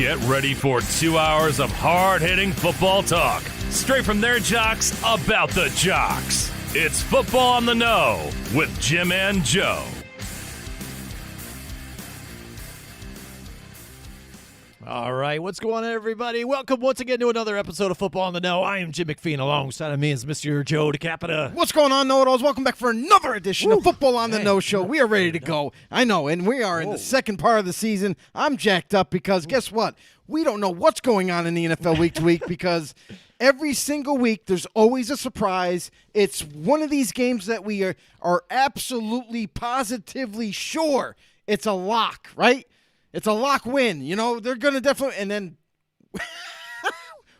Get ready for 2 hours of hard-hitting football talk, straight from their jocks about the jocks. It's Football on the Know with Jim and Joe. All right, what's going on, everybody? Welcome once again to another episode of Football on the Know. I am Jim McPhee, alongside of me is Mr. Joe Decapitation. What's going on, know-it-alls? Welcome back for another edition of Football on the Know Show. We are ready to go. I know, and we are in the second part of the season. I'm jacked up because guess what? We don't know what's going on in the NFL week to week because every single week there's always a surprise. It's one of these games that we are absolutely positively sure it's a lock, right? It's a lock win. You know, they're going to definitely – and then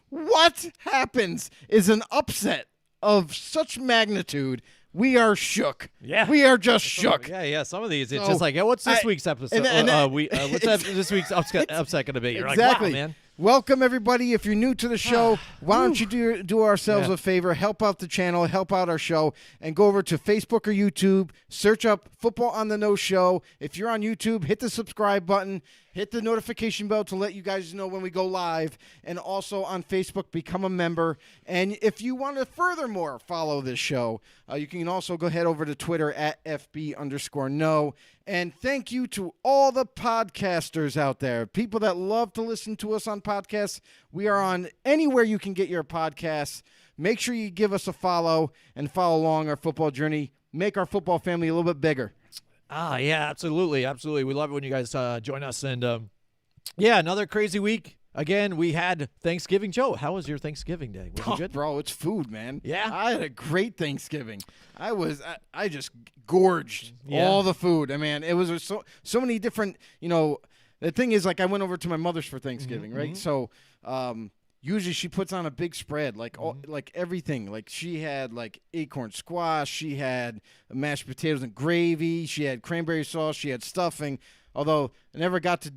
what happens is an upset of such magnitude. We are shook. Yeah. We are just shook. Yeah. Some of these, it's just like, what's this week's episode? What's this week's upset going to be? You're exactly. like, wow, man. Welcome, everybody. If you're new to the show, why don't you do ourselves a favor, help out the channel, help out our show, and go over to Facebook or YouTube, search up Football on the Know Show. If you're on YouTube, hit the subscribe button, hit the notification bell to let you guys know when we go live, and also on Facebook, become a member. And if you want to furthermore follow this show, you can also go head over to Twitter at FB_know. And thank you to all the podcasters out there, people that love to listen to us on podcasts. We are on anywhere you can get your podcasts. Make sure you give us a follow and follow along our football journey. Make our football family a little bit bigger. Yeah, absolutely. We love it when you guys join us. And, another crazy week. Again, we had Thanksgiving. Joe, how was your Thanksgiving day? Was it good? Bro, it's food, man. Yeah? I had a great Thanksgiving. I just gorged all the food. I mean, it was so many different, the thing is, like, I went over to my mother's for Thanksgiving, right? So usually she puts on a big spread, like like everything. Like she had like acorn squash, she had mashed potatoes and gravy, she had cranberry sauce, she had stuffing, although I never got to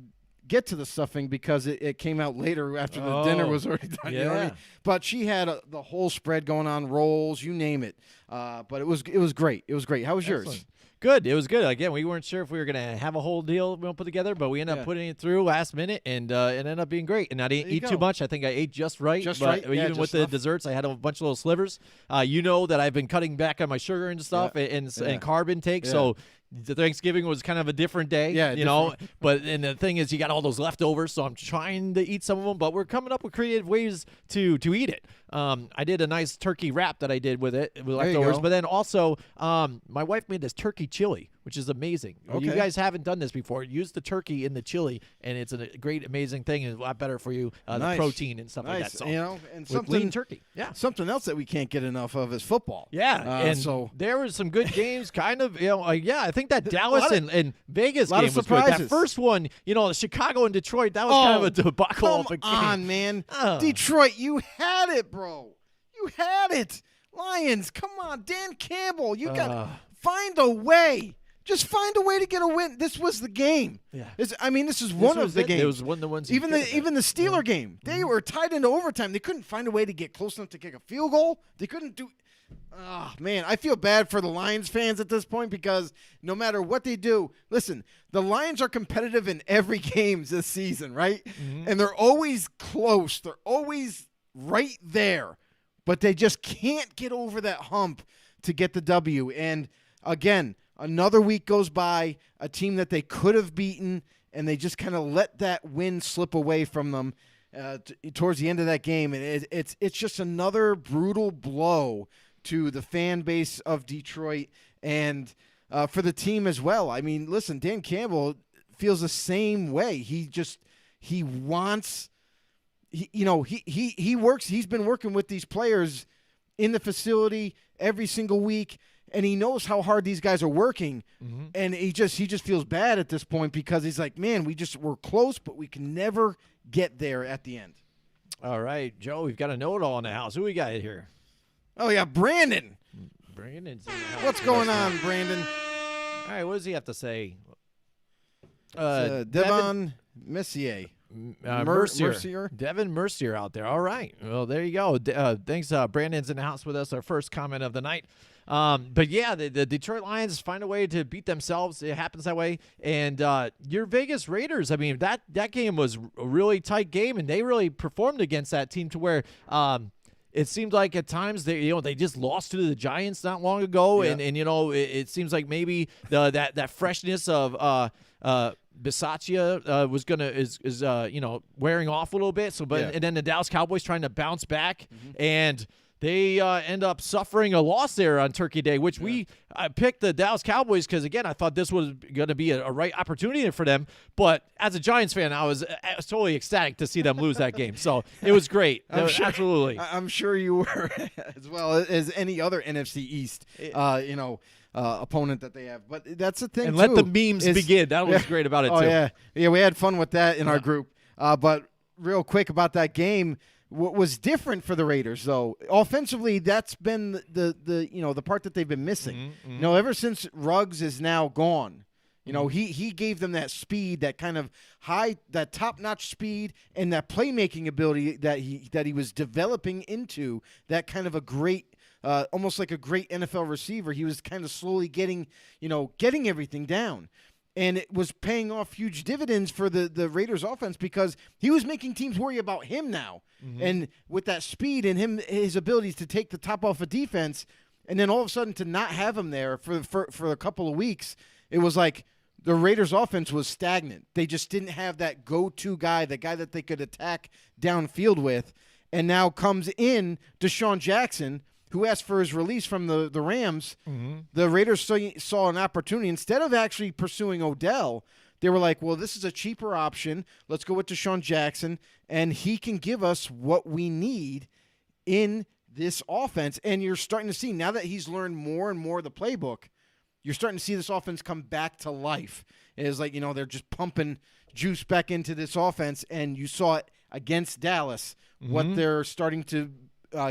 get to the stuffing because it came out later after the dinner was already done. Yeah. You know what I mean? But she had the whole spread going on, rolls, you name it. But it was great. It was great. How was yours? Good. It was good. Again, we weren't sure if we were going to have a whole deal we put together, but we ended up putting it through last minute, and it ended up being great. And I didn't eat too much. I think I ate just right. Even with the desserts, I had a bunch of little slivers. You know that I've been cutting back on my sugar and stuff and carb intake, so the Thanksgiving was kind of a different day, But and the thing is, you got all those leftovers, so I'm trying to eat some of them. But we're coming up with creative ways to eat it. I did a nice turkey wrap that I did with leftovers, but then also my wife made this turkey chili, which is amazing. Okay. You guys haven't done this before. Use the turkey in the chili, and it's a great, amazing thing, and a lot better for you, the protein and stuff like that. So, and something lean turkey. Yeah, something else that we can't get enough of is football. Yeah, and so there were some good games. Kind of, I think that Dallas and Vegas game was good. That first one, Chicago and Detroit, that was kind of a debacle of a game. Come on, man. Detroit, you had it, bro. You had it. Lions, come on. Dan Campbell, you got to find a way. Just find a way to get a win. This was the game. Yeah. This is one of the games. It was one of the ones. Even the Steeler game, they were tied into overtime. They couldn't find a way to get close enough to kick a field goal. They couldn't do. Oh, man, I feel bad for the Lions fans at this point because no matter what they do, listen, the Lions are competitive in every game this season, right? Mm-hmm. And they're always close. They're always right there, but they just can't get over that hump to get the W. And, again, another week goes by, a team that they could have beaten, and they just kind of let that win slip away from them towards the end of that game. And it's just another brutal blow to the fan base of Detroit and for the team as well. I mean, listen, Dan Campbell feels the same way. He wants he works. He's been working with these players in the facility every single week, and he knows how hard these guys are working. Mm-hmm. And he just feels bad at this point because he's like, man, we're close, but we can never get there at the end. All right, Joe, we've got a know-it-all in the house. Who we got here? Oh, yeah, Brandon. Brandon's in the house. What's going on, Brandon? All right, what does he have to say? Devon Messier. Mercier. Devin Mercier out there. All right. Well, there you go. Thanks. Brandon's in the house with us. Our first comment of the night. But yeah, the Detroit Lions find a way to beat themselves. It happens that way. And your Vegas Raiders, I mean, that game was a really tight game, and they really performed against that team to where it seemed like at times they just lost to the Giants not long ago, and it seems like maybe that freshness of Bisaccia is wearing off a little bit. And then the Dallas Cowboys trying to bounce back, and they end up suffering a loss there on Turkey Day, which I picked the Dallas Cowboys because, again, I thought this was going to be a right opportunity for them. But as a Giants fan, I was totally ecstatic to see them lose that game. So it was great. Absolutely. I'm sure you were as well as any other NFC East, opponent that they have. But that's the thing, and too. Let the memes begin. That was great about it, too. Yeah, we had fun with that in our group. But real quick about that game, what was different for the Raiders, though, offensively, that's been the part that they've been missing. Mm-hmm. Ever since Ruggs is now gone, he gave them that speed, that kind of that top-notch speed, and that playmaking ability that he was developing into that kind of a great, almost like a great NFL receiver. He was kind of slowly getting everything down. And it was paying off huge dividends for the Raiders offense because he was making teams worry about him now. Mm-hmm. And with that speed and his abilities to take the top off of defense, and then all of a sudden to not have him there for a couple of weeks, it was like the Raiders offense was stagnant. They just didn't have that go-to guy, the guy that they could attack downfield with. And now comes in Desean Jackson, who asked for his release from the Rams. Mm-hmm. The Raiders saw an opportunity. Instead of actually pursuing Odell, they were like, well, this is a cheaper option. Let's go with Desean Jackson, and he can give us what we need in this offense. And you're starting to see, now that he's learned more and more of the playbook, you're starting to see this offense come back to life. It's like, they're just pumping juice back into this offense, and you saw it against Dallas, what they're starting to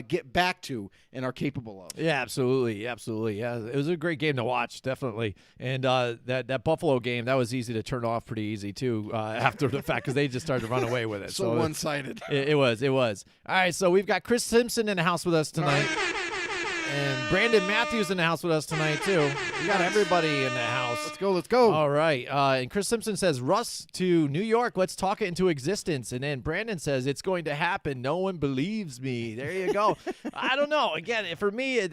get back to and are capable of. Yeah, absolutely. Yeah, it was a great game to watch, definitely. And that Buffalo game, that was easy to turn off pretty easy, too, after the fact, because they just started to run away with it. So one-sided. It was. All right, so we've got Chris Simpson in the house with us tonight. And Brandon Matthews in the house with us tonight, too. We got everybody in the house. Let's go. All right. And Chris Simpson says, Russ to New York, let's talk it into existence. And then Brandon says, it's going to happen. No one believes me. There you go. I don't know. Again, for me, it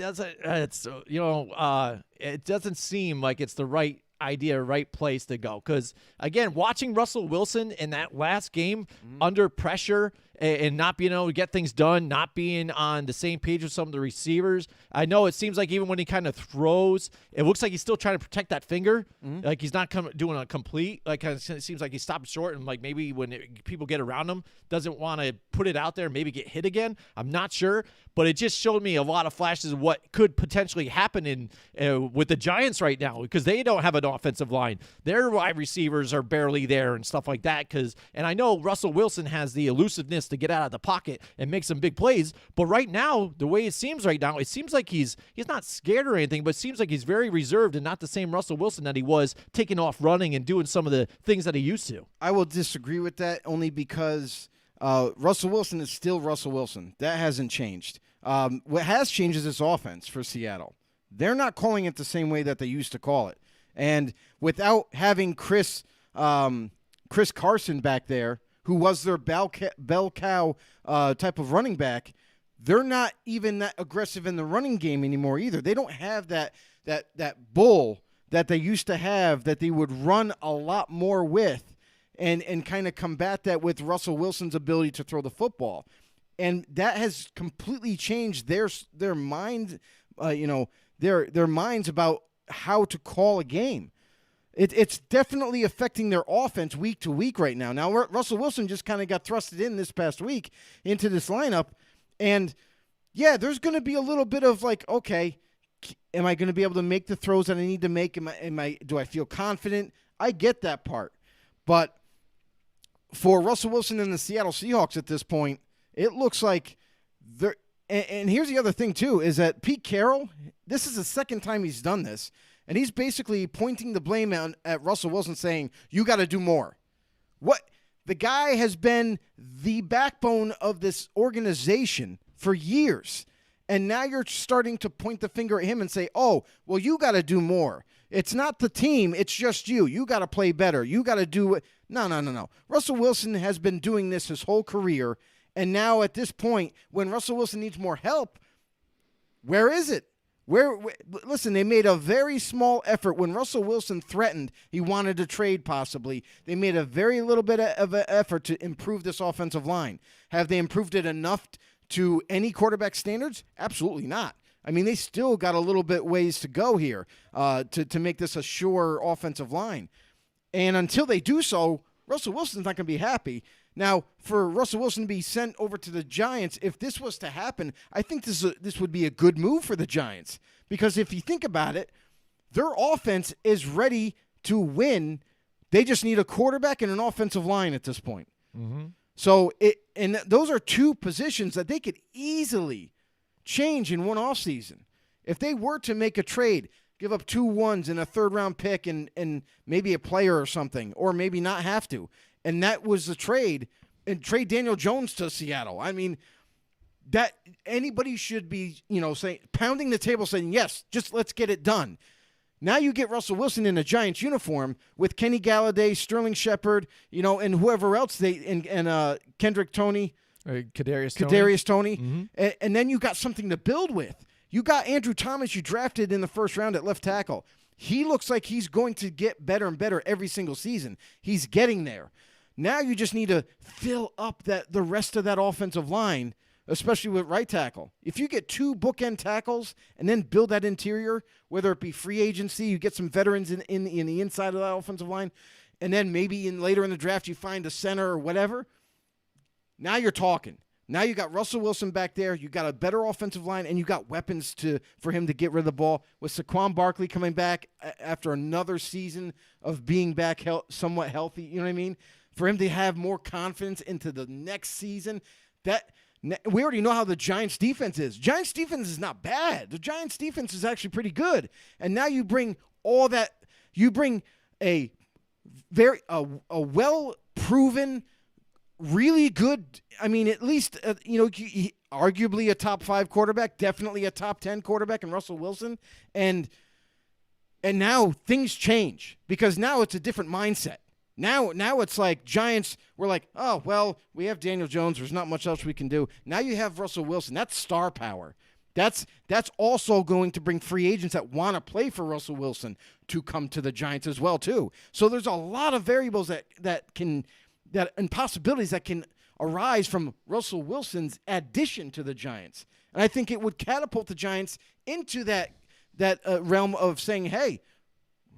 doesn't seem like it's the right idea, right place to go. Because, again, watching Russell Wilson in that last game under pressure and not being able to get things done, not being on the same page with some of the receivers. I know it seems like even when he kind of throws, it looks like he's still trying to protect that finger. Like he's not doing a complete, like it seems like he stopped short and like maybe when people get around him, doesn't want to put it out there, maybe get hit again. I'm not sure, but it just showed me a lot of flashes of what could potentially happen with the Giants right now because they don't have an offensive line. Their wide receivers are barely there and stuff like that. And I know Russell Wilson has the elusiveness to get out of the pocket and make some big plays, but right now, the way it seems right now, it seems like he's not scared or anything, but it seems like he's very reserved and not the same Russell Wilson that he was taking off running and doing some of the things that he used to. I will disagree with that only because Russell Wilson is still Russell Wilson. That hasn't changed. What has changed is this offense for Seattle. They're not calling it the same way that they used to call it. And without having Chris Carson back there, who was their bell cow type of running back, they're not even that aggressive in the running game anymore either. They don't have that bull that they used to have that they would run a lot more with and kind of combat that with Russell Wilson's ability to throw the football. And that has completely changed their mind, their minds about how to call a game. It's definitely affecting their offense week to week right now. Now, Russell Wilson just kind of got thrusted in this past week into this lineup. And, yeah, there's going to be a little bit of like, okay, am I going to be able to make the throws that I need to make? Do I feel confident? I get that part. But for Russell Wilson and the Seattle Seahawks at this point, it looks like they're – and here's the other thing, too, is that Pete Carroll, this is the second time he's done this. And he's basically pointing the blame at Russell Wilson saying, you got to do more. What? The guy has been the backbone of this organization for years. And now you're starting to point the finger at him and say, oh, well, you got to do more. It's not the team. It's just you. You got to play better. You got to do it. No. Russell Wilson has been doing this his whole career. And now at this point, when Russell Wilson needs more help, where is it? Listen, they made a very small effort when Russell Wilson threatened he wanted to trade possibly. They made a very little bit of an effort to improve this offensive line. Have they improved it enough to any quarterback standards? Absolutely not. I mean, they still got a little bit ways to go here to make this a sure offensive line. And until they do so, Russell Wilson's not going to be happy. Now, for Russell Wilson to be sent over to the Giants, if this was to happen, I think this would be a good move for the Giants. Because if you think about it, their offense is ready to win. They just need a quarterback and an offensive line at this point. Mm-hmm. So, those are two positions that they could easily change in one offseason. If they were to make a trade, give up 2 1s and a third-round pick and maybe a player or something, or maybe not have to, and that was the trade, and trade Daniel Jones to Seattle. I mean, that anybody should be, saying, pounding the table saying, yes, just let's get it done. Now you get Russell Wilson in a Giants uniform with Kenny Galladay, Sterling Shepard, and whoever else and Kendrick Toney. Kadarius Toney. Mm-hmm. And then you got something to build with. You got Andrew Thomas you drafted in the first round at left tackle. He looks like he's going to get better and better every single season. He's getting there. Now you just need to fill up the rest of that offensive line, especially with right tackle. If you get 2 bookend tackles and then build that interior, whether it be free agency, you get some veterans in the inside of that offensive line, and then maybe later in the draft you find a center or whatever, now you're talking. Now you got Russell Wilson back there. You got a better offensive line, and you got weapons for him to get rid of the ball. With Saquon Barkley coming back after another season of being back somewhat healthy, you know what I mean? For him to have more confidence into the next season, we already know how the Giants' defense is. Giants' defense is not bad. The Giants' defense is actually pretty good. And now you bring all that. You bring a well-proven, really good, I mean, at least, arguably a top 5 quarterback, definitely a top 10 quarterback in Russell Wilson. And now things change because now it's a different mindset. Now it's like Giants were like, oh, well, we have Daniel Jones. There's not much else we can do. Now you have Russell Wilson. That's star power. That's also going to bring free agents that want to play for Russell Wilson to come to the Giants as well, too. So there's a lot of variables and possibilities that can arise from Russell Wilson's addition to the Giants. And I think it would catapult the Giants into that realm of saying, hey,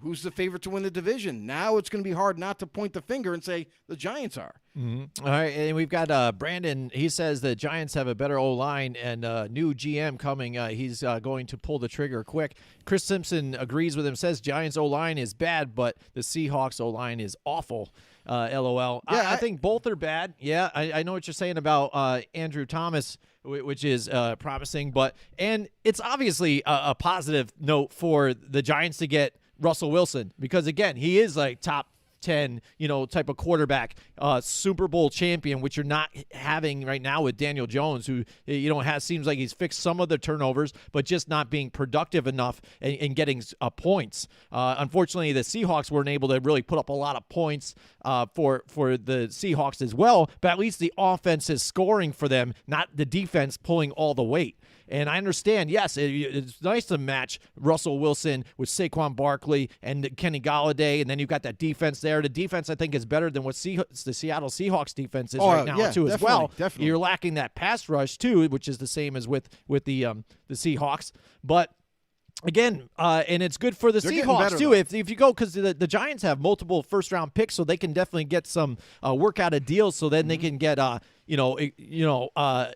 who's the favorite to win the division? Now it's going to be hard not to point the finger and say the Giants are. Mm-hmm. All right, and we've got Brandon. He says the Giants have a better O-line and new GM coming. He's going to pull the trigger quick. Chris Simpson agrees with him, says Giants O-line is bad, but the Seahawks O-line is awful. LOL. Yeah, I think both are bad. Yeah, I know what you're saying about Andrew Thomas, which is promising, and it's obviously a positive note for the Giants to get Russell Wilson because, again, he is like top 10, type of quarterback, Super Bowl champion, which you're not having right now with Daniel Jones, who, seems like he's fixed some of the turnovers, but just not being productive enough and getting points. Unfortunately, the Seahawks weren't able to really put up a lot of points for the Seahawks as well, but at least the offense is scoring for them, not the defense pulling all the weight. And I understand, yes, it's nice to match Russell Wilson with Saquon Barkley and Kenny Galladay, and then you've got that defense there. The defense, I think, is better than what the Seattle Seahawks defense is right now, too, as well. Definitely. You're lacking that pass rush, too, which is the same as with the Seahawks. But again, and it's good for the Seahawks, too. If you go, because the Giants have multiple first-round picks, so they can definitely get some work out of deals, so then they can get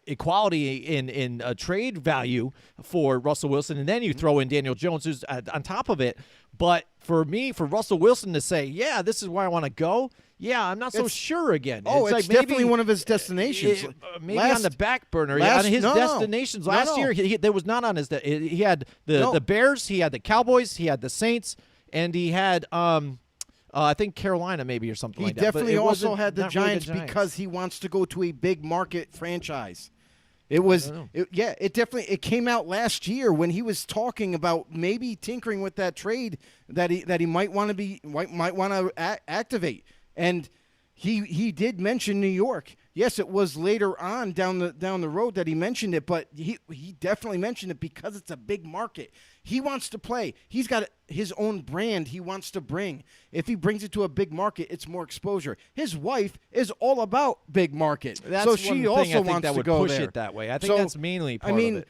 equality in trade value for Russell Wilson, and then you throw in Daniel Jones, who's on top of it. But for Russell Wilson to say, yeah, this is where I want to go, yeah, I'm not so sure again. Oh, it's like definitely one of his destinations. Maybe on the back burner. On his destinations. Last year, there was not on his he had the Bears, he had the Cowboys, he had the Saints, and he had I think Carolina maybe or something like that. He definitely also had the Giants because he wants to go to a big market franchise. It definitely came out last year when he was talking about maybe tinkering with that trade that he might want to activate, and he did mention New York. Yes, it was later on down the road that he mentioned it, but he definitely mentioned it because it's a big market. He wants to play. He's got his own brand he wants to bring. If he brings it to a big market, it's more exposure. His wife is all about big market, so she also wants to go push there. It that way. I think that's mainly part of it.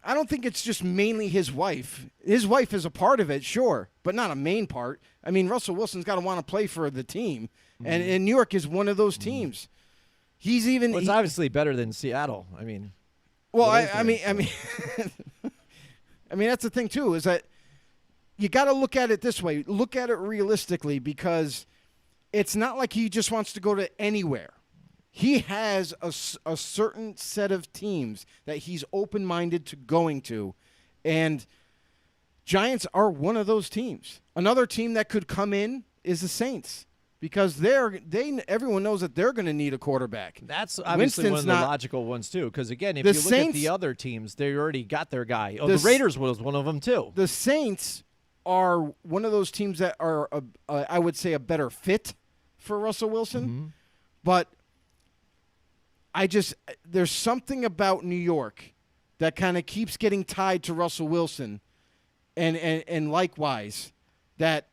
I don't think it's just mainly his wife. His wife is a part of it, sure, but not a main part. I mean, Russell Wilson's got to want to play for the team, and New York is one of those teams. He's even. Well, it's obviously better than Seattle. I mean. Well, I mean, that's the thing too. Is that you got to look at it this way. Look at it realistically, because it's not like he just wants to go to anywhere. He has a certain set of teams that he's open-minded to going to, and Giants are one of those teams. Another team that could come in is the Saints, because everyone knows that they're going to need a quarterback. That's obviously one of the logical ones too, because again, if you look at the other teams, they already got their guy. The Raiders was one of them too. The Saints are one of those teams that are, I would say, a better fit for Russell Wilson, but there's something about New York that kind of keeps getting tied to Russell Wilson, and likewise, that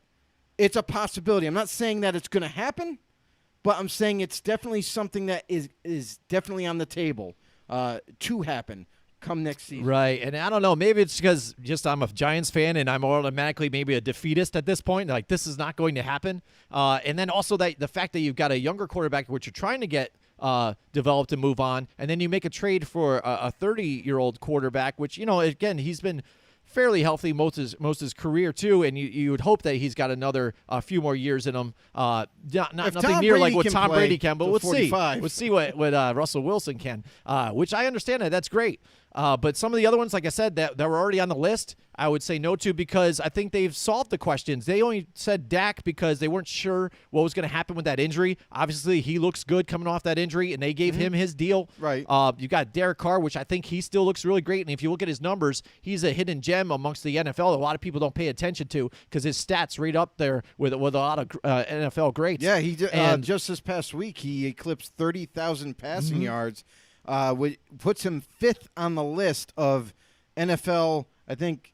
it's a possibility. I'm not saying that it's going to happen, but I'm saying it's definitely something that is definitely on the table to happen come next season. Right, and I don't know, maybe it's because just I'm a Giants fan and I'm automatically maybe a defeatist at this point, like this is not going to happen. And then also the fact that you've got a younger quarterback, which you're trying to get developed and move on, and then you make a trade for a 30-year-old quarterback, which, again, he's been fairly healthy most of his career too, and you would hope that he's got another few more years in him. Nothing near like what Tom Brady can, but we'll see. We'll see what Russell Wilson can, which I understand that's great. But some of the other ones, like I said, that were already on the list, I would say no to, because I think they've solved the questions. They only said Dak because they weren't sure what was going to happen with that injury. Obviously, he looks good coming off that injury, and they gave him his deal. Right. You got Derek Carr, which I think he still looks really great. And if you look at his numbers, he's a hidden gem amongst the NFL. A lot of people don't pay attention to because his stats right up there with a lot of NFL greats. Yeah, just this past week, he eclipsed 30,000 passing yards, which puts him 5th on the list of NFL, I think,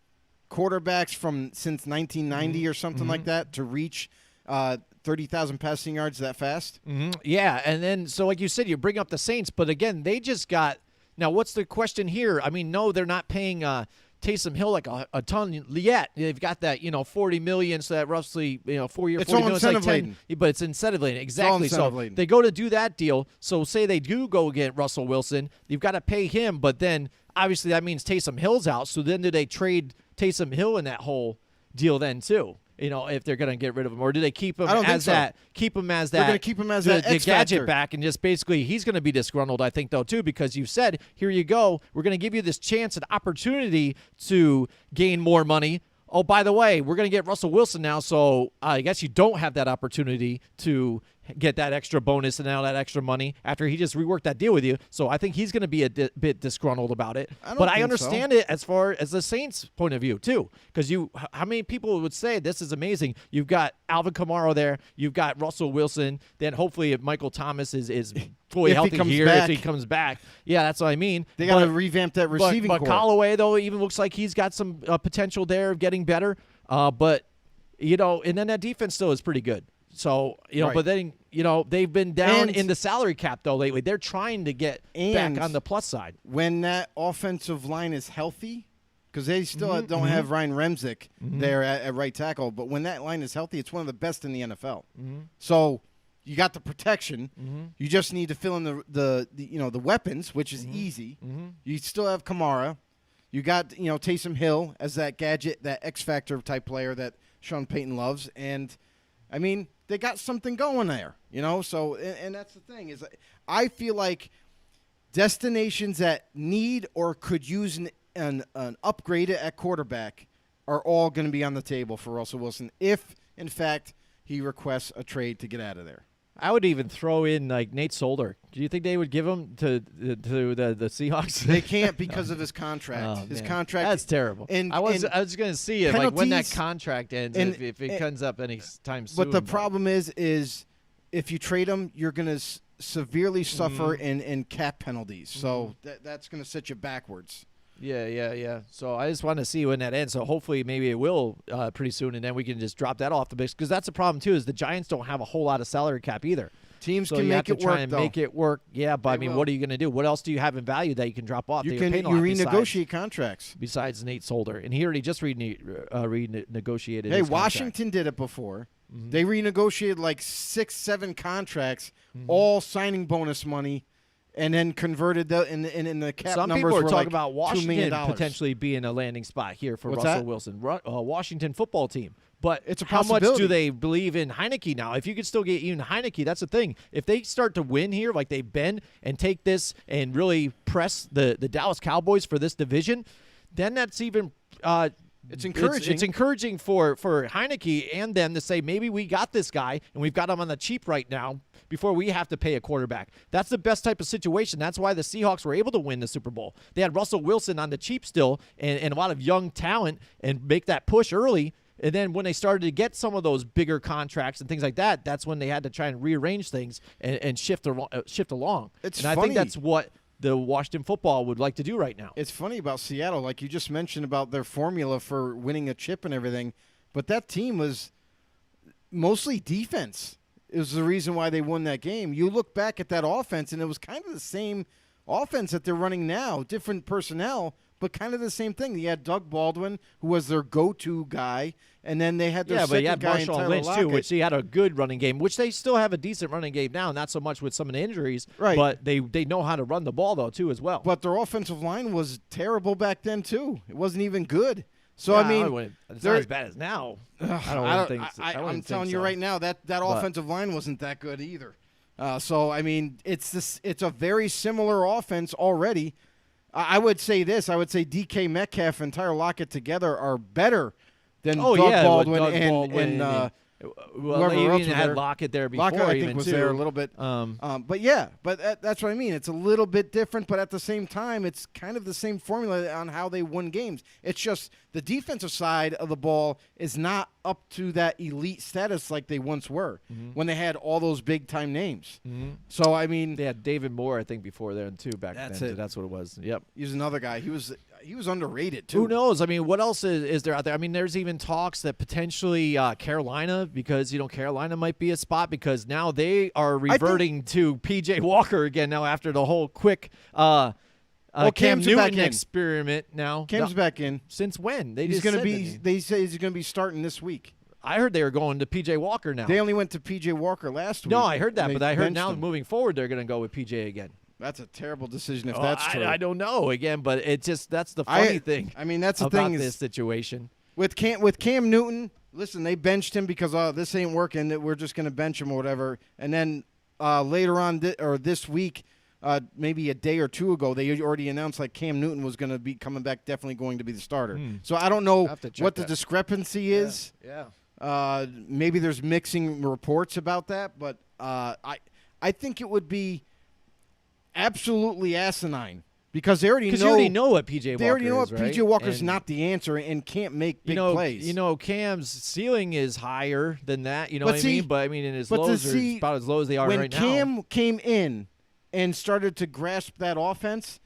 quarterbacks since 1990 or something like that to reach 30,000 passing yards that fast. Yeah, and then so like you said, you bring up the Saints, but again, they just got – now what's the question here? I mean, no, they're not paying Taysom Hill like a ton yet. They've got that, $40 million, so that roughly, 4 years, it's $40 million. It's all incentive laden. But it's incentive laden, exactly. So they go to do that deal. So say they do go get Russell Wilson, you've got to pay him, but then obviously that means Taysom Hill's out. So then do they trade Taysom Hill in that whole deal then too? If they're going to get rid of him, or do they keep him as that? Keep him as that. They're going to keep him as that the gadget back, and just basically he's going to be disgruntled, I think, though, too, because you said, here you go, we're going to give you this chance and opportunity to gain more money. Oh, by the way, we're going to get Russell Wilson now, so I guess you don't have that opportunity to get that extra bonus and now that extra money after he just reworked that deal with you. So I think he's going to be a bit disgruntled about it. But I understand it as far as the Saints' point of view, too, because how many people would say this is amazing? You've got Alvin Kamara there. You've got Russell Wilson. Then hopefully if Michael Thomas is fully healthy here, if he comes back. Yeah, that's what I mean. They got to revamp that receiving core. But Callaway, though, even looks like he's got some potential there of getting better. But, and then that defense still is pretty good. So, right. But then, they've been down in the salary cap, though, lately. They're trying to get back on the plus side. When that offensive line is healthy, because they still don't have Ryan Remzik there at right tackle, but when that line is healthy, it's one of the best in the NFL. So you got the protection. You just need to fill in the weapons, which is easy. You still have Kamara. You got, Taysom Hill as that gadget, that X-Factor type player that Sean Payton loves. And, I mean, they got something going there, So, and that's the thing is I feel like destinations that need or could use an upgrade at quarterback are all going to be on the table for Russell Wilson if, in fact, he requests a trade to get out of there. I would even throw in like Nate Solder. Do you think they would give him to the Seahawks? They can't because of his contract. Oh, his man. contract. That's terrible. And I was going to see it like when that penalties, contract ends, if it comes up any time soon. But the problem is if you trade him, you're going to severely suffer in cap penalties. So that's going to set you backwards. Yeah. So I just want to see when that ends. So hopefully maybe it will pretty soon, and then we can just drop that off the mix. Because that's the problem, too, is the Giants don't have a whole lot of salary cap either. Teams so can you make have it to try work, and though. make it work. Yeah, but I mean, what are you going to do? What else do you have in value that you can drop off? You renegotiate contracts. Besides Nate Solder. And he already just renegotiated Hey, his Washington did it before. They renegotiated like 6-7 contracts, all signing bonus money, and then converted in the cap Some numbers people are were talking like about $2 Washington million. potentially being a landing spot here for What's Russell that? Wilson. Washington football team. But it's a how much possibility. do they believe in Heineke now? If you could still get even Heineke, that's the thing. If they start to win here like they've been and take this and really press the Dallas Cowboys for this division, then that's even it's encouraging. It's encouraging for Heineke and them to say maybe we got this guy and we've got him on the cheap right now before we have to pay a quarterback. That's the best type of situation. That's why the Seahawks were able to win the Super Bowl. They had Russell Wilson on the cheap still and a lot of young talent and make that push early. And then when they started to get some of those bigger contracts and things like that, that's when they had to try and rearrange things and shift along. I think that's what the Washington football would like to do right now. It's funny about Seattle, like you just mentioned about their formula for winning a chip and everything, but that team was mostly defense. It was the reason why they won that game. You look back at that offense, and it was kind of the same offense that they're running now, different personnel, but kind of the same thing. You had Doug Baldwin, who was their go-to guy, and then they had their second guy in Tyler Lynch Lockett. too, which he had a good running game, which they still have a decent running game now, not so much with some of the injuries, right. But they know how to run the ball, though, too, as well. But their offensive line was terrible back then, too. It wasn't even good. So, yeah, I mean, it's not as bad as now. I'm telling you right now, that offensive line wasn't that good either. So, I mean, it's a very similar offense already. I would say this. I would say DK Metcalf and Tyler Lockett together are better than Doug Baldwin and well, they even had Lockett there before. Lockett, I think, was there a little bit. But that's what I mean. It's a little bit different, but at the same time, it's kind of the same formula on how they won games. It's just the defensive side of the ball is not up to that elite status like they once were when they had all those big-time names. So, I mean, they had David Moore, I think, before then, too, back then. That's what it was. Yep. He was another guy. He was underrated, too. Who knows? I mean, what else is there out there? I mean, there's even talks that potentially Carolina, because, Carolina might be a spot because now they are reverting to P.J. Walker again now after the whole quick Cam Newton experiment now. Cam's back in. Since when? They say he's going to be starting this week. I heard they were going to P.J. Walker now. They only went to P.J. Walker last week. No, I heard that, but I heard now moving forward they're going to go with P.J. again. That's a terrible decision if that's true. I don't know again, but that's the funny thing. I mean, that's the about thing this situation with Cam Newton. Listen, they benched him because this ain't working. That we're just going to bench him or whatever. And then later on this week, maybe a day or two ago, they already announced like Cam Newton was going to be coming back, definitely going to be the starter. So I don't know what the discrepancy is. Yeah. Maybe there's mixing reports about that, but I think it would be absolutely asinine because they already know what P.J. Walker is. They already know what right? P.J. Walker's not the answer and can't make big plays. Cam's ceiling is higher than that. You know what I mean? But I mean, in his lows are about as low as they are right now. When Cam came in and started to grasp that offense,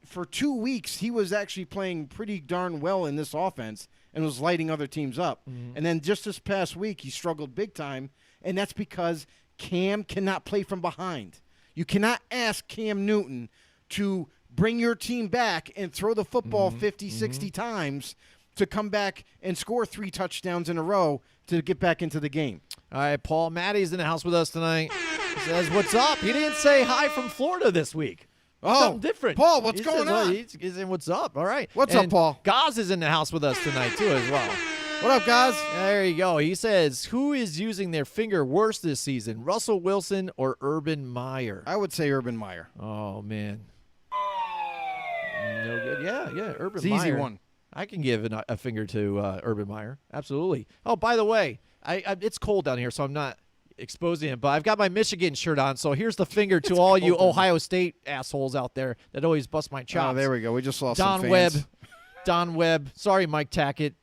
for 2 weeks he was actually playing pretty darn well in this offense and was lighting other teams up. And then just this past week he struggled big time, and that's because Cam cannot play from behind. You cannot ask Cam Newton to bring your team back and throw the football 50, 60 times to come back and score 3 touchdowns in a row to get back into the game. All right, Paul Matty's in the house with us tonight. He says, what's up? He didn't say hi from Florida this week. Something different. Paul, what's going on? He's saying, what's up? All right. What's up, Paul? Gaz is in the house with us tonight, too, as well. What up, guys? There you go. He says, who is using their finger worse this season, Russell Wilson or Urban Meyer? I would say Urban Meyer. Oh, man. No good. Yeah, Urban Meyer. It's easy one. I can give a finger to Urban Meyer. Absolutely. Oh, by the way, it's cold down here, so I'm not exposing him. But I've got my Michigan shirt on, so here's the finger to all you Ohio State assholes out there that always bust my chops. Oh, there we go. We just lost some fans. Don Webb. Sorry, Mike Tackett.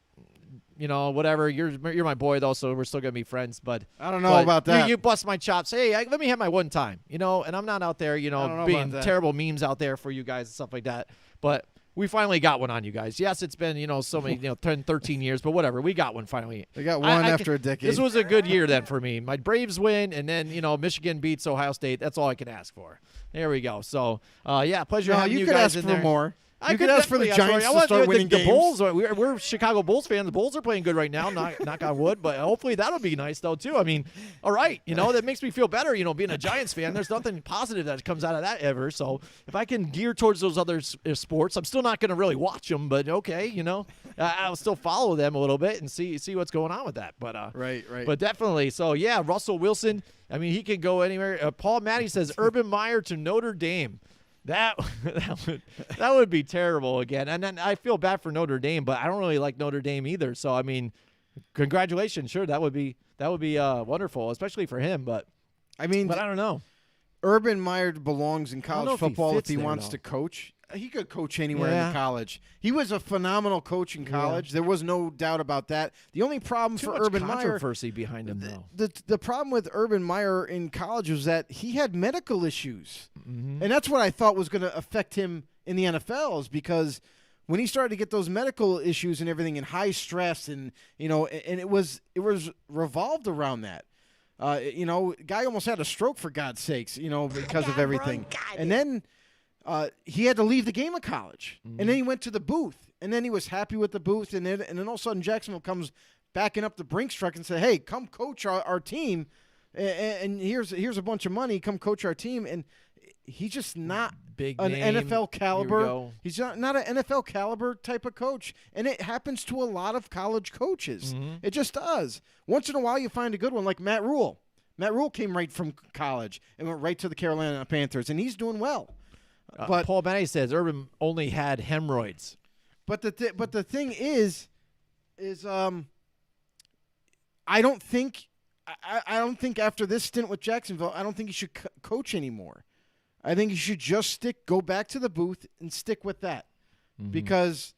Whatever. You're my boy though, so we're still gonna be friends. But I don't know about that. You bust my chops. Hey, let me have my one time. And I'm not out there, being terrible memes out there for you guys and stuff like that. But we finally got one on you guys. Yes, it's been so many 10, 13 years, but whatever. We got one finally. We got one after a decade. This was a good year then for me. My Braves win, and then Michigan beats Ohio State. That's all I can ask for. There we go. So pleasure having you guys in there. You could ask for more. You could ask for the Giants to start winning games. The Bulls, we're Chicago Bulls fans. The Bulls are playing good right now, knock on wood, but hopefully that'll be nice, though, too. I mean, all right, that makes me feel better, being a Giants fan. There's nothing positive that comes out of that ever. So if I can gear towards those other sports, I'm still not going to really watch them, but okay, I'll still follow them a little bit and see what's going on with that. But Right. But definitely. So, yeah, Russell Wilson, I mean, he can go anywhere. Paul Matty says Urban Meyer to Notre Dame. That would be terrible again. And then I feel bad for Notre Dame, but I don't really like Notre Dame either. So I mean, congratulations. Sure, that would be wonderful, especially for him. But I don't know. Urban Meyer belongs in college football if he wants to coach. He could coach anywhere in college. He was a phenomenal coach in college. There was no doubt about that. The only problem for Urban Meyer, controversy behind him, though. The problem with Urban Meyer in college was that he had medical issues, and that's what I thought was going to affect him in the NFL. Is because when he started to get those medical issues and everything, and high stress, and and it was revolved around that. Guy almost had a stroke, for God's sakes, because of everything, and then. He had to leave the game of college, and then he went to the booth, and then he was happy with the booth, and then all of a sudden Jacksonville comes backing up the Brinks truck and said, "Hey, come coach our team, and here's a bunch of money. Come coach our team." And he's just not big an name. NFL caliber. He's not an NFL caliber type of coach, and it happens to a lot of college coaches. It just does. Once in a while, you find a good one like Matt Rule. Matt Rule came right from college and went right to the Carolina Panthers, and he's doing well. But Paul Matty says Urban only had hemorrhoids. But the thing is I don't think after this stint with Jacksonville, I don't think he should coach anymore. I think he should just go back to the booth and stick with that. Because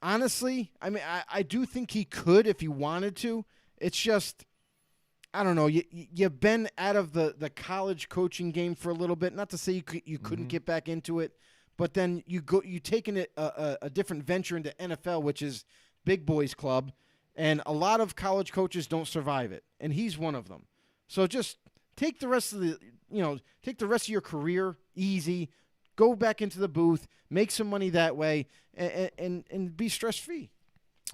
honestly, I mean, I do think he could if he wanted to. It's just, I don't know. You've been out of the college coaching game for a little bit. Not to say you couldn't get back into it, but then you taking it a different venture into NFL, which is big boys club, and a lot of college coaches don't survive it, and he's one of them. So just take the rest of your career easy. Go back into the booth, make some money that way, and be stress free.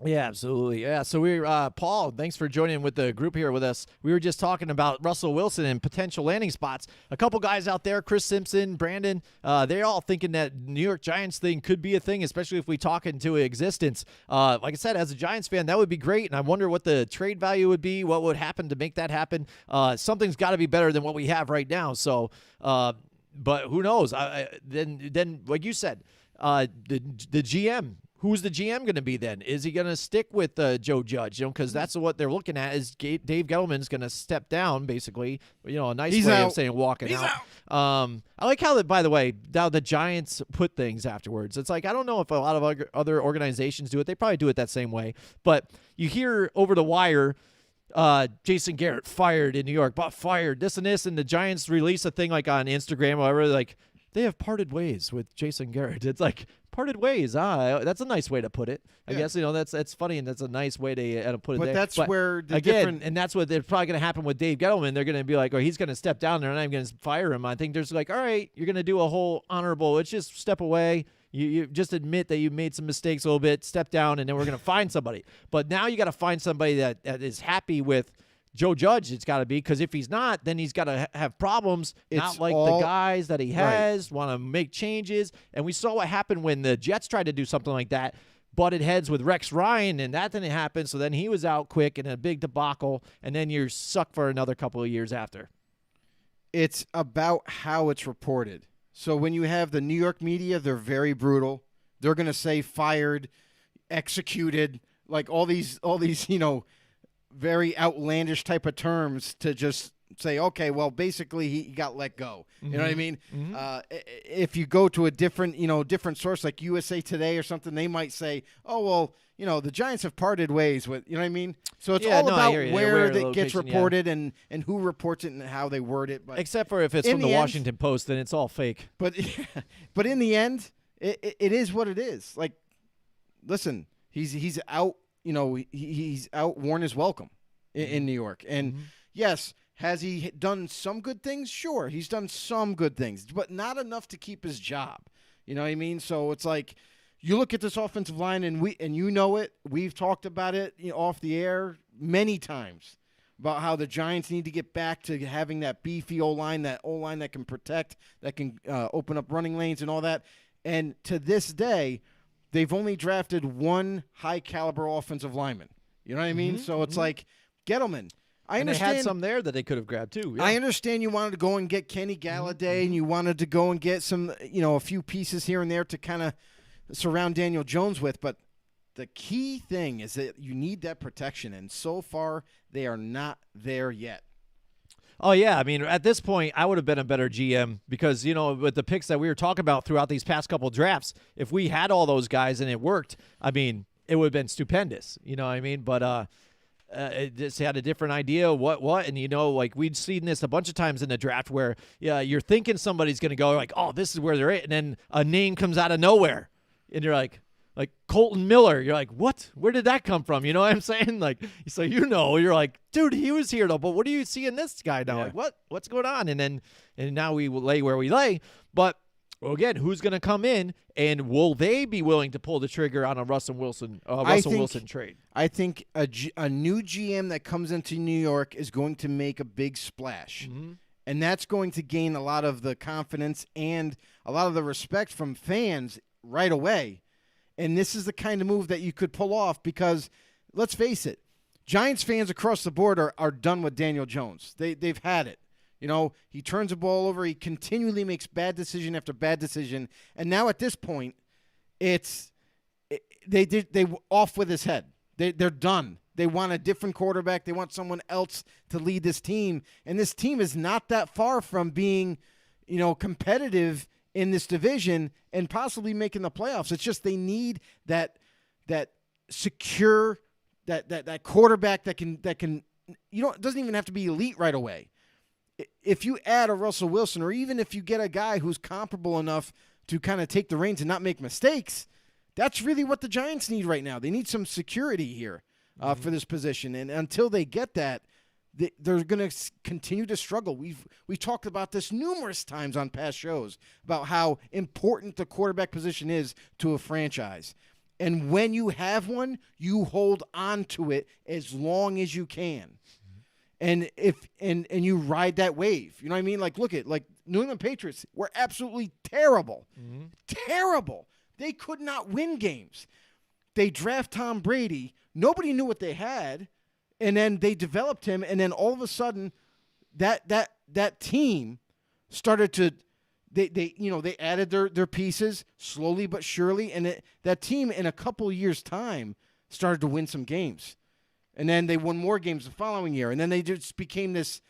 Yeah, absolutely. Yeah, so Paul, thanks for joining with the group here with us. We were just talking about Russell Wilson and potential landing spots. A couple guys out there, Chris Simpson, Brandon, they're all thinking that New York Giants thing could be a thing, especially if we talk into existence. Like I said, as a Giants fan, that would be great, and I wonder what the trade value would be, what would happen to make that happen. Something's got to be better than what we have right now. So, but who knows? Then like you said, the GM. Who's the GM going to be then? Is he going to stick with Joe Judge? Because that's what they're looking at. Is Dave Gettleman's going to step down, basically? A nice way of saying walking out. I like how by the way, now the Giants put things afterwards. It's like I don't know if a lot of other organizations do it. They probably do it that same way. But you hear over the wire. Jason Garrett fired in New York, but fired this and this, and the Giants release a thing like on Instagram or whatever, like they have parted ways with Jason Garrett. It's like parted ways. That's a nice way to put it. I guess that's funny, and that's a nice way to put it. But that's where and that's what they're probably going to happen with Dave Gettleman. They're going to be like, oh, he's going to step down there, and I'm going to fire him. I think there's like, all right, you're going to do a whole honorable. Let's just step away. You just admit that you made some mistakes a little bit, step down, and then we're going to find somebody. But now you got to find somebody that is happy with Joe Judge. It's got to be, because if he's not, then he's got to have problems. Not like the guys that he has want to make changes. And we saw what happened when the Jets tried to do something like that, butted heads with Rex Ryan, and that didn't happen. So then he was out quick in a big debacle, and then you're stuck for another couple of years after. It's about how it's reported. So when you have the New York media, they're very brutal. They're going to say fired, executed, like all these, very outlandish type of terms to just say, okay, well, basically he got let go. Mm-hmm. You know what I mean? Mm-hmm. If you go to a different source like USA Today or something, they might say, oh, well, the Giants have parted ways with, you know what I mean? So it's all about where it gets reported and who reports it and how they word it. But except for if it's from the Washington Post, then it's all fake. But in the end, it is what it is. Like, listen, he's out. He's outworn his welcome in New York. And yes, has he done some good things? Sure, he's done some good things, but not enough to keep his job. You know what I mean? So it's like you look at this offensive line, and we've talked about it off the air many times about how the Giants need to get back to having that beefy O-line, that O-line that can protect, that can open up running lanes and all that. And to this day, they've only drafted one high-caliber offensive lineman. You know what I mean? So it's like, Gettleman. I understand. They had some there that they could have grabbed too. Yeah. I understand you wanted to go and get Kenny Galladay, and you wanted to go and get some, a few pieces here and there to kind of surround Daniel Jones with. But the key thing is that you need that protection, and so far they are not there yet. Oh, yeah. I mean, at this point, I would have been a better GM because, with the picks that we were talking about throughout these past couple drafts, if we had all those guys and it worked, I mean, it would have been stupendous. You know what I mean? But it just had a different idea what. And, we'd seen this a bunch of times in the draft where you're thinking somebody's going to go like, oh, this is where they're at. And then a name comes out of nowhere. And you're like Colton Miller. You're like, what? Where did that come from? You know what I'm saying? So you're like, dude, he was here though. But what do you see in this guy now? Yeah. Like, what's going on? And now we will lay where we lay. But again, who's going to come in, and will they be willing to pull the trigger on a Russell Wilson trade? I think a new GM that comes into New York is going to make a big splash. Mm-hmm. And that's going to gain a lot of the confidence and a lot of the respect from fans right away. And this is the kind of move that you could pull off because, let's face it, Giants fans across the board are done with Daniel Jones. They've had it. He turns the ball over. He continually makes bad decision after bad decision. And now at this point, they off with his head. They're done. They want a different quarterback. They want someone else to lead this team. And this team is not that far from being, competitive in this division and possibly making the playoffs. It's just they need that secure that quarterback that can it doesn't even have to be elite right away. If you add a Russell Wilson, or even if you get a guy who's comparable enough to kind of take the reins and not make mistakes, that's really what the Giants need right now. They need some security here for this position, and until they get that, they're going to continue to struggle. We've talked about this numerous times on past shows about how important the quarterback position is to a franchise. And when you have one, you hold on to it as long as you can. And you ride that wave. You know what I mean? Look at New England Patriots were absolutely terrible. Mm-hmm. Terrible. They could not win games. They draft Tom Brady. Nobody knew what they had. And then they developed him, and then all of a sudden, that team started to they added their pieces slowly but surely, and that team in a couple years' time started to win some games, and then they won more games the following year, and then they just became this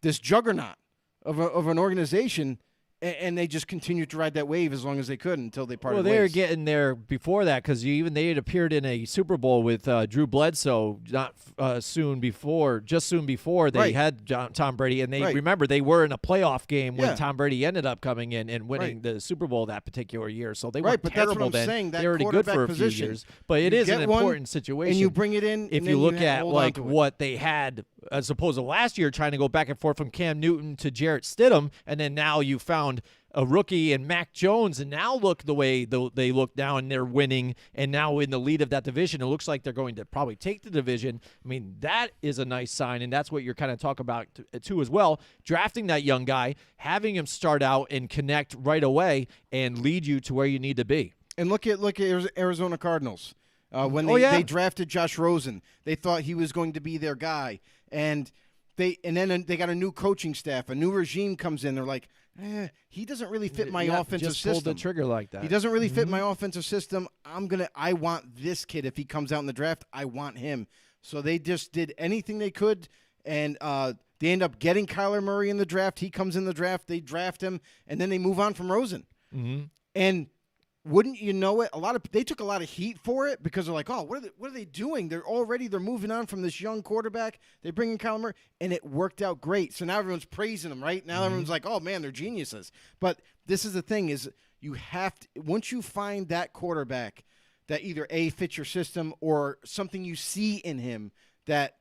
juggernaut of an organization. And they just continued to ride that wave as long as they could until they parted ways. Well, they were getting there before that because they had appeared in a Super Bowl with Drew Bledsoe just soon before they had Tom Brady. And remember, they were in a playoff game when Tom Brady ended up coming in and winning the Super Bowl that particular year. So they weren't terrible then. Saying, they were already good for a few years. But it is an important situation. And you bring it in. If you look at what they had as opposed to last year trying to go back and forth from Cam Newton to Jarrett Stidham, and then now you found a rookie and Mac Jones, and now look the way they look now, and they're winning, and now in the lead of that division, it looks like they're going to probably take the division. I mean, that is a nice sign, and that's what you're kind of talking about too as well. Drafting that young guy, having him start out and connect right away and lead you to where you need to be. And look at Arizona Cardinals. When they drafted Josh Rosen, they thought he was going to be their guy, and then they got a new coaching staff, a new regime comes in. They're like, he doesn't really fit my offensive just system. Pulled the trigger like that. He doesn't really fit my offensive system. I want this kid. If he comes out in the draft, I want him. So they just did anything they could, and the They end up getting Kyler Murray in the draft. He comes in the draft. They draft him, and then they move on from Rosen. Mm-hmm. And wouldn't you know it? They took a lot of heat for it because they're like, oh, what are they doing? They're moving on from this young quarterback. They bring in Kyler Murray, and it worked out great. So now everyone's praising them, right? Now everyone's like, oh man, they're geniuses. But this is the thing: is you have to, once you find that quarterback that either A, fits your system, or something you see in him that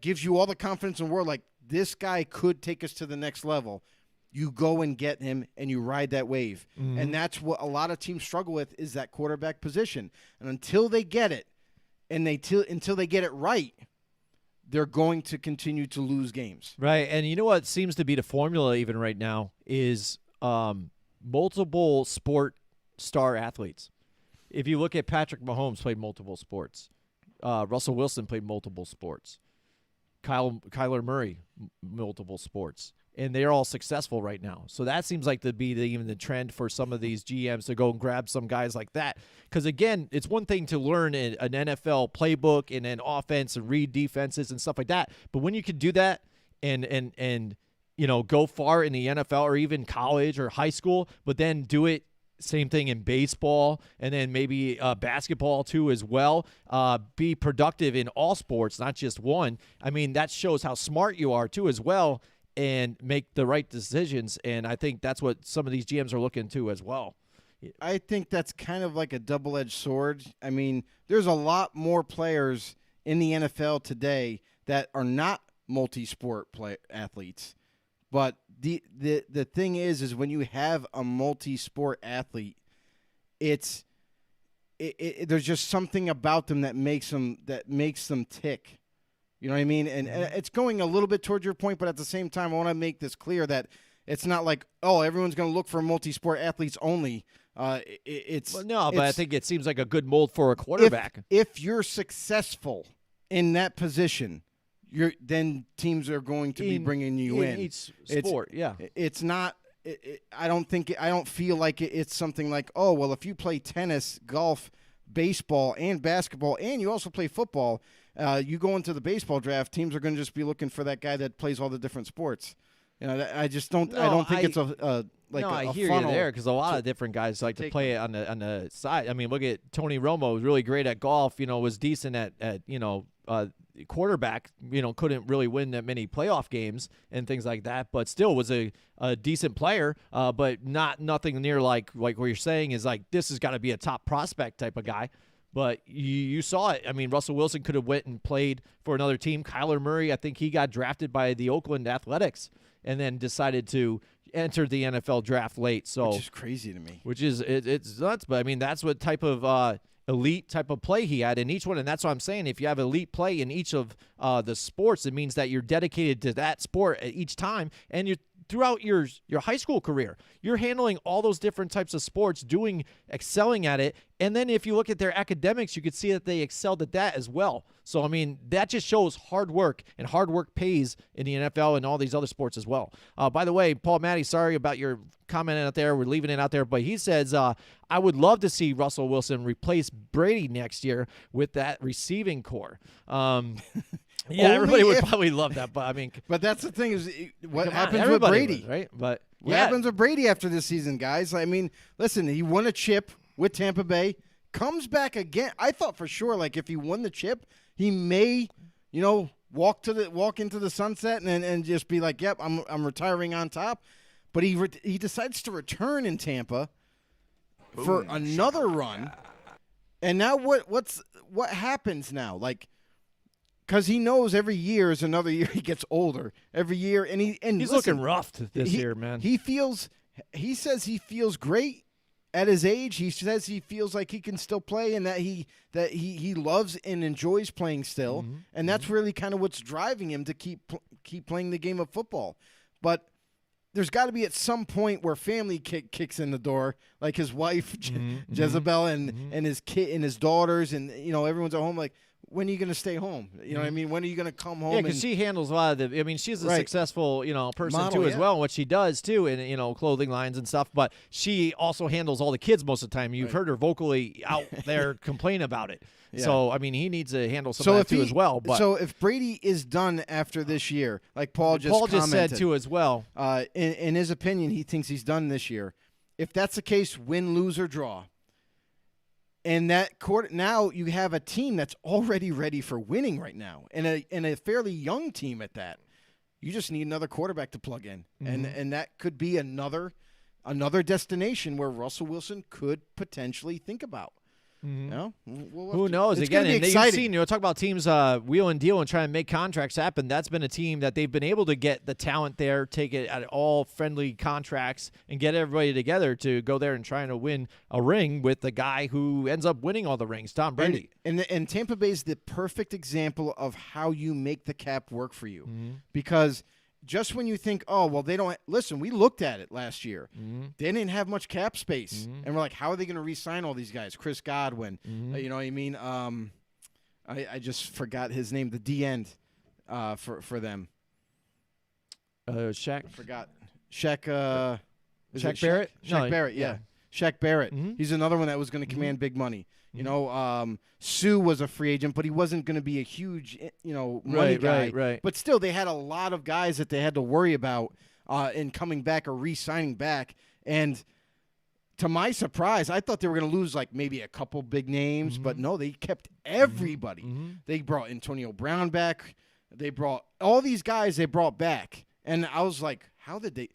gives you all the confidence in the world, like this guy could take us to the next level. You go and get him, and you ride that wave. Mm-hmm. And that's what a lot of teams struggle with, is that quarterback position. And until they get it, and until they get it right, they're going to continue to lose games. Right, and you know what seems to be the formula even right now is multiple sport star athletes. If you look at Patrick Mahomes, played multiple sports. Russell Wilson played multiple sports. Kyler Murray, multiple sports. And they're all successful right now. So that seems like to be even the trend for some of these GMs to go and grab some guys like that. Because, again, it's one thing to learn an NFL playbook and an offense and read defenses and stuff like that. But when you can do that and go far in the NFL or even college or high school, but then do it same thing in baseball and then maybe basketball too as well. Be productive in all sports, not just one. I mean, that shows how smart you are too as well, and make the right decisions. And I think that's what some of these GMs are looking to as well. I think that's kind of like a double-edged sword. I mean, there's a lot more players in the NFL today that are not multi-sport athletes. But the thing is when you have a multi-sport athlete, there's just something about them that makes them tick. You know what I mean? And it's going a little bit towards your point, but at the same time, I want to make this clear that it's not like, oh, everyone's going to look for multi-sport athletes only. But I think it seems like a good mold for a quarterback. If you're successful in that position, then teams are going to be bringing you in. Each sport, yeah. It's not. I don't feel like it's something like, oh, well, if you play tennis, golf, baseball, and basketball, and you also play football. You go into the baseball draft, teams are going to just be looking for that guy that plays all the different sports. I just don't. I don't think it's a hear you there, because a lot of different guys like to play it on the side. I mean, look at Tony Romo, was really great at golf. Was decent at quarterback. Couldn't really win that many playoff games and things like that, but still was a decent player. But nothing near like what you're saying is like this has got to be a top prospect type of guy. But you saw it. I mean, Russell Wilson could have went and played for another team. Kyler Murray, I think he got drafted by the Oakland Athletics and then decided to enter the NFL draft late. So, which is crazy to me. Which is it's nuts. But, I mean, that's what type of elite type of play he had in each one. And that's what I'm saying. If you have elite play in each of the sports, it means that you're dedicated to that sport at each time. And you're throughout your high school career, you're handling all those different types of sports, excelling at it. And then if you look at their academics, you could see that they excelled at that as well. So, I mean, that just shows hard work, and hard work pays in the NFL and all these other sports as well. By the way, Paul Matty, sorry about your comment out there. We're leaving it out there. But he says, I would love to see Russell Wilson replace Brady next year with that receiving core. Yeah, everybody would probably love that, but I mean, but that's the thing is what happens with Brady, right? But what happens with Brady after this season, guys? I mean, listen, he won a chip with Tampa Bay, comes back again. I thought for sure, like if he won the chip, he may, walk into the sunset and just be like, "Yep, I'm retiring on top." But he decides to return in Tampa for another run, and now what happens now? Like. Because he knows every year is another year. He gets older every year, and he's looking rough this year, man. He says he feels great at his age. He says he feels like he can still play, and that he loves and enjoys playing still, and that's really kind of what's driving him to keep playing the game of football. But there's got to be at some point where family kicks in the door, like his wife Jezebel and his kid and his daughters, and everyone's at home like. when are you going to stay home? You know what I mean? When are you going to come home? Yeah, because she handles a lot of the. I mean, she's a successful, person model, too as well, in what she does too, and clothing lines and stuff. But she also handles all the kids most of the time. You've heard her vocally out there complain about it. Yeah. So I mean, he needs to handle some of that too as well. But so if Brady is done after this year, like Paul just said too as well, in his opinion, he thinks he's done this year. If that's the case, win, lose, or draw. And that now you have a team that's already ready for winning right now, and a fairly young team at that. You just need another quarterback to plug in, and that could be another destination where Russell Wilson could potentially think about. Who knows? Again, and you've seen, talk about teams wheel and deal and trying to make contracts happen. That's been a team that they've been able to get the talent there, take it at all friendly contracts, and get everybody together to go there and trying to win a ring with the guy who ends up winning all the rings, Tom Brady. And Tampa Bay is the perfect example of how you make the cap work for you, because just when you think, oh, well, they don't – listen, we looked at it last year. They didn't have much cap space. And we're like, how are they going to re-sign all these guys? Chris Godwin. You know what I mean? I just forgot his name, the D-end for them. Shaq? I forgot. Shaq Barrett? Shaq Barrett, yeah. Shaq Barrett. He's another one that was going to command big money. Sue was a free agent, but he wasn't going to be a huge, money guy. Right. But still, they had a lot of guys that they had to worry about in coming back or re-signing back. And to my surprise, I thought they were going to lose like maybe a couple big names, but no, they kept everybody. They brought Antonio Brown back. They brought all these guys they brought back. And I was like, how did they?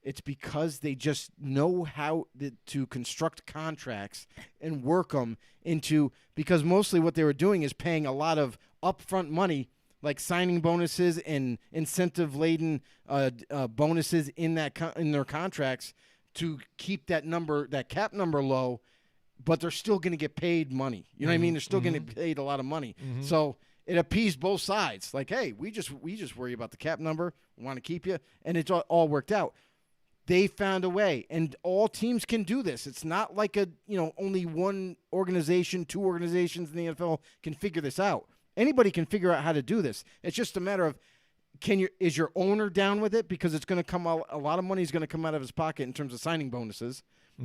It's because they just know how to construct contracts and work them into – because mostly what they were doing is paying a lot of upfront money, like signing bonuses and incentive-laden bonuses in their contracts to keep that cap number low, but they're still going to get paid money. You know what I mean? They're still going to get paid a lot of money. So it appeased both sides. Like, hey, we just worry about the cap number. We want to keep you. And it's all worked out. They found a way, and all teams can do this. It's not like only one organization, two organizations in the NFL can figure this out. Anybody can figure out how to do this. It's just a matter of is your owner down with it, because it's going to come out, a lot of money is going to come out of his pocket in terms of signing bonuses,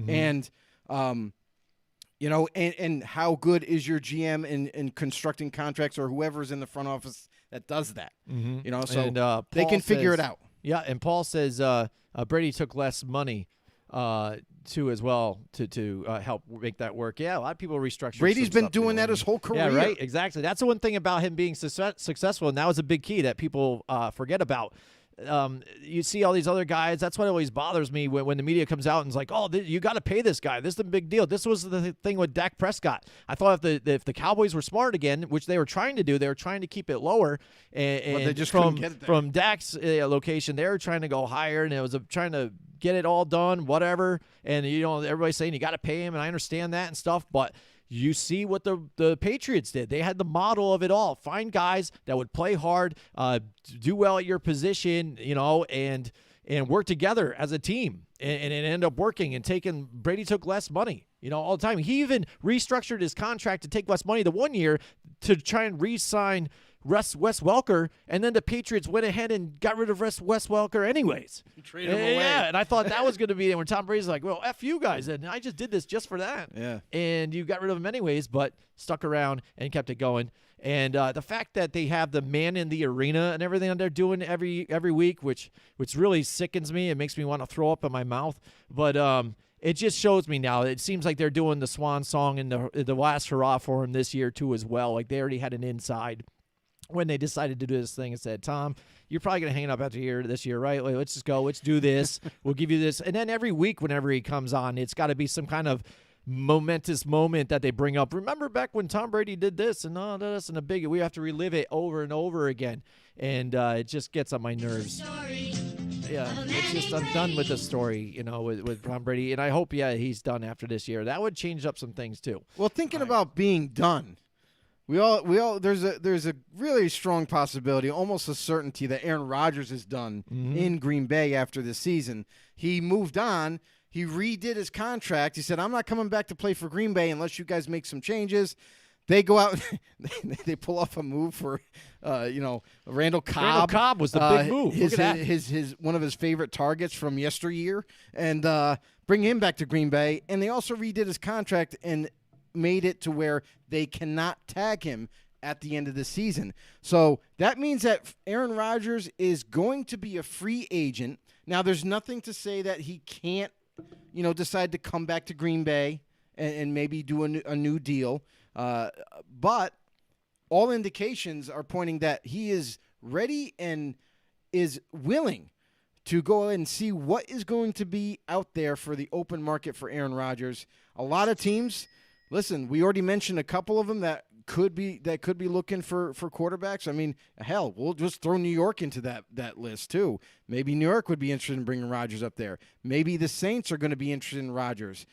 and and how good is your GM in constructing contracts, or whoever's in the front office that does that. So and, they can figure it out. Yeah, and Paul says Brady took less money too as well to help make that work. Yeah, a lot of people restructured. Brady's been doing that his whole career. Yeah, right, exactly. That's the one thing about him being successful, and that was a big key that people forget about. You see all these other guys. That's what always bothers me when the media comes out and is like, "Oh, you got to pay this guy. This is a big deal." This was the thing with Dak Prescott. I thought if the Cowboys were smart again, which they were trying to do, they were trying to keep it lower. And they just couldn't get it there. From Dak's location, they were trying to go higher, and it was trying to get it all done, whatever. And everybody's saying you got to pay him, and I understand that and stuff, but. You see what the Patriots did. They had the model of it all. Find guys that would play hard, do well at your position, and work together as a team. And it ended up working and Brady took less money, all the time. He even restructured his contract to take less money the one year to try and re-sign Wes Welker, and then the Patriots went ahead and got rid of Wes Welker anyways. Traded him away. Yeah, and I thought that was going to be when Tom Brady's like, well, F you guys, and I just did this just for that. Yeah. And you got rid of him anyways, but stuck around and kept it going. And the fact that they have the man in the arena and everything that they're doing every week, which really sickens me. It makes me want to throw up in my mouth. But it just shows me now. It seems like they're doing the swan song and the last hurrah for him this year too as well. Like they already had an inside when they decided to do this thing and said, Tom, you're probably going to hang up after this year, right? Like, let's just go. Let's do this. We'll give you this. And then every week whenever he comes on, it's got to be some kind of momentous moment that they bring up. Remember back when Tom Brady did this and all this and we have to relive it over and over again. And it just gets on my nerves. Yeah, it's just I'm done with the story, with Tom Brady. And I hope, he's done after this year. That would change up some things too. Well, thinking about being done, we all there's a really strong possibility, almost a certainty, that Aaron Rodgers is done in Green Bay after this season. He moved on. He redid his contract. He said, I'm not coming back to play for Green Bay unless you guys make some changes. They go out, they pull off a move for, Randall Cobb. Randall Cobb was the big move. His one of his favorite targets from yesteryear, and bring him back to Green Bay. And they also redid his contract and made it to where they cannot tag him at the end of the season. So that means that Aaron Rodgers is going to be a free agent. Now, there's nothing to say that he can't, decide to come back to Green Bay and maybe do a new deal. But all indications are pointing that he is ready and is willing to go and see what is going to be out there for the open market for Aaron Rodgers. A lot of teams, listen, we already mentioned a couple of them that could be looking for quarterbacks. I mean, hell, we'll just throw New York into that list too. Maybe New York would be interested in bringing Rodgers up there. Maybe the Saints are going to be interested in Rodgers,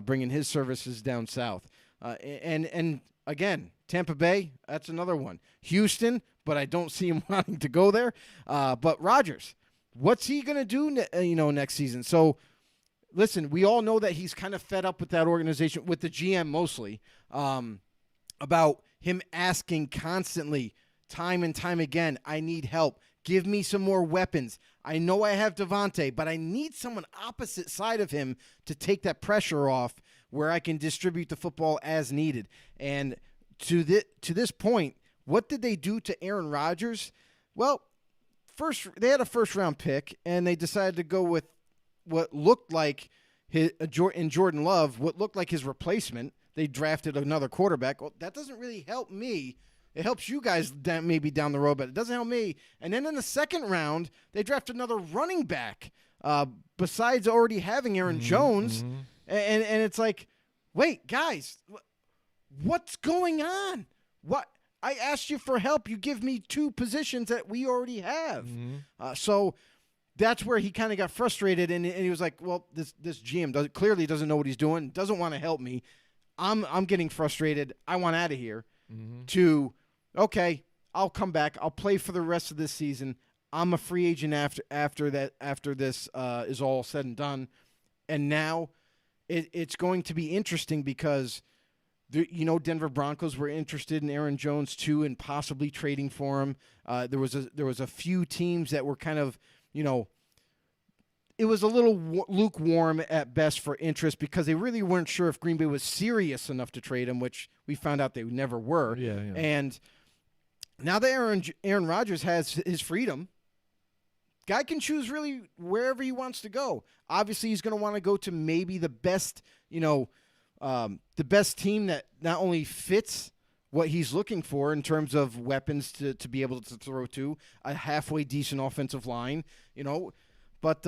bringing his services down south. And again, Tampa Bay, that's another one. Houston, but I don't see him wanting to go there. But Rodgers, what's he going to do next season? So, listen, we all know that he's kind of fed up with that organization, with the GM mostly, about him asking constantly, time and time again, I need help. Give me some more weapons. I know I have Devontae, but I need someone opposite side of him to take that pressure off where I can distribute the football as needed. And to this point, what did they do to Aaron Rodgers? Well, first they had a first-round pick, and they decided to go with what looked like in Jordan Love, what looked like his replacement. They drafted another quarterback. Well, that doesn't really help me. It helps you guys maybe down the road, but it doesn't help me. And then in the second round, they drafted another running back besides already having Aaron Jones. Mm-hmm. And it's like, wait, guys, what's going on? What? I asked you for help. You give me two positions that we already have. Mm-hmm. So that's where he kind of got frustrated, and he was like, well, this GM clearly doesn't know what he's doing, doesn't want to help me. I'm getting frustrated. I want out of here. Mm-hmm. To, okay, I'll come back. I'll play for the rest of this season. I'm a free agent after this is all said and done. And now it's going to be interesting because Denver Broncos were interested in Aaron Jones too, and possibly trading for him. There was a few teams that were kind of, it was a little lukewarm at best for interest because they really weren't sure if Green Bay was serious enough to trade him, which we found out they never were. Yeah. And now that Aaron Rodgers has his freedom, guy can choose really wherever he wants to go. Obviously, he's going to want to go to maybe the best, the best team that not only fits what he's looking for in terms of weapons to be able to throw to, a halfway decent offensive line, But,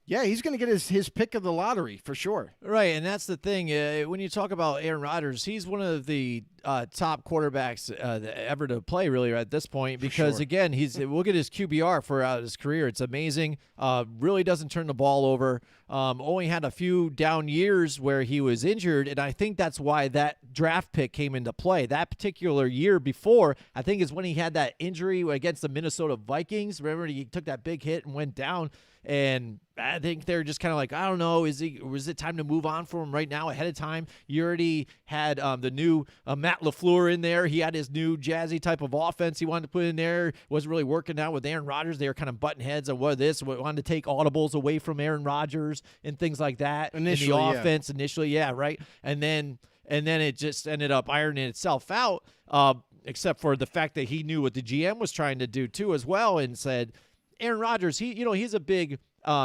he's going to get his pick of the lottery for sure. Right, and that's the thing. When you talk about Aaron Rodgers, he's one of the top quarterbacks ever to play, really, at this point. Because, again, look at his QBR throughout his career. It's amazing. Really doesn't turn the ball over. Only had a few down years where he was injured, and I think that's why that draft pick came into play. That particular year before, I think, is when he had that injury against the Minnesota Vikings. Remember, he took that big hit and went down. And I think they're just kind of like, I don't know, was it time to move on for him right now ahead of time? You already had the new Matt LaFleur in there. He had his new jazzy type of offense he wanted to put in there. Wasn't really working out with Aaron Rodgers. They were kind of butting heads on wanted to take audibles away from Aaron Rodgers and things like that. Initially, in the offense, initially, right? And then it just ended up ironing itself out, except for the fact that he knew what the GM was trying to do too as well, and said, Aaron Rodgers, he's a big,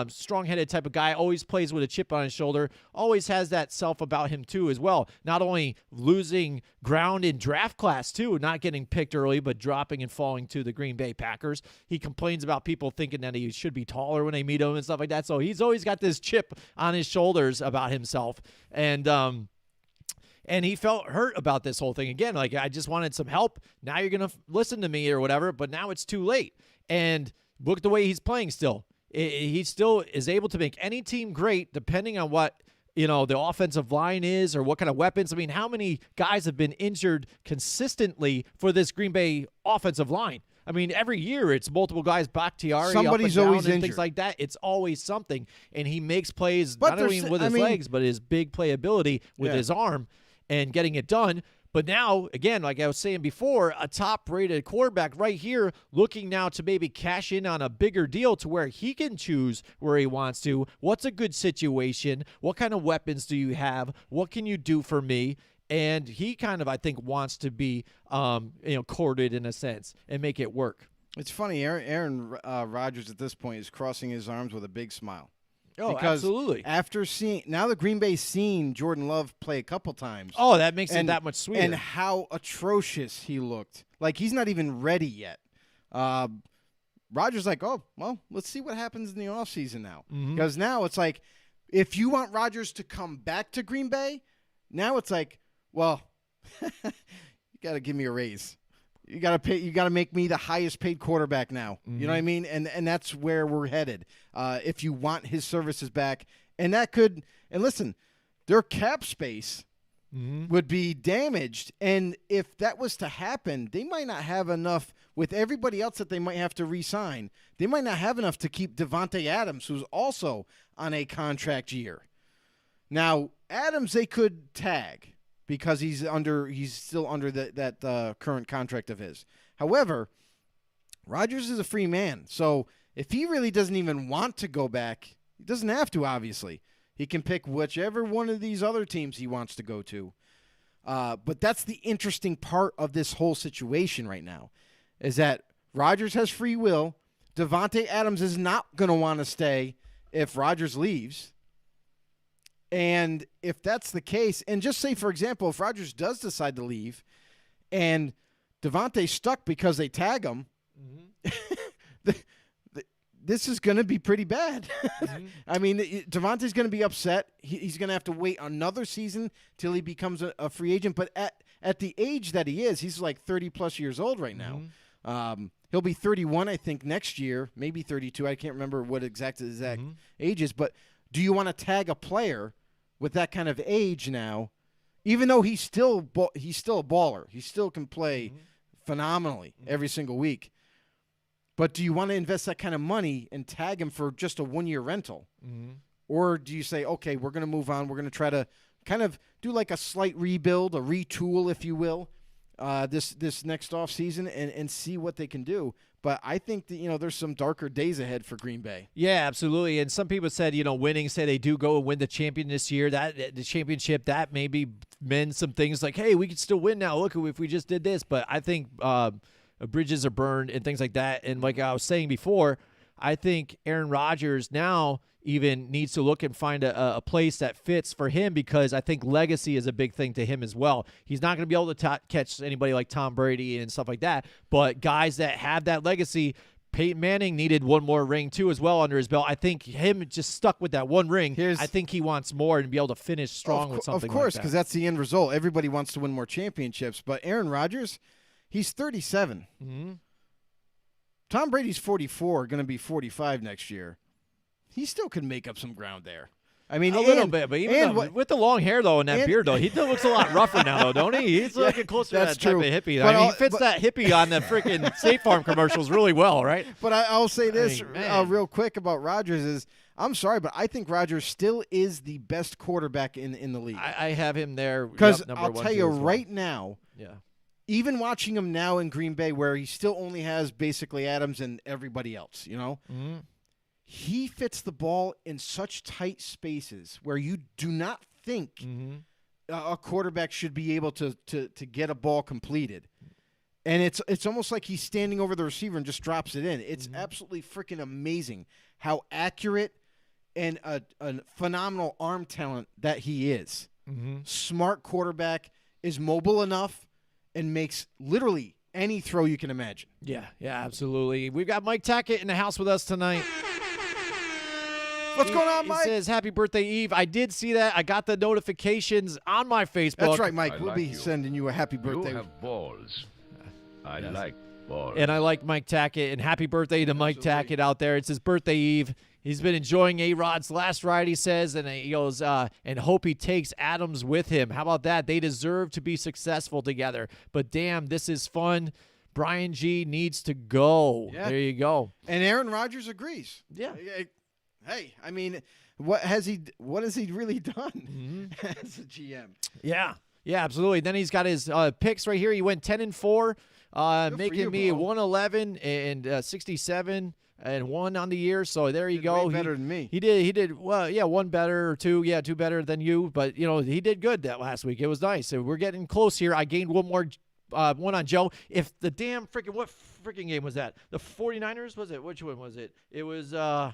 strong-headed type of guy, always plays with a chip on his shoulder, always has that self about him too as well. Not only losing ground in draft class too, not getting picked early, but dropping and falling to the Green Bay Packers. He complains about people thinking that he should be taller when they meet him and stuff like that. So he's always got this chip on his shoulders about himself. And he felt hurt about this whole thing. Again, like, I just wanted some help. Now you're going to listen to me or whatever, but now it's too late. And look at the way he's playing still. He still is able to make any team great depending on what, the offensive line is or what kind of weapons. I mean, how many guys have been injured consistently for this Green Bay offensive line? I mean, every year it's multiple guys, Bakhtiari, somebody's up and down always and injured. things like that. It's always something. And he makes plays not only with his legs, but his big playability with his arm and getting it done. But now, again, like I was saying before, a top-rated quarterback right here looking now to maybe cash in on a bigger deal to where he can choose where he wants to. What's a good situation? What kind of weapons do you have? What can you do for me? And he kind of, I think, wants to be, courted in a sense and make it work. It's funny. Aaron Rodgers at this point is crossing his arms with a big smile. Oh, because absolutely. After now the Green Bay's seen Jordan Love play a couple times. Oh, that makes it that much sweeter. And how atrocious he looked. Like he's not even ready yet. Rodgers like, oh, well, let's see what happens in the offseason now. Because now it's like, if you want Rodgers to come back to Green Bay, now it's like, well, you got to give me a raise. You got to pay. You got to make me the highest paid quarterback now. You know what I mean? And that's where we're headed. If you want his services back, and that could. And listen, their cap space would be damaged, and if that was to happen, they might not have enough with everybody else that they might have to re-sign. They might not have enough to keep Devontae Adams, who's also on a contract year. Now, Adams they could tag, because he's still under that current contract of his. However, Rodgers is a free man. So if he really doesn't even want to go back, he doesn't have to, obviously. He can pick whichever one of these other teams he wants to go to. But that's the interesting part of this whole situation right now, is that Rodgers has free will. Devontae Adams is not going to want to stay if Rodgers leaves. And if that's the case, and just say, for example, if Rodgers does decide to leave and Devontae's stuck because they tag him, this is going to be pretty bad. I mean, Devontae's going to be upset. He's going to have to wait another season till he becomes a free agent. But at the age that he is, he's like 30-plus years old right now. He'll be 31, I think, next year, maybe 32. I can't remember what exact age is. But do you want to tag a player with that kind of age now, even though he's still a baller? He still can play phenomenally every single week. But do you want to invest that kind of money and tag him for just a one-year rental? Or do you say, okay, we're going to move on. We're going to try to kind of do like a slight rebuild, a retool, if you will, this next offseason and see what they can do. But I think that, there's some darker days ahead for Green Bay. Yeah, absolutely. And some people said, winning, say they do go and win the champion this year, the championship, that maybe meant some things like, hey, we could still win now. Look, if we just did this. But I think bridges are burned and things like that. And like I was saying before, I think Aaron Rodgers now even needs to look and find a place that fits for him, because I think legacy is a big thing to him as well. He's not going to be able to catch anybody like Tom Brady and stuff like that, but guys that have that legacy, Peyton Manning needed one more ring too as well under his belt. I think him just stuck with that one ring. I think he wants more and be able to finish strong with something like that. Of course, because that's the end result. Everybody wants to win more championships, but Aaron Rodgers, he's 37. Tom Brady's 44, going to be 45 next year. He still could make up some ground there. I mean, a little bit, but even with the long hair though and that beard though, he looks a lot rougher now though, don't he? He's looking closer to that type of hippie. But he fits that hippie on the freaking State Farm commercials really well, right? But I'll say this real quick about Rodgers is, I'm sorry, but I think Rodgers still is the best quarterback in the league. I have him there because I'll tell you right now. Yeah. Even watching him now in Green Bay, where he still only has basically Adams and everybody else, he fits the ball in such tight spaces where you do not think a quarterback should be able to get a ball completed. And it's almost like he's standing over the receiver and just drops it in. It's absolutely freaking amazing how accurate and a phenomenal arm talent that he is. Smart quarterback, is mobile enough, and makes literally any throw you can imagine. Yeah, absolutely. We've got Mike Tackett in the house with us tonight. What's going on, Mike? He says, happy birthday, Eve. I did see that. I got the notifications on my Facebook. That's right, Mike. We'll be sending you a happy birthday. You have balls. I like balls. And I like Mike Tackett. And happy birthday to Mike Tackett out there. It's his birthday, Eve. He's been enjoying A-Rod's last ride, he says, and he goes, and hope he takes Adams with him. How about that? They deserve to be successful together. But damn, this is fun. Brian G needs to go. Yeah. There you go. And Aaron Rodgers agrees. Yeah. Hey, I mean, what has he really done as a GM? Yeah. Yeah, absolutely. Then he's got his picks right here. He went 10-4, making me 111 and 67 and 1 on the year. So there you go. Way better than me. He did well. Yeah, 1 better or 2. Yeah, 2 better than you. But he did good that last week. It was nice. So we're getting close here. I gained 1 more. 1 on Joe. If the what freaking game was that? The 49ers, was it? Which one was it? It was, oh,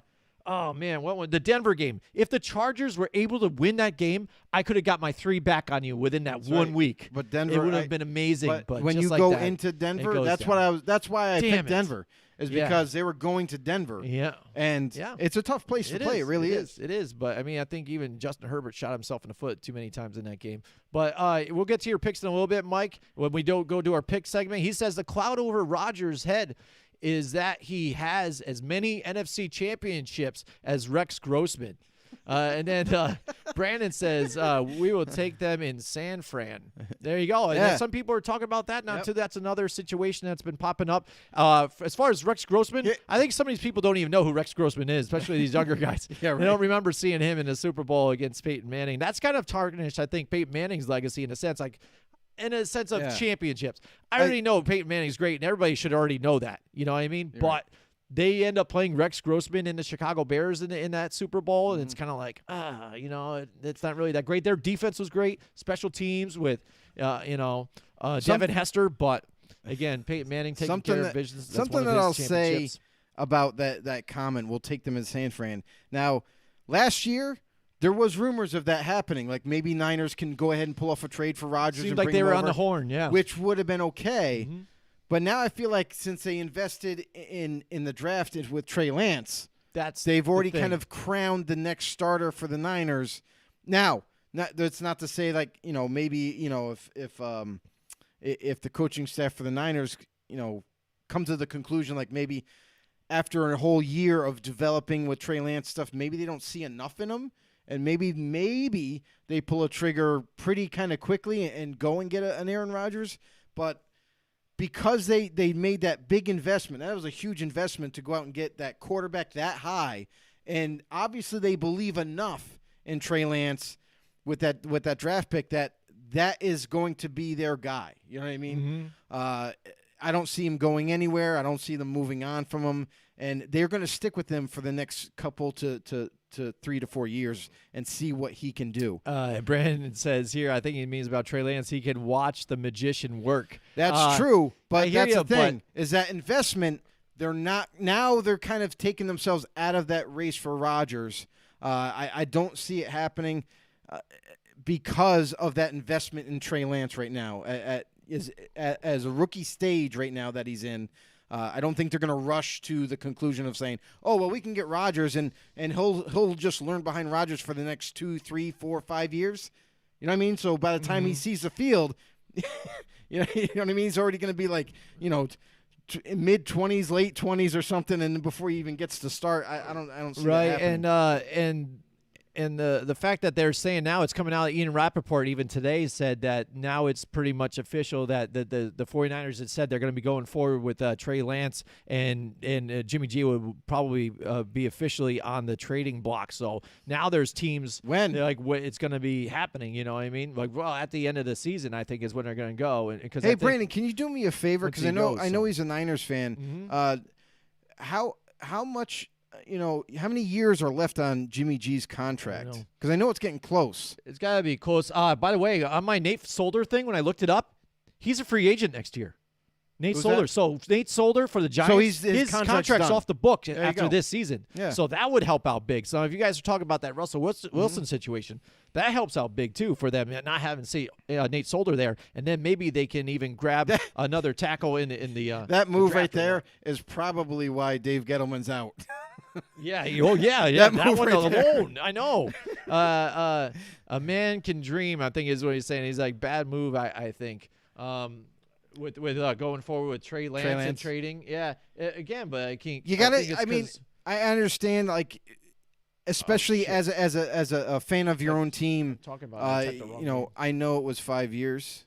man, what one? The Denver game. If the Chargers were able to win that game, I could have got my 3 back on you within that 1 week. But Denver, it would have been amazing. But when just you like go that, into Denver, that's why I picked Denver. Is because they were going to Denver. Yeah. And it's a tough place to play. It really is. It is. But, I mean, I think even Justin Herbert shot himself in the foot too many times in that game. But we'll get to your picks in a little bit, Mike. When we don't go to our pick segment, he says the cloud over Rodgers' head is that he has as many NFC championships as Rex Grossman. And then Brandon says, we will take them in San Fran. There you go. And then some people are talking about that now, too. That's another situation that's been popping up. As far as Rex Grossman, I think some of these people don't even know who Rex Grossman is, especially these younger guys. They don't remember seeing him in the Super Bowl against Peyton Manning. That's kind of tarnished, I think, Peyton Manning's legacy in a sense, of championships. I already know Peyton Manning's great, and everybody should already know that. You know what I mean? But they end up playing Rex Grossman in the Chicago Bears in that Super Bowl, and it's kind of like, it's not really that great. Their defense was great, special teams with, Devin Hester, but again, Peyton Manning taking care of business. Something that I'll say about that comment, we'll take them in San Fran. Now, last year, there was rumors of that happening, like maybe Niners can go ahead and pull off a trade for Rodgers. Seemed like they were on the horn, which would have been okay. Mm-hmm. But now I feel like since they invested in the draft with Trey Lance, they've already kind of crowned the next starter for the Niners. Now, that's not to say like maybe if the coaching staff for the Niners come to the conclusion like maybe after a whole year of developing with Trey Lance stuff, maybe they don't see enough in him, and maybe they pull a trigger pretty kind of quickly and go and get an Aaron Rodgers, but. Because they made that big investment, that was a huge investment to go out and get that quarterback that high, and obviously they believe enough in Trey Lance with that draft pick that is going to be their guy. You know what I mean? Mm-hmm. I don't see him going anywhere. I don't see them moving on from him, and they're going to stick with him for the next couple to 3 to 4 years and see what he can do. Brandon says here, I think he means about Trey Lance, he can watch the magician work. That's true, but that's the thing, is that investment, they're kind of taking themselves out of that race for Rodgers. I don't see it happening because of that investment in Trey Lance right now, as a rookie stage right now that he's in. I don't think they're going to rush to the conclusion of saying, "Oh, well, we can get Rodgers and he'll just learn behind Rodgers for the next 2, 3, 4, 5 years." You know what I mean? So by the time he sees the field, you know what I mean. He's already going to be like, mid-20s, late 20s or something, and before he even gets to start, I don't see that happening. And the fact that they're saying now, it's coming out, Ian Rappaport even today said that now it's pretty much official that the 49ers had said they're going to be going forward with Trey Lance, and Jimmy G would probably be officially on the trading block. So now there's teams when it's going to be happening. You know what I mean? Like, well, at the end of the season, I think is when they're going to go. And hey, Brandon, can you do me a favor? Because I know he's a Niners fan. Mm-hmm. How much? How many years are left on Jimmy G's contract? Because I know it's getting close. It's got to be close. By the way, on my Nate Solder thing, when I looked it up, he's a free agent next year. Nate Solder. So Nate Solder for the Giants, so his contract's off the book after this season. Yeah. So that would help out big. So if you guys are talking about that Russell Wilson situation, that helps out big too for them not having Nate Solder there, and then maybe they can even grab another tackle in the that move right there is probably why Dave Gettleman's out. Yeah. Oh, yeah. That one alone. I know. A man can dream, I think is what he's saying. He's like, bad move, I think. With going forward with Trey Lance and trading. Yeah. Again, but I can't. You got to, I understand, like, especially as a fan of your own team. Talking about I know it was 5 years.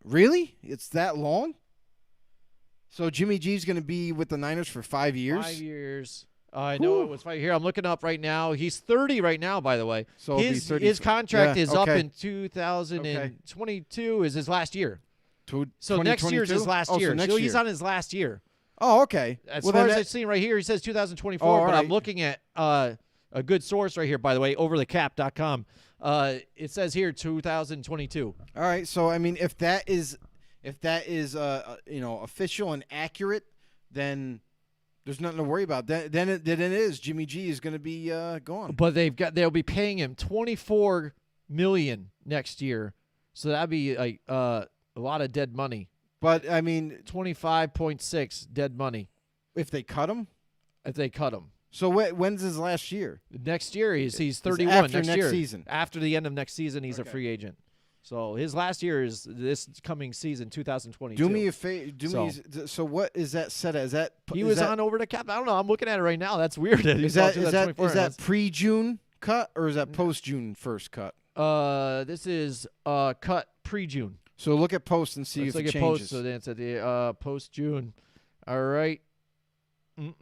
Really? It's that long? So Jimmy G's going to be with the Niners for 5 years? 5 years. I know it was right here. I'm looking up right now. He's 30 right now, by the way. So his contract is up in 2022 is his last year. So next year is his last year. So he's on his last year. Oh, okay. As far as I've seen right here, he says 2024, but I'm looking at a good source right here, by the way, overthecap.com. It says here 2022. All right. So, I mean, if that is official and accurate, then there's nothing to worry about. Then it is. Jimmy G is going to be gone. But they'll be paying him $24 million next year. So that'd be like a lot of dead money. But, I mean, 25.6 dead money. If they cut him? If they cut him. So when's his last year? Next year, he's 31. After next year. Season. After the end of next season, he's a free agent. So his last year is this coming season, 2022. Do me a favor. So what is that set at? Is that he was on over the cap? I don't know. I'm looking at it right now. That's weird. Is that pre-June cut or is that post-June first cut? This is cut pre-June. So look at post and see if it changes. Post, so then it's at the post-June. All right. But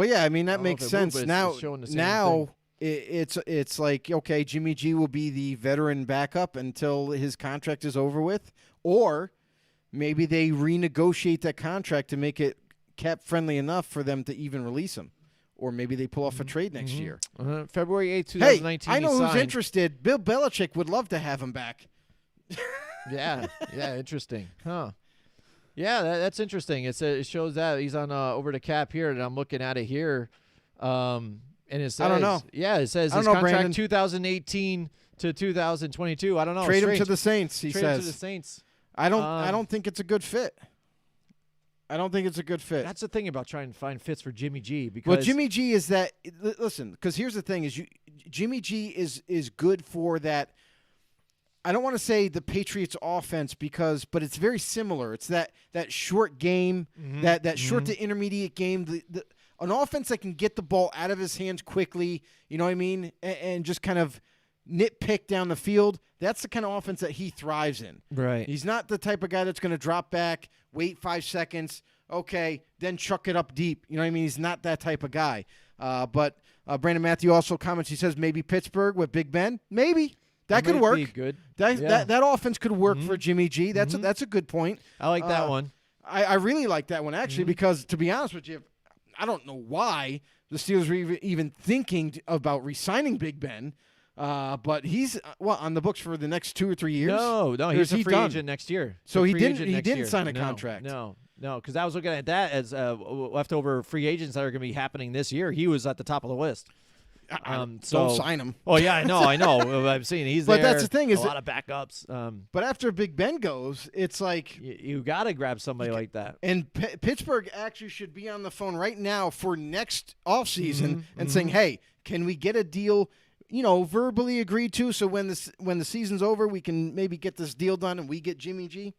yeah, I mean that makes sense. Now it's like, okay, Jimmy G will be the veteran backup until his contract is over with, or maybe they renegotiate that contract to make it cap friendly enough for them to even release him. Or maybe they pull off a trade next year. February 8th, 2019. Hey, I know who's interested. Bill Belichick would love to have him back. Yeah, interesting. Huh. Yeah, that's interesting. It shows that he's on over the cap here, and I'm looking at it here. And it says, I don't know. Yeah, it says his contract Brandon. 2018 to 2022. I don't know. Trade him to the Saints, he says. Trade him to the Saints. I don't think it's a good fit. I don't think it's a good fit. That's the thing about trying to find fits for Jimmy G. Because Jimmy G is that. Listen, because here's the thing: Jimmy G is good for that. I don't want to say the Patriots offense but it's very similar. It's that short game, that short to intermediate game, an offense that can get the ball out of his hands quickly. You know what I mean, and just kind of nitpick down the field. That's the kind of offense that he thrives in. Right. He's not the type of guy that's going to drop back, wait 5 seconds, okay, then chuck it up deep. You know what I mean? He's not that type of guy. But Brandon Matthew also comments. He says maybe Pittsburgh with Big Ben. Maybe that could work. Be good. That offense could work for Jimmy G. That's a good point. I like that one. I really like that one actually because to be honest with you, I don't know why the Steelers were even thinking about re-signing Big Ben. But he's on the books for the next 2 or 3 years. No, he's a free agent next year. So he didn't sign a contract. No, because I was looking at that as leftover free agents that are going to be happening this year. He was at the top of the list. Don't sign him. Oh yeah, I know. I've seen he's but there. But that's the thing is a lot of backups. But after Big Ben goes, it's like you got to grab somebody like that. And Pittsburgh actually should be on the phone right now for next offseason and saying, "Hey, can we get a deal?" Verbally agreed to, so when the season's over, we can maybe get this deal done and we get Jimmy G.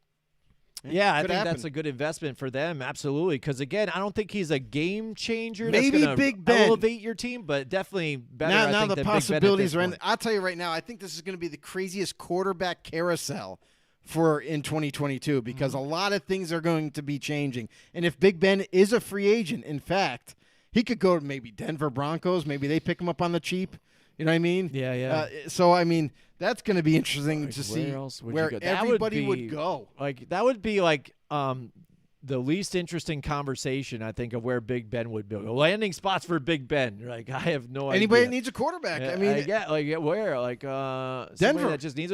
Yeah, I think that's a good investment for them, absolutely. Because again, I don't think he's a game changer. Maybe that's Big Ben elevate your team, but definitely better. Now the possibilities are in. Point. I'll tell you right now, I think this is going to be the craziest quarterback carousel in 2022 because a lot of things are going to be changing. And if Big Ben is a free agent, in fact, he could go to maybe Denver Broncos. Maybe they pick him up on the cheap. You know what I mean? Yeah. So, I mean, that's going to be interesting to see where everybody would go. Like that would be like the least interesting conversation, I think, of where Big Ben would be. Landing spots for Big Ben. Like, I have no idea. Anybody that needs a quarterback. I mean, where? Like Denver that just needs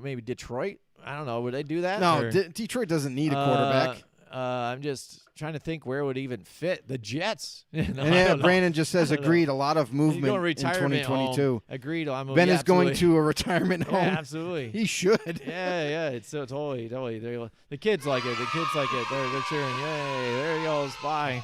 maybe Detroit. I don't know. Would they do that? No, Detroit doesn't need a quarterback. I'm just trying to think where it would even fit. The Jets. Brandon just says agreed. A lot of movement in 2022. Home. Agreed. Ben is going to a retirement home. Yeah, absolutely. He should. Yeah. It's so totally. The kids like it. They're cheering. Yay! There he goes. Bye,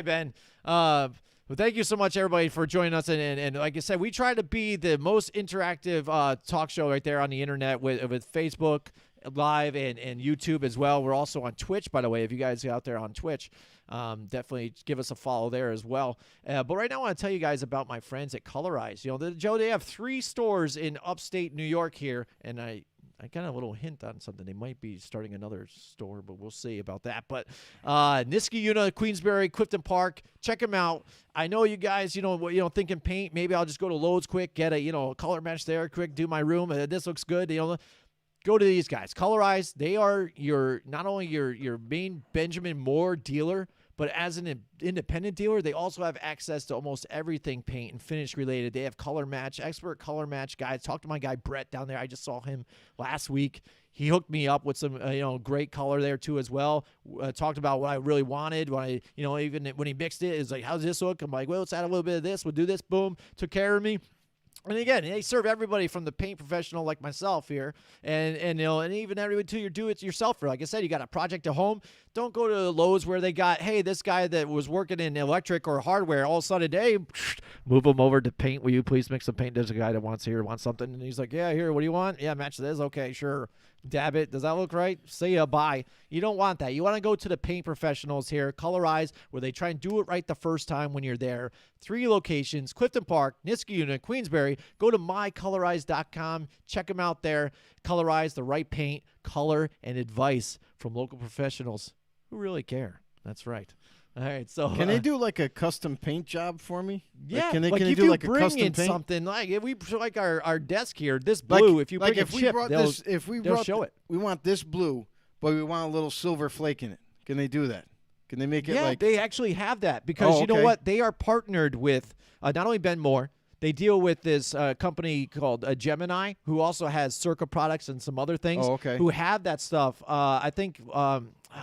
Ben. Well, thank you so much, everybody, for joining us. And like I said, we try to be the most interactive talk show right there on the internet with Facebook Live and YouTube as well. We're also on Twitch, by the way. If you guys are out there on Twitch, definitely give us a follow there as well. But right now I want to tell you guys about my friends at Colorize. Joe, they have 3 stores in upstate New York here, and I got a little hint on something. They might be starting another store, but we'll see about that. But Niskayuna, Queensbury, Clifton Park, check them out. I know you guys, thinking paint. Maybe I'll just go to Lowe's quick, get a color match there quick, do my room. This looks good. Go to these guys. Colorize. They are not only your main Benjamin Moore dealer, but as an independent dealer, they also have access to almost everything paint and finish related. They have expert color match guys. Talk to my guy Brett down there. I just saw him last week. He hooked me up with some great color there too as well. Talked about what I really wanted. Even when he mixed it, it's like, how's this look? I'm like, well, let's add a little bit of this. We'll do this. Boom. Took care of me. And again, they serve everybody from the paint professional like myself here, and even everybody to your do-it-yourselfer. Like I said, you got a project at home. Don't go to Lowe's where they got, hey, this guy that was working in electric or hardware, all of a sudden, hey, move him over to paint. Will you please mix some paint? There's a guy that wants something, and he's like, yeah, here, what do you want? Yeah, match this. Okay, sure. Dab it. Does that look right? See ya. Bye. You don't want that. You want to go to the paint professionals here, Colorize, where they try and do it right the first time when you're there. 3 locations, Clifton Park, Niskayuna, Queensbury. Go to mycolorize.com. Check them out there. Colorize, the right paint, color, and advice from local professionals who really care. That's right. All right, so can they do like a custom paint job for me? Yeah, can they if do you like a bring custom in paint? Something like if we like our desk here, this blue. If you bring a chip, they'll show it. We want this blue, but we want a little silver flake in it. Can they do that? Can they make it like? Yeah, they actually have that because you know what? They are partnered with not only Ben Moore. They deal with this company called Gemini, who also has Circa products and some other things. Who have that stuff. I think.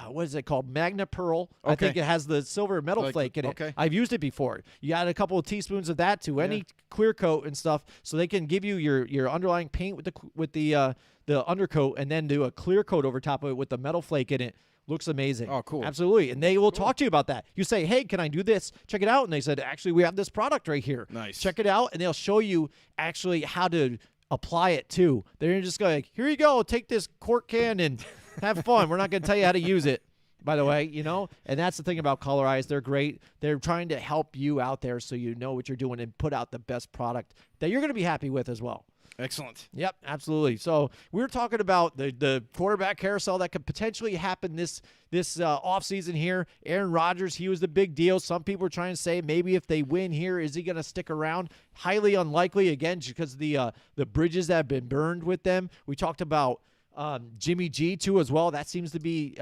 What is it called? Magna Pearl. I think it has the silver metal flake in it. I've used it before. You add a couple of teaspoons of that to any clear coat and stuff, so they can give you your underlying paint with the undercoat, and then do a clear coat over top of it with the metal flake in it. Looks amazing. Oh, cool. Absolutely. And they will talk to you about that. You say, hey, can I do this? Check it out. And they said, actually, we have this product right here. Nice. Check it out. And they'll show you actually how to apply it too. They're just going like, here you go. Take this quart can and have fun. We're not going to tell you how to use it, by the way, And that's the thing about Colorize. They're great. They're trying to help you out there so you know what you're doing and put out the best product that you're going to be happy with as well. Excellent. Yep, absolutely. So we were talking about the quarterback carousel that could potentially happen this offseason here. Aaron Rodgers, he was the big deal. Some people are trying to say maybe if they win here, is he going to stick around? Highly unlikely, again, because of the bridges that have been burned with them. We talked about Jimmy G too as well. That seems to be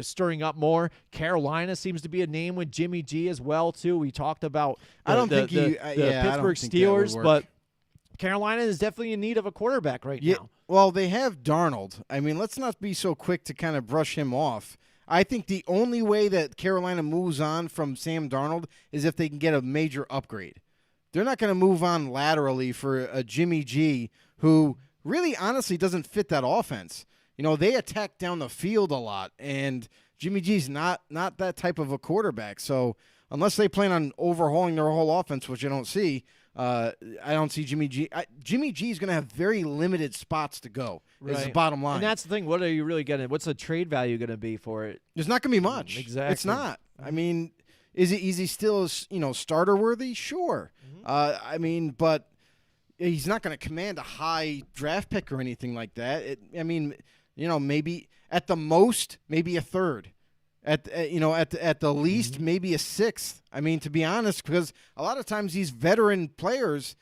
stirring up more. Carolina seems to be a name with Jimmy G as well too. We talked about the Pittsburgh Steelers, but Carolina is definitely in need of a quarterback right now. Well, they have Darnold. I mean, let's not be so quick to kind of brush him off. I think the only way that Carolina moves on from Sam Darnold is if they can get a major upgrade. They're not going to move on laterally for a Jimmy G who really honestly doesn't fit that offense. They attack down the field a lot, and Jimmy G's not that type of a quarterback. So unless they plan on overhauling their whole offense, which I don't see, I don't see Jimmy G. Jimmy G is going to have very limited spots to go. Is the bottom line. And that's the thing. What are you really getting? What's the trade value going to be for it? There's not going to be much. Exactly. It's not. I mean, is he still starter worthy? Sure. But he's not going to command a high draft pick or anything like that. Maybe at the most, maybe a third. At the least, maybe a sixth. I mean, to be honest, because a lot of times these veteran players,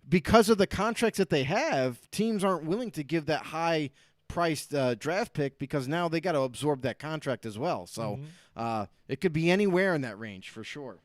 because of the contracts that they have, teams aren't willing to give that high-priced draft pick because now they got to absorb that contract as well. So it could be anywhere in that range for sure.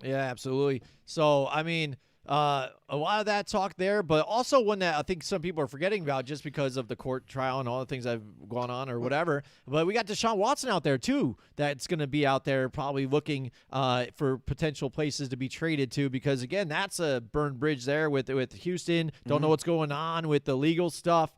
Yeah, absolutely. So, I mean, a lot of that talk there, but also one that I think some people are forgetting about just because of the court trial and all the things that have gone on or whatever. But we got Deshaun Watson out there, too, that's going to be out there probably looking for potential places to be traded to because, again, that's a burned bridge there with Houston. Don't know what's going on with the legal stuff.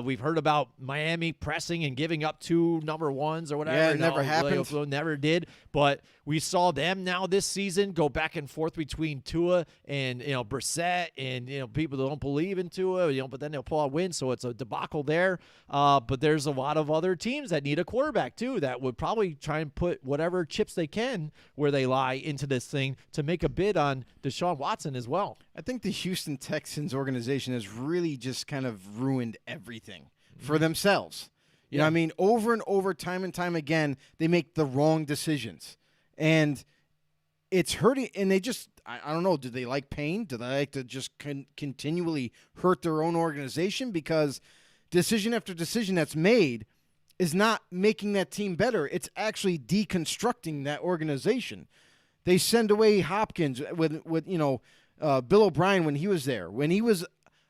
We've heard about Miami pressing and giving up 2 number ones or whatever. Yeah, it never happened. Never did. But we saw them now this season go back and forth between Tua and Brissett and people that don't believe in Tua, but then they'll pull out wins, so it's a debacle there. But there's a lot of other teams that need a quarterback too that would probably try and put whatever chips they can where they lie into this thing to make a bid on Deshaun Watson as well. I think the Houston Texans organization has really just kind of ruined everything for themselves. You know what I mean? Over and over, time and time again, they make the wrong decisions. And it's hurting, and they just, I don't know, do they like pain? Do they like to just continually hurt their own organization? Because decision after decision that's made is not making that team better. It's actually deconstructing that organization. They send away Hopkins with Bill O'Brien when he was there. When he was,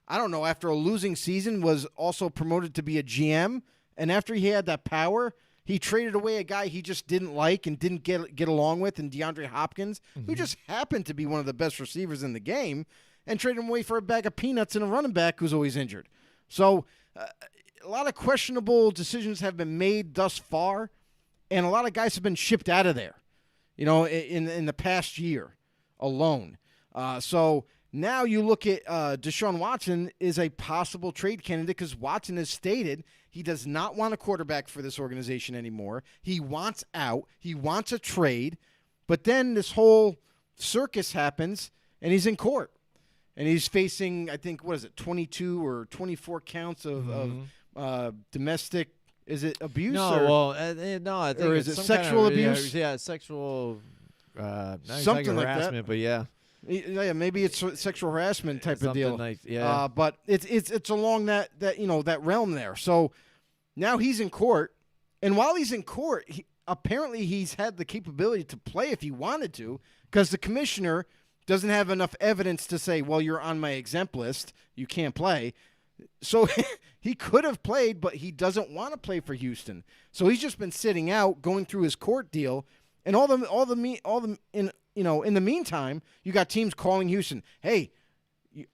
I don't know, after a losing season, was also promoted to be a GM. And after he had that power, he traded away a guy he just didn't like and didn't get along with, in DeAndre Hopkins, who just happened to be one of the best receivers in the game, and traded him away for a bag of peanuts and a running back who's always injured. So a lot of questionable decisions have been made thus far, and a lot of guys have been shipped out of there, in the past year alone. So now you look at Deshaun Watson is a possible trade candidate because Watson has stated he does not want a quarterback for this organization anymore. He wants out. He wants a trade. But then this whole circus happens, and he's in court. And he's facing, I think, 22 or 24 counts of domestic, is it abuse? No, no, I think or is it sexual abuse? Yeah, sexual, something like harassment, that. But yeah. Yeah, maybe it's sexual harassment type of deal. Like, yeah. But it's along that realm there. So now he's in court, and while he's in court, apparently he's had the capability to play if he wanted to, because the commissioner doesn't have enough evidence to say, well, you're on my exempt list, you can't play. So he could have played, but he doesn't want to play for Houston. So he's just been sitting out, going through his court deal, and in the meantime, you got teams calling Houston, hey,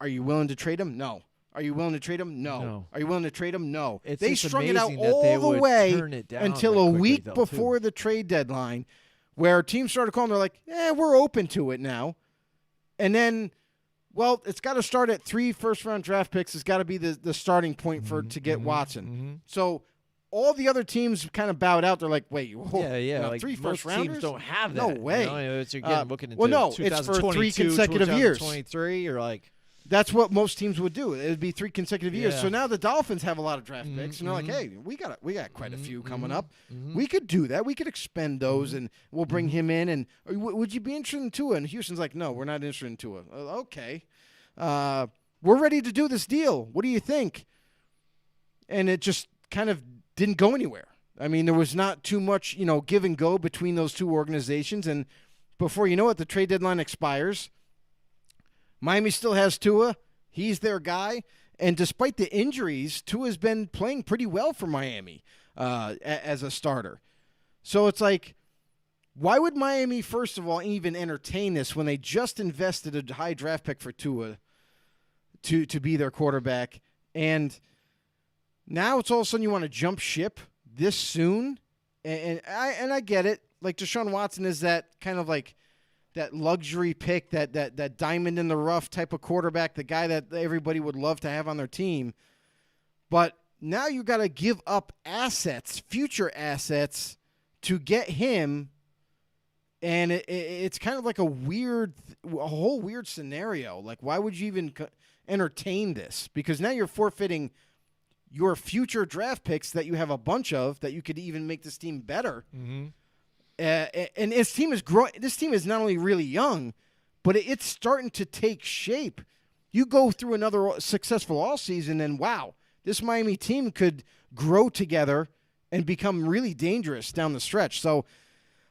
are you willing to trade him? No. Are you willing to trade him? No. Are you willing to trade him? No. They strung it out all the way until a week before the trade deadline, where teams started calling. They're like, we're open to it now. And then, well, it's got to start at 3 first-round draft picks. It's got to be the starting point to get Watson. So all the other teams kind of bowed out. They're like, wait, like 3 most first-rounders? teams don't have that. No way. You're looking into it's for 3 consecutive years. 2023, or like. That's what most teams would do. It would be 3 consecutive years. So now the Dolphins have a lot of draft picks, and they're like, hey, we got quite a few coming up. We could do that. We could expend those, and we'll bring him in. And would you be interested in Tua? And Houston's like, no, we're not interested in Tua. Okay. We're ready to do this deal. What do you think? And it just kind of didn't go anywhere. I mean, there was not too much, give and go between those two organizations. And before you know it, the trade deadline expires. Miami still has Tua. He's their guy. And despite the injuries, Tua's been playing pretty well for Miami as a starter. So it's like, why would Miami, first of all, even entertain this when they just invested a high draft pick for Tua to be their quarterback? And now it's all of a sudden you want to jump ship this soon? And I get it. Like, Deshaun Watson is that kind of like that luxury pick, that diamond in the rough type of quarterback, the guy that everybody would love to have on their team. But now you got to give up assets, future assets, to get him. And it's kind of like a whole weird scenario. Like, why would you even entertain this? Because now you're forfeiting your future draft picks that you have a bunch of that you could even make this team better. Mm-hmm. And this team is growing. This team is not only really young, but it's starting to take shape. You go through another successful offseason, and wow, this Miami team could grow together and become really dangerous down the stretch. So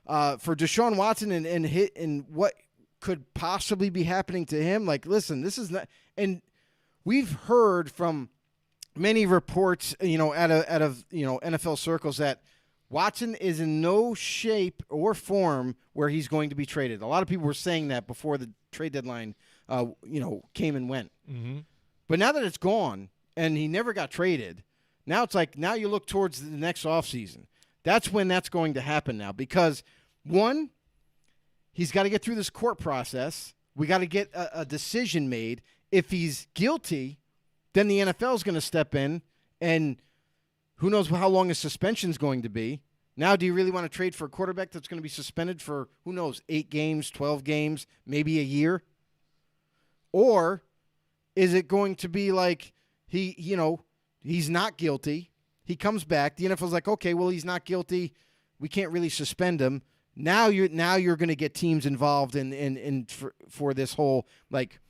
for Deshaun Watson and what could possibly be happening to him, like, listen, this is not. And we've heard from many reports, out of NFL circles that Watson is in no shape or form where he's going to be traded. A lot of people were saying that before the trade deadline, came and went. Mm-hmm. But now that it's gone and he never got traded, now it's like, now you look towards the next offseason. That's when that's going to happen now because, one, he's got to get through this court process, We got to get a decision made. If he's guilty, then the NFL is going to step in, and who knows how long his suspension is going to be. Now, do you really want to trade for a quarterback that's going to be suspended for, who knows, 8 games, 12 games, maybe a year? Or is it going to be like he's not guilty, he comes back, the NFL's like, okay, well, he's not guilty, we can't really suspend him. Now you're going to get teams involved in for this whole like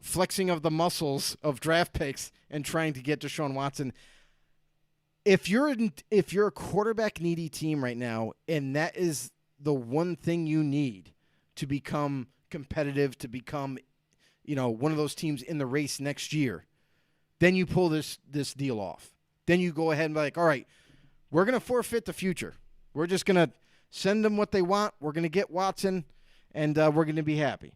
flexing of the muscles of draft picks and trying to get Deshaun Watson. If you're a quarterback needy team right now, and that is the one thing you need to become competitive, to become, one of those teams in the race next year, then you pull this deal off. Then you go ahead and be like, all right, we're going to forfeit the future. We're just going to send them what they want. We're going to get Watson, and we're going to be happy.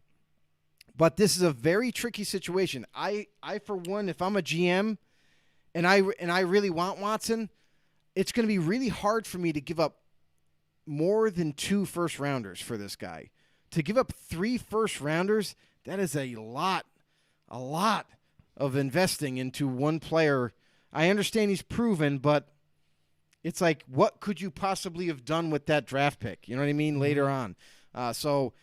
But this is a very tricky situation. I for one, if I'm a GM and I really want Watson, it's going to be really hard for me to give up more than 2 first-rounders for this guy. To give up 3 first-rounders, that is a lot of investing into one player. I understand he's proven, but it's like, what could you possibly have done with that draft pick? You know what I mean? Later on. So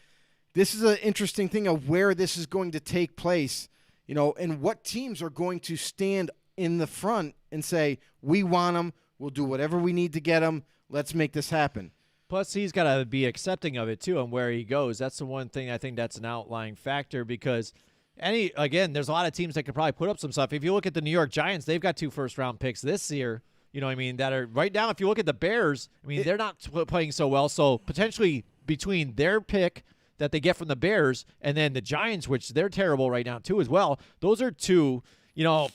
this is an interesting thing of where this is going to take place, and what teams are going to stand in the front and say, we want him, we'll do whatever we need to get him, let's make this happen. Plus, he's got to be accepting of it, too, and where he goes. That's the one thing I think that's an outlying factor because, there's a lot of teams that could probably put up some stuff. If you look at the New York Giants, they've got 2 first-round picks this year, that are right now. If you look at the Bears, they're not playing so well, so potentially between their pick that they get from the Bears and then the Giants, which they're terrible right now, too, as well, those are 2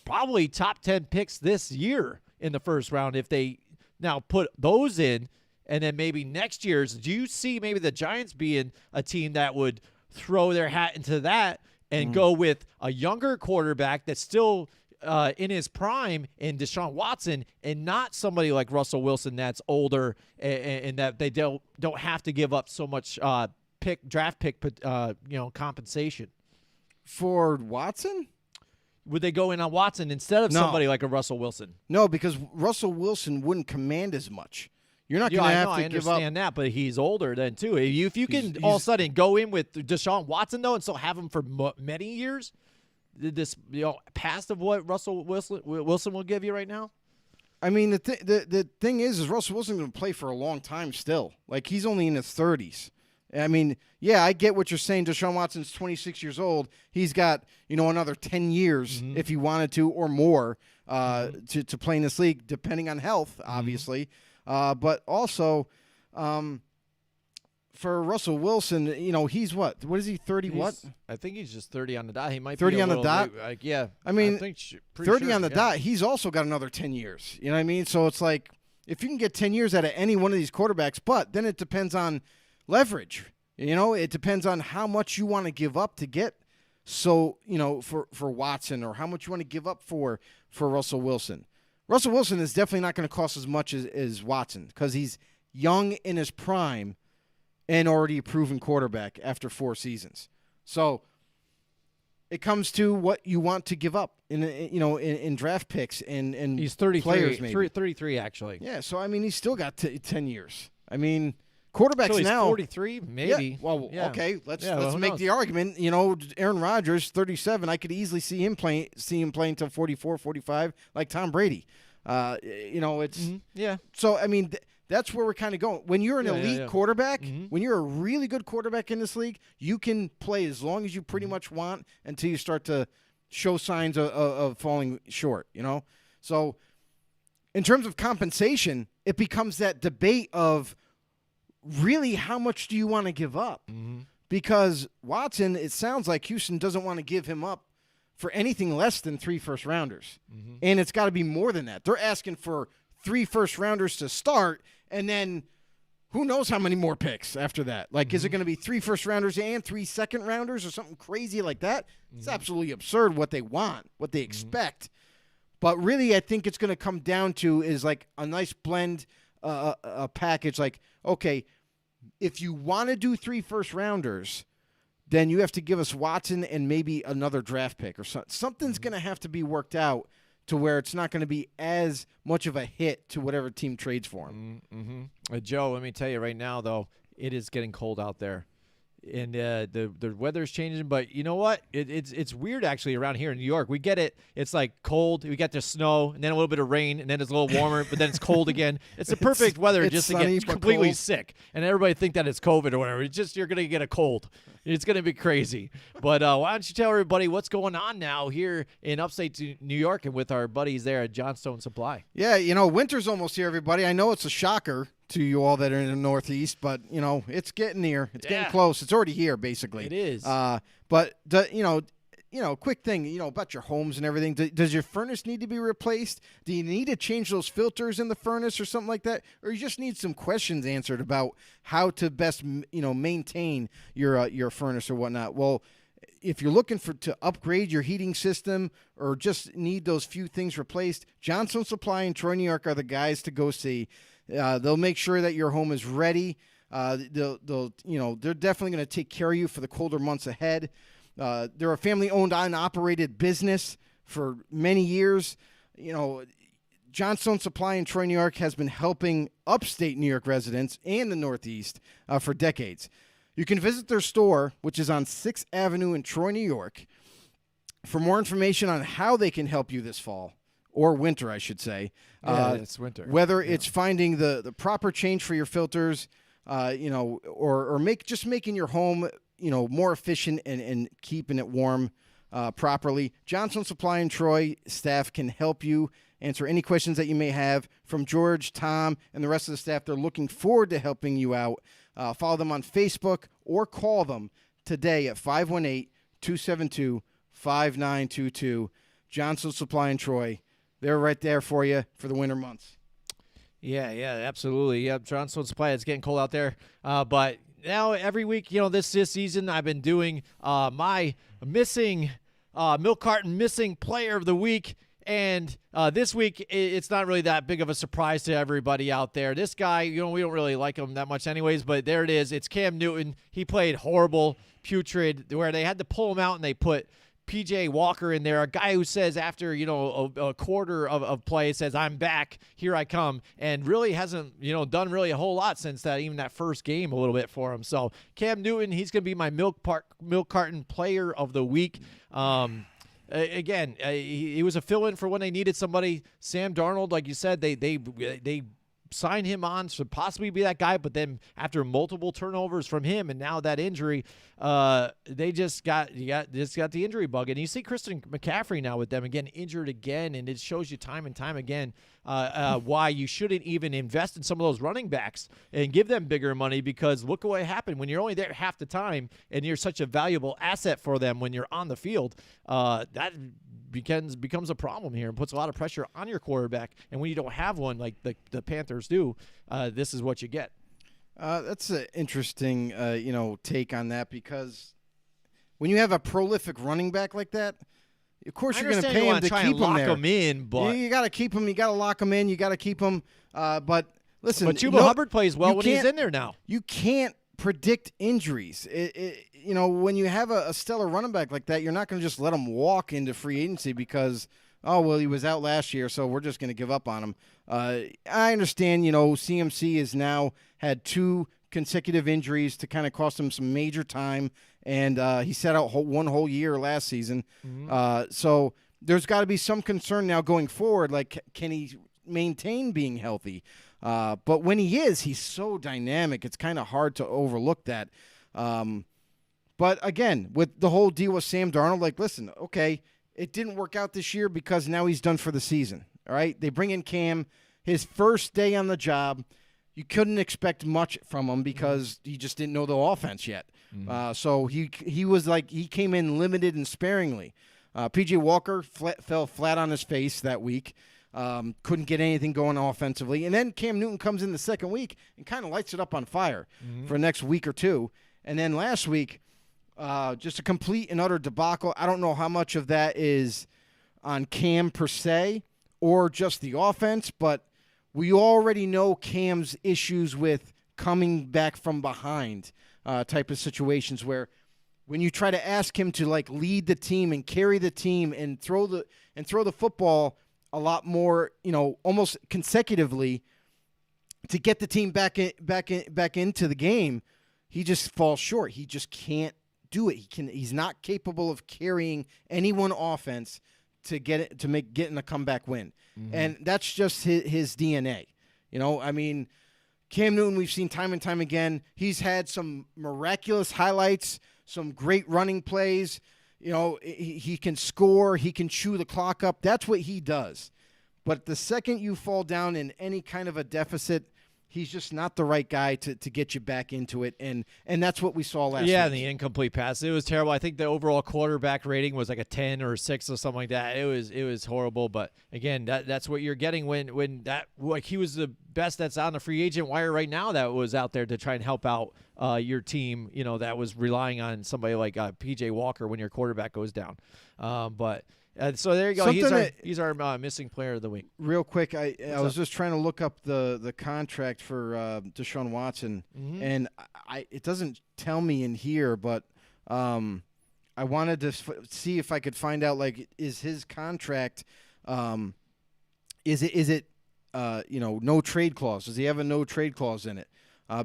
probably top 10 picks this year in the first round if they now put those in. And then maybe next year's, do you see maybe the Giants being a team that would throw their hat into that and go with a younger quarterback that's still in his prime in Deshaun Watson and not somebody like Russell Wilson that's older and that they don't have to give up so much draft pick compensation? For Watson? Would they go in on Watson instead of somebody like a Russell Wilson? No, because Russell Wilson wouldn't command as much. You're not going to have to give up. I understand that, but he's older then, too. If you can all of a sudden go in with Deshaun Watson, though, and still have him for many years, this past of what Russell Wilson will give you right now? The thing is Russell Wilson's going to play for a long time still. Like, he's only in his 30s. I get what you're saying. Deshaun Watson's 26 years old. He's got, another 10 years if he wanted to or more to play in this league, depending on health, obviously. But also, for Russell Wilson, he's what? What is he, 30 what? I think he's just 30 on the dot. He might 30 be on the dot? yeah. I think 30 on the dot, he's also got another 10 years. You know what I mean? So it's like, if you can get 10 years out of any one of these quarterbacks, but then it depends on leverage. It depends on how much you want to give up to get for Watson, or how much you want to give up for Russell Wilson. Russell Wilson is definitely not going to cost as much as Watson because he's young in his prime and already a proven quarterback after 4 seasons. So it comes to what you want to give up in draft picks and he's 33, players maybe. 33 actually. Yeah, so he's still got 10 years. Quarterbacks so now 43 maybe. Yeah, well, yeah. Okay, let's make knows? the argument. Aaron Rodgers, 37. I could easily see him playing until 44, 45, like Tom Brady. It's yeah. So that's where we're kind of going. When you're an elite quarterback, when you're a really good quarterback in this league, you can play as long as you pretty much want until you start to show signs of falling short. So in terms of compensation, it becomes that debate of, really, how much do you want to give up? Because Watson, it sounds like Houston doesn't want to give him up for anything less than 3 first-rounders. And it's got to be more than that. They're asking for 3 first-rounders to start, and then who knows how many more picks after that. Like, is it going to be 3 first-rounders and 3 second-rounders or something crazy like that? It's absolutely absurd what they want, what they expect. But really, I think it's going to come down to is like a nice blend, a package. Like, okay, if you want to do 3 first-rounders, then you have to give us Watson and maybe another draft pick or something. Something's going to have to be worked out to where it's not going to be as much of a hit to whatever team trades for him. Mm-hmm. Joe, let me tell you right now, though, it is getting cold out there. And the weather's changing, but you know what? It's weird actually around here in New York. We get it. It's like cold. We get the snow, and then a little bit of rain, and then it's a little warmer, but then it's cold again. It's the perfect weather just to get completely sick, and everybody think that it's COVID or whatever. It's just you're gonna get a cold. It's gonna be crazy. But why don't you tell everybody what's going on now here in upstate New York and with our buddies there at Johnstone Supply? Yeah, winter's almost here, everybody. I know it's a shocker to you all that are in the Northeast, but it's getting near. It's getting close. It's already here, basically. It is. But quick thing, about your homes and everything. Does your furnace need to be replaced? Do you need to change those filters in the furnace or something like that, or you just need some questions answered about how to best maintain your furnace or whatnot? Well, if you're looking to upgrade your heating system or just need those few things replaced, Johnstone Supply in Troy, New York are the guys to go see. They'll make sure that your home is ready. They're definitely going to take care of you for the colder months ahead. They're a family-owned and operated business for many years. Johnstone Supply in Troy, New York has been helping upstate New York residents and the Northeast for decades. You can visit their store, which is on 6th Avenue in Troy, New York, for more information on how they can help you this fall. Or winter, I should say. It's winter. Whether it's finding the proper change for your filters, or making your home, more efficient and keeping it warm properly. Johnstone Supply in Troy staff can help you answer any questions that you may have. From George, Tom, and the rest of the staff, they're looking forward to helping you out. Follow them on Facebook or call them today at 518-272-5922. Johnstone Supply in Troy. They're right there for you for the winter months. Yeah, absolutely. Yeah, Johnstone Supply, it's getting cold out there. But now every week, this season, I've been doing my Missing Milk Carton Missing Player of the Week. And this week, it's not really that big of a surprise to everybody out there. This guy, we don't really like him that much anyways, but there it is. It's Cam Newton. He played horrible, putrid, where they had to pull him out and they put P.J. Walker in there, a guy who says after, a quarter of play says, I'm back, here I come, and really hasn't, done really a whole lot since even that first game a little bit for him. So Cam Newton, he's going to be my milk carton player of the week. Again, he was a fill-in for when they needed somebody. Sam Darnold, like you said, they signed him on to possibly be that guy, but then after multiple turnovers from him and now that injury, they just got the injury bug. And you see Christian McCaffrey now with them again injured again, and it shows you time and time again why you shouldn't even invest in some of those running backs and give them bigger money, because look what happened when you're only there half the time and you're such a valuable asset for them when you're on the field. That becomes a problem here and puts a lot of pressure on your quarterback. And when you don't have one like the Panthers do, this is what you get. That's an interesting, take on that, because when you have a prolific running back like that, of course you're going to pay him to keep him there. Him in, but you got to keep him. You got to lock him in. You got to keep him. But listen, but Chuba Hubbard plays well when he's in there now. You can't predict injuries. When you have a stellar running back like that, you're not going to just let him walk into free agency because, he was out last year, so we're just going to give up on him. I understand, CMC has now had 2 consecutive injuries to kind of cost him some major time, and he sat out one whole year last season. Mm-hmm. So there's got to be some concern now going forward, like can he maintain being healthy? But when he is, he's so dynamic, it's kind of hard to overlook that. But again, with the whole deal with Sam Darnold, listen, okay, it didn't work out this year because now he's done for the season. All right, they bring in Cam, his first day on the job. You couldn't expect much from him because he just didn't know the offense yet. Mm-hmm. So he was he came in limited and sparingly. P.J. Walker fell flat on his face that week. Couldn't get anything going offensively. And then Cam Newton comes in the second week and kind of lights it up on fire for the next week or two. And then last week, just a complete and utter debacle. I don't know how much of that is on Cam per se or just the offense, but we already know Cam's issues with coming back from behind type of situations where when you try to ask him to like lead the team and carry the team and throw the football a lot more, almost consecutively to get the team back into the game, he just falls short. He just can't do it. He's not capable of carrying any one offense to getting a comeback win. Mm-hmm. And that's just his DNA. Cam Newton, we've seen time and time again. He's had some miraculous highlights, some great running plays. He can score. He can chew the clock up. That's what he does. But the second you fall down in any kind of a deficit, he's just not the right guy to get you back into it, and that's what we saw last week. Yeah, the incomplete pass. It was terrible. I think the overall quarterback rating was like a 10 or a 6 or something like that. It was horrible. But again, that's what you're getting when he was the best that's on the free agent wire right now that was out there to try and help out your team. That was relying on somebody like P.J. Walker when your quarterback goes down. So there you go. He's our missing player of the week. Real quick, I was just trying to look up the contract for Deshaun Watson, and it doesn't tell me in here, but I wanted to see if I could find out, like, is his contract, is it no trade clause? Does he have a no trade clause in it?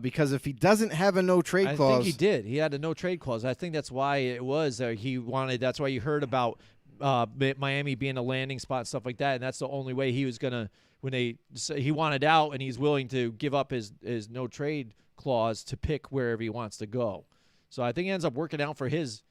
Because if he doesn't have a no trade clause, I think he did. He had a no trade clause. I think that's why it was he wanted. That's why you heard about Miami being a landing spot and stuff like that, and that's the only way he was gonna he wanted out, and he's willing to give up his no trade clause to pick wherever he wants to go. So I think he ends up working out for his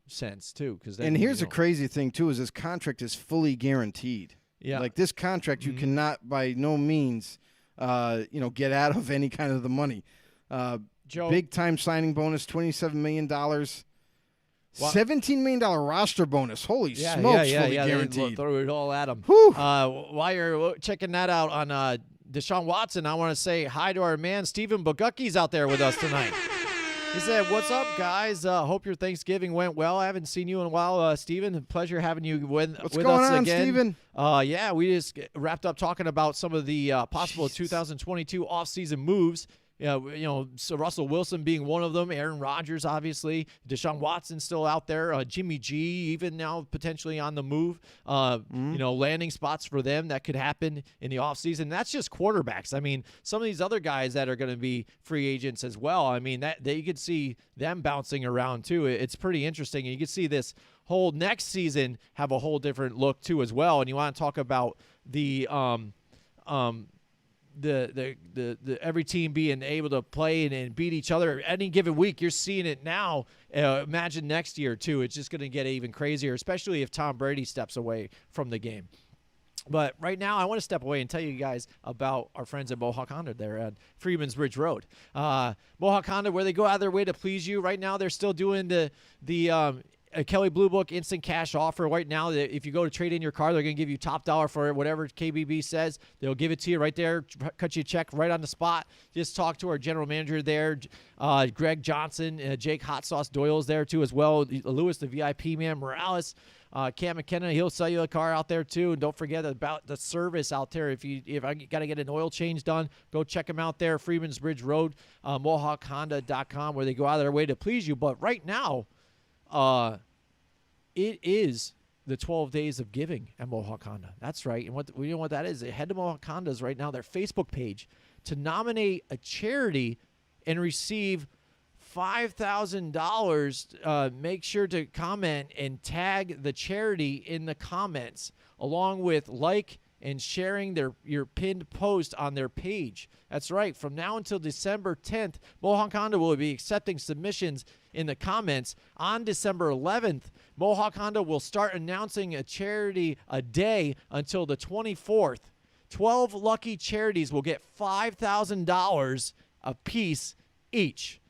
sense too. And here's a crazy thing too: is his contract is fully guaranteed. Yeah, like this contract, you cannot by no means get out of any kind of the money. Joe, big time signing bonus, $27 million. $17 million roster bonus. Holy smokes, fully guaranteed. Throw it all at him. While you're checking that out on Deshaun Watson, I want to say hi to our man, Stephen Bogucki's out there with us tonight. He said, "What's up, guys? Hope your Thanksgiving went well. I haven't seen you in a while, Stephen. Pleasure having you with us again. What's going on, Stephen? Yeah, we just wrapped up talking about some of the possible 2022 offseason moves. So Russell Wilson being one of them, Aaron Rodgers, obviously, Deshaun Watson still out there, Jimmy G even now potentially on the move, landing spots for them that could happen in the offseason. That's just quarterbacks. I mean, some of these other guys that are going to be free agents as well, I mean, that you could see them bouncing around too. It's pretty interesting. And you could see this whole next season have a whole different look too as well. And you want to talk about the every team being able to play and beat each other any given week. You're seeing it now. Imagine next year too. It's just going to get even crazier, especially if Tom Brady steps away from the game. But right now, I want to step away and tell you guys about our friends at Mohawk Honda there at Freeman's Bridge Road. Mohawk Honda, where they go out of their way to please you. Right now, they're still doing the Kelly Blue Book instant cash offer right now. If you go to trade in your car, they're going to give you top dollar for it. Whatever KBB says, they'll give it to you right there, cut you a check right on the spot. Just talk to our general manager there, Greg Johnson. Jake Hot Sauce Doyle's there too as well. Lewis, the VIP man. Morales, Cam McKenna, he'll sell you a car out there too. And don't forget about the service out there. If I got to get an oil change done, go check them out there, Freeman's Bridge Road, MohawkHonda.com, where they go out of their way to please you. But right now, it is the 12 days of giving at Mohawk Honda. That's right. And you know what that is? Head to Mohawk Honda's right now, their Facebook page, to nominate a charity and receive $5,000. Make sure to comment and tag the charity in the comments, along with like and sharing your pinned post on their page. That's right. From now until December 10th, Mohawk Honda will be accepting submissions in the comments. On December 11th, Mohawk Honda will start announcing a charity a day until the 24th. 12 lucky charities will get $5,000 a piece each.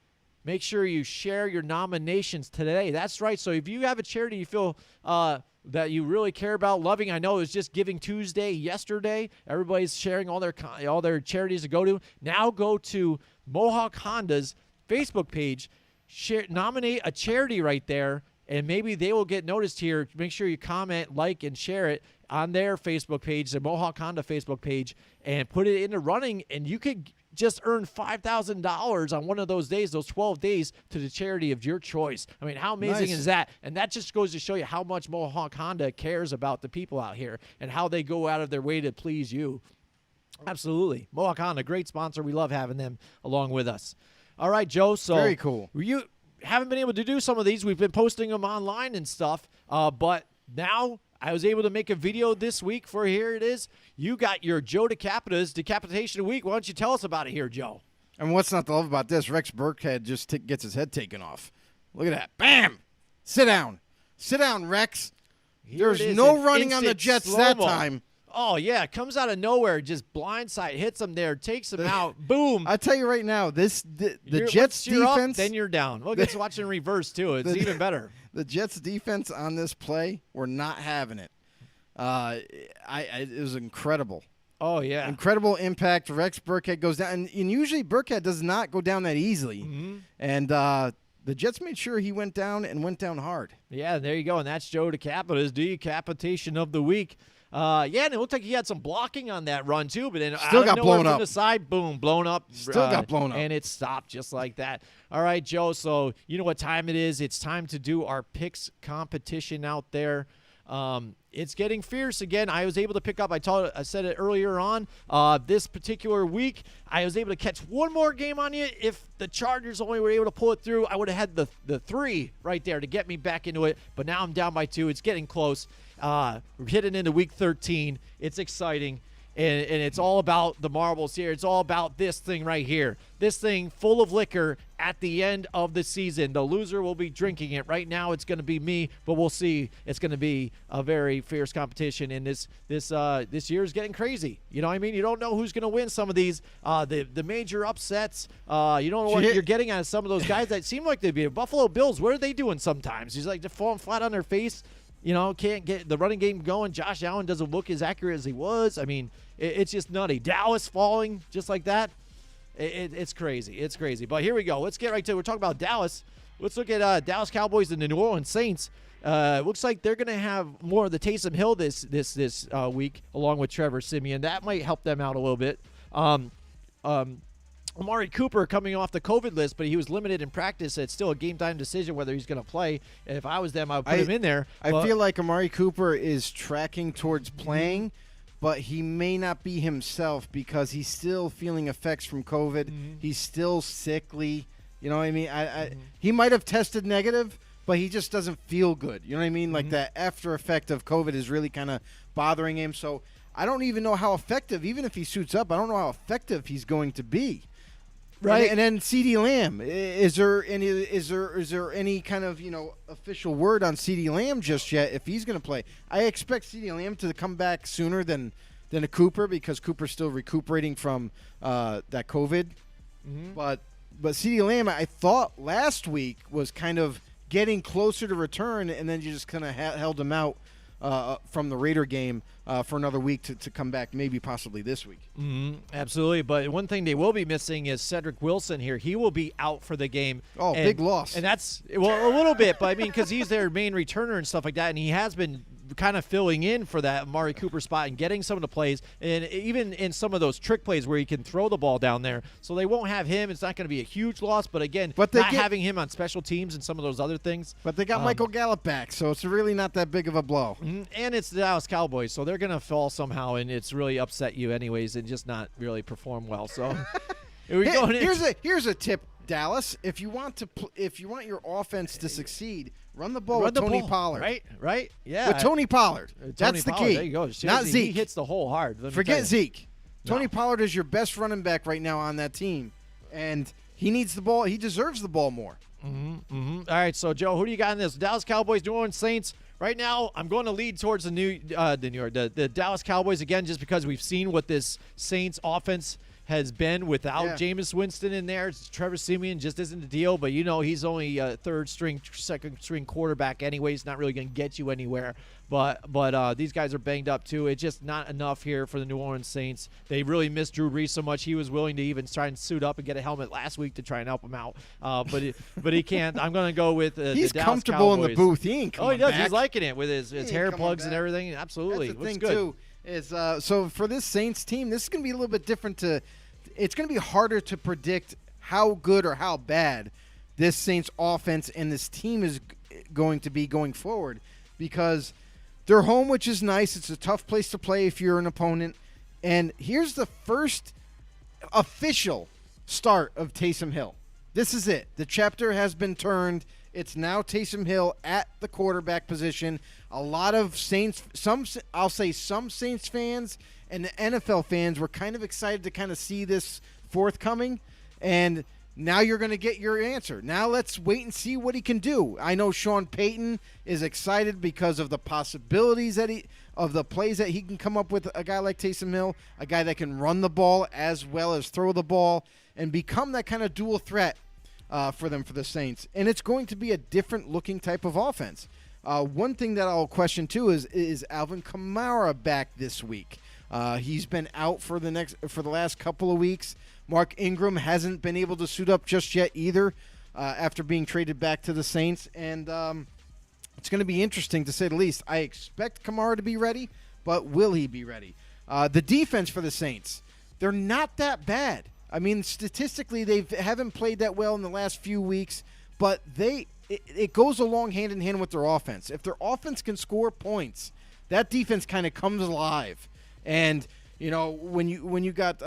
Make sure you share your nominations today. That's right. So if you have a charity you feel that you really care about loving, I know it was just Giving Tuesday yesterday. Everybody's sharing all their charities to go to. Now go to Mohawk Honda's Facebook page, nominate a charity right there, and maybe they will get noticed here. Make sure you comment, like, and share it on their Facebook page, the Mohawk Honda Facebook page, and put it in the running, and you could just earn $5,000 on one of those days, those 12 days, to the charity of your choice. I mean, how amazing is that? And that just goes to show you how much Mohawk Honda cares about the people out here and how they go out of their way to please you. Absolutely. Mohawk Honda, great sponsor. We love having them along with us. All right, Joe. So very cool. You haven't been able to do some of these. We've been posting them online and stuff, but now I was able to make a video this week for here it is. You got your Joe Decapita's Decapitation Week. Why don't you tell us about it here, Joe? And what's not to love about this? Rex Burkhead just gets his head taken off. Look at that. Bam! Sit down. Sit down, Rex. There's no running on the Jets that time. Oh, yeah. Comes out of nowhere, just blindside, hits him there, takes him out. Boom. I tell you right now, the Jets defense. Up, then you're down. Well, let's watch in reverse, too. It's even better. The Jets defense on this play were not having it. It was incredible. Oh, yeah. Incredible impact. Rex Burkhead goes down. And usually Burkhead does not go down that easily. Mm-hmm. And the Jets made sure he went down and went down hard. Yeah, there you go. And that's Joe Decapita's Decapitation of the Week. And it looked like he had some blocking on that run, too. But then still got blown up. From the side, boom, blown up. Still got blown up. And it stopped just like that. All right, Joe, so you know what time it is. It's time to do our picks competition out there. It's getting fierce again. I was able to pick up, I said it earlier on, this particular week, I was able to catch one more game on you. If the Chargers only were able to pull it through, I would have had the 3 right there to get me back into it. But now I'm down by 2. It's getting close. We're hitting into week 13. It's exciting. And it's all about the marbles here. It's all about this thing right here. This thing full of liquor at the end of the season. The loser will be drinking it. Right now it's going to be me, but we'll see. It's going to be a very fierce competition, and this year is getting crazy. You know what I mean? You don't know who's going to win some of these. The major upsets. You don't know what you're getting out of some of those guys that seem like they'd be. Buffalo Bills, what are they doing sometimes? He's like they're falling flat on their face. You know, can't get the running game going. Josh Allen doesn't look as accurate as he was. I mean, it's just nutty. Dallas falling just like that. It's crazy. It's crazy. But here we go. Let's get right to it. We're talking about Dallas. Let's look at Dallas Cowboys and the New Orleans Saints. Looks like they're going to have more of the Taysom Hill this week, along with Trevor Siemian. That might help them out a little bit. Omari Cooper coming off the COVID list, but he was limited in practice. It's still a game-time decision whether he's going to play. And if I was them, I would put him in there. I feel like Omari Cooper is tracking towards playing, but he may not be himself because he's still feeling effects from COVID. Mm-hmm. He's still sickly. You know what I mean? He might have tested negative, but he just doesn't feel good. You know what I mean? Like that after effect of COVID is really kind of bothering him. So I don't even know how effective, even if he suits up, I don't know how effective he's going to be. Right, and then CeeDee Lamb. Is there any kind of official word on CeeDee Lamb just yet? If he's going to play, I expect CeeDee Lamb to come back sooner than a Cooper because Cooper's still recuperating from that COVID. Mm-hmm. But CeeDee Lamb, I thought last week was kind of getting closer to return, and then you just kind of held him out from the Raider game for another week to come back, maybe possibly this week. Mm-hmm. Absolutely. But one thing they will be missing is Cedric Wilson here. He will be out for the game. Oh, big loss. And that's, well, a little bit, but I mean, because he's their main returner and stuff like that, and he has been kind of filling in for that Amari Cooper spot and getting some of the plays, and even in some of those trick plays where he can throw the ball down there. So they won't have him. It's not going to be a huge loss, but again, having him on special teams and some of those other things. But they got Michael Gallup back, so it's really not that big of a blow. And it's the Dallas Cowboys, so they're going to fall somehow, and it's really upset you anyways and just not really perform well. So here's a tip, Dallas. If you want your offense to succeed, run the ball with Tony Pollard. Right? Yeah. With Tony Pollard. That's the key. There you go. Not Zeke. He hits the hole hard. Forget Zeke. Tony Pollard is your best running back right now on that team, and he needs the ball. He deserves the ball more. All right, so, Joe, who do you got in this? Dallas Cowboys, New Orleans Saints. Right now, I'm going to lead towards the Dallas Cowboys again, just because we've seen what this Saints offense has been without Jameis Winston in there. Trevor Siemian just isn't the deal, but he's only a third-string, second-string quarterback anyway. He's not really going to get you anywhere. But these guys are banged up too. It's just not enough here for the New Orleans Saints. They really missed Drew Brees so much. He was willing to even try and suit up and get a helmet last week to try and help him out. But he can't. I'm going to go with he's the Dallas comfortable Cowboys. in the booth. He ain't coming he does. back. He's liking it with his hair plugs and everything. Absolutely. That's the Looks thing good. too. Is so for this Saints team, this is going to be a little bit different it's going to be harder to predict how good or how bad this Saints offense and this team is going to be going forward, because they're home, which is nice. It's a tough place to play if you're an opponent. And here's the first official start of Taysom Hill. This is it. The chapter has been turned. It's now Taysom Hill at the quarterback position. A lot of Saints, some Saints fans and the NFL fans were kind of excited to kind of see this forthcoming. And now you're going to get your answer. Now let's wait and see what he can do. I know Sean Payton is excited because of the possibilities of the plays that he can come up with. A guy like Taysom Hill, a guy that can run the ball as well as throw the ball and become that kind of dual threat for the Saints. And it's going to be a different looking type of offense. One thing that I'll question too is Alvin Kamara back this week? He's been out for the last couple of weeks. Mark Ingram hasn't been able to suit up just yet either after being traded back to the Saints. And it's going to be interesting to say the least. I expect Kamara to be ready, but will he be ready? The defense for the Saints, they're not that bad. I mean, statistically, they haven't played that well in the last few weeks, but it goes along hand in hand with their offense. If their offense can score points, that defense kind of comes alive. And you know, when you got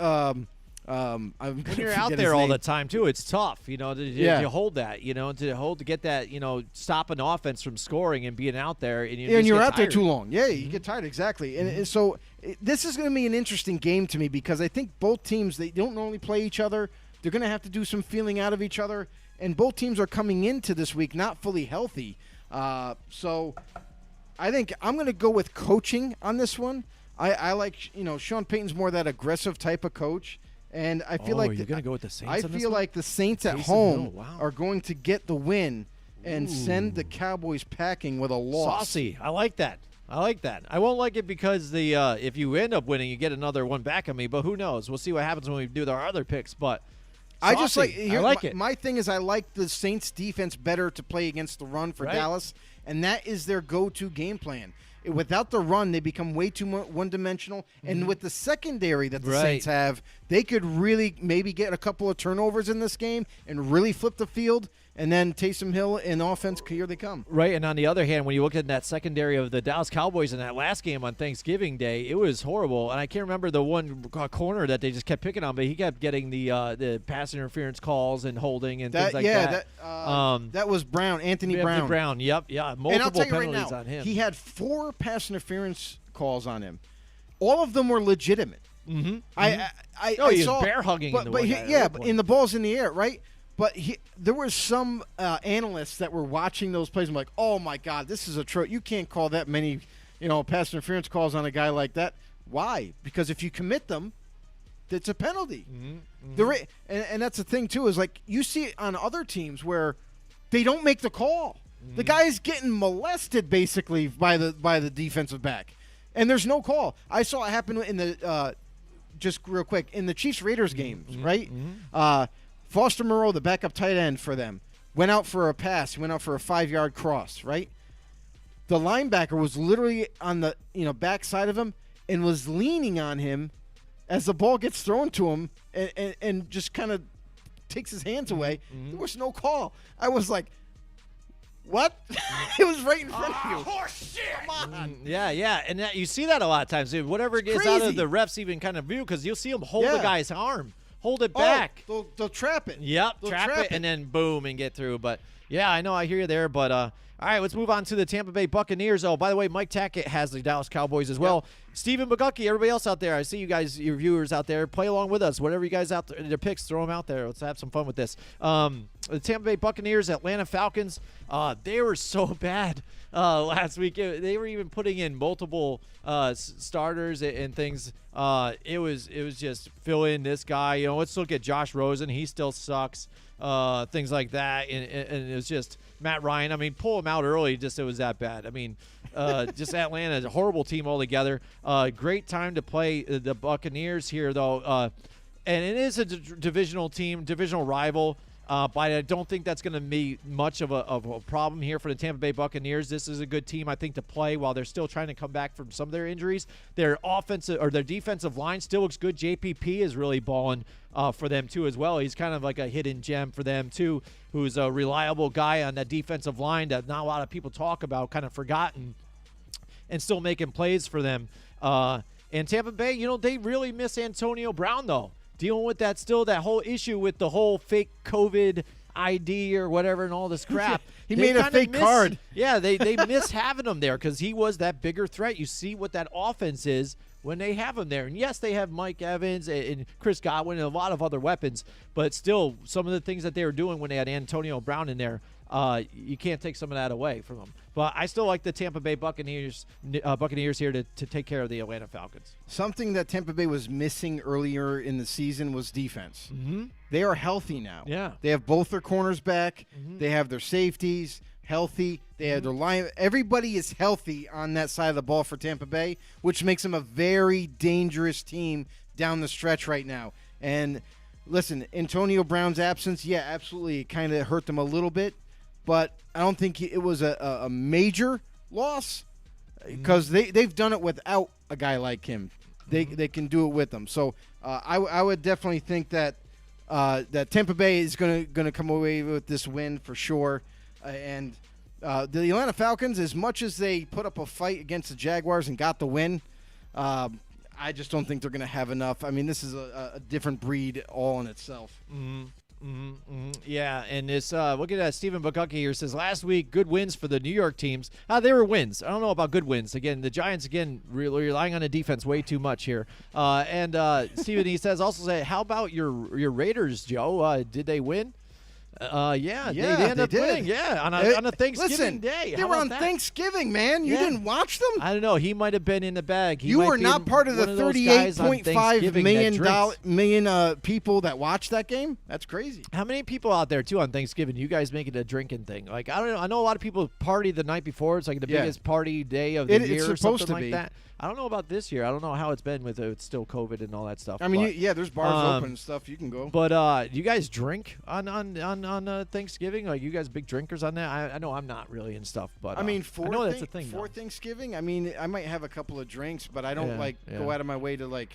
when you're out there all the time too, it's tough. You know, to hold that. You know, to get that. You know, stop an offense from scoring and being out there, and you're out there too long. Yeah, you get tired exactly. And so this is going to be an interesting game to me, because I think both teams, they don't normally play each other. They're going to have to do some feeling out of each other, and both teams are coming into this week not fully healthy. So I think I'm going to go with coaching on this one. I like, Sean Payton's more that aggressive type of coach, and I feel like you're going to go with the Saints. I feel like the Saints at home are going to get the win and send the Cowboys packing with a loss. Saucy. I like that. I won't like it because if you end up winning, you get another one back on me. But who knows? We'll see what happens when we do our other picks. But saucy. I like it. My thing is, I like the Saints defense better to play against the run for Dallas, and that is their go-to game plan. Without the run, they become way too one-dimensional. And with the secondary that the Saints have, they could really maybe get a couple of turnovers in this game and really flip the field. And then Taysom Hill in offense, here they come. Right, and on the other hand, when you look at that secondary of the Dallas Cowboys in that last game on Thanksgiving Day, it was horrible. And I can't remember the one corner that they just kept picking on, but he kept getting the pass interference calls and holding and things like that. That was Brown, Anthony Brown. Yep, multiple penalties on him. He had 4 pass interference calls on him. All of them were legitimate. Mm-hmm. I saw bear hugging in the but in the ball's in the air, right? But there were some analysts that were watching those plays and like, oh my God, this is you can't call that many, pass interference calls on a guy like that. Why? Because if you commit them, it's a penalty. Mm-hmm. And that's the thing too, is like you see it on other teams where they don't make the call. Mm-hmm. The guy's getting molested basically by the defensive back, and there's no call. I saw it happen in the just real quick in the Chiefs-Raiders games, right? Mm-hmm. Foster Moreau, the backup tight end for them, went out for a pass. He went out for a 5-yard cross, right? The linebacker was literally on the backside of him and was leaning on him as the ball gets thrown to him and just kind of takes his hands away. Mm-hmm. There was no call. I was like, what? It was right in front of you. Horse shit! Come on. Yeah. And you see that a lot of times. Whatever gets out of the refs even kind of view, because you'll see him hold the guy's arm. Hold it back. They'll trap it. Yep, trap it and then boom and get through. But, yeah, I know I hear you there. But, all right, let's move on to the Tampa Bay Buccaneers. Oh, by the way, Mike Tackett has the Dallas Cowboys as well. Yep. Stephen McGuckey, everybody else out there, I see you guys, your viewers out there, play along with us. Whatever you guys out there, their picks, throw them out there. Let's have some fun with this. The Tampa Bay Buccaneers, Atlanta Falcons, they were so bad last week. They were even putting in multiple starters and things. It was just fill in this guy. Let's look at Josh Rosen. He still sucks. Things like that. And it was just Matt Ryan. I mean, pull him out early. Just it was that bad. I mean, just Atlanta is a horrible team altogether. Great time to play the Buccaneers here, though. And it is a divisional team, divisional rival. But I don't think that's going to be much of a problem here for the Tampa Bay Buccaneers. This is a good team, I think, to play while they're still trying to come back from some of their injuries. Their offensive or their defensive line still looks good. JPP is really balling for them too as well. He's kind of like a hidden gem for them too, who's a reliable guy on that defensive line that not a lot of people talk about, kind of forgotten, and still making plays for them. And Tampa Bay, they really miss Antonio Brown though, dealing with that whole issue with the whole fake COVID ID or whatever and all this crap. He made a fake card. Yeah, they miss having him there because he was that bigger threat. You see what that offense is when they have him there. And yes, they have Mike Evans and Chris Godwin and a lot of other weapons, but still some of the things that they were doing when they had Antonio Brown in there, you can't take some of that away from them. But I still like the Tampa Bay Buccaneers here to take care of the Atlanta Falcons. Something that Tampa Bay was missing earlier in the season was defense. Mm-hmm. They are healthy now. Yeah. They have both their corners back. Mm-hmm. They have their safeties healthy. They have their line. Everybody is healthy on that side of the ball for Tampa Bay, which makes them a very dangerous team down the stretch right now. And listen, Antonio Brown's absence, yeah, absolutely, it kind of hurt them a little bit. But I don't think it was a major loss because they've done it without a guy like him. They can do it with them. So I would definitely think that that Tampa Bay is going to come away with this win for sure. And the Atlanta Falcons, as much as they put up a fight against the Jaguars and got the win, I just don't think they're going to have enough. I mean, this is a different breed all in itself. Yeah, and this look at that. Stephen Buckocki here says last week good wins for the New York teams. They were wins. I don't know about good wins. Again, the Giants really relying on the defense way too much here. And Stephen, he says how about your Raiders, Joe? Did they win? Yeah, they ended up winning. Yeah, on a Thanksgiving day. They were on Thanksgiving, man. You didn't watch them? I don't know. He might have been in the bag. You were not part of the 38.5 million people that watched that game? That's crazy. How many people out there, too, on Thanksgiving? You guys make it a drinking thing. Like, I don't know. I know a lot of people party the night before. It's like the biggest party day of the year or something like that. I don't know about this year. I don't know how it's been with it's still COVID and all that stuff. I mean, there's bars open and stuff. You can go. But you guys drink on Thanksgiving? Like, you guys big drinkers on that? I know I'm not really and stuff, but I mean, I know that's a thing. For Thanksgiving, I mean, I might have a couple of drinks, but I don't go out of my way to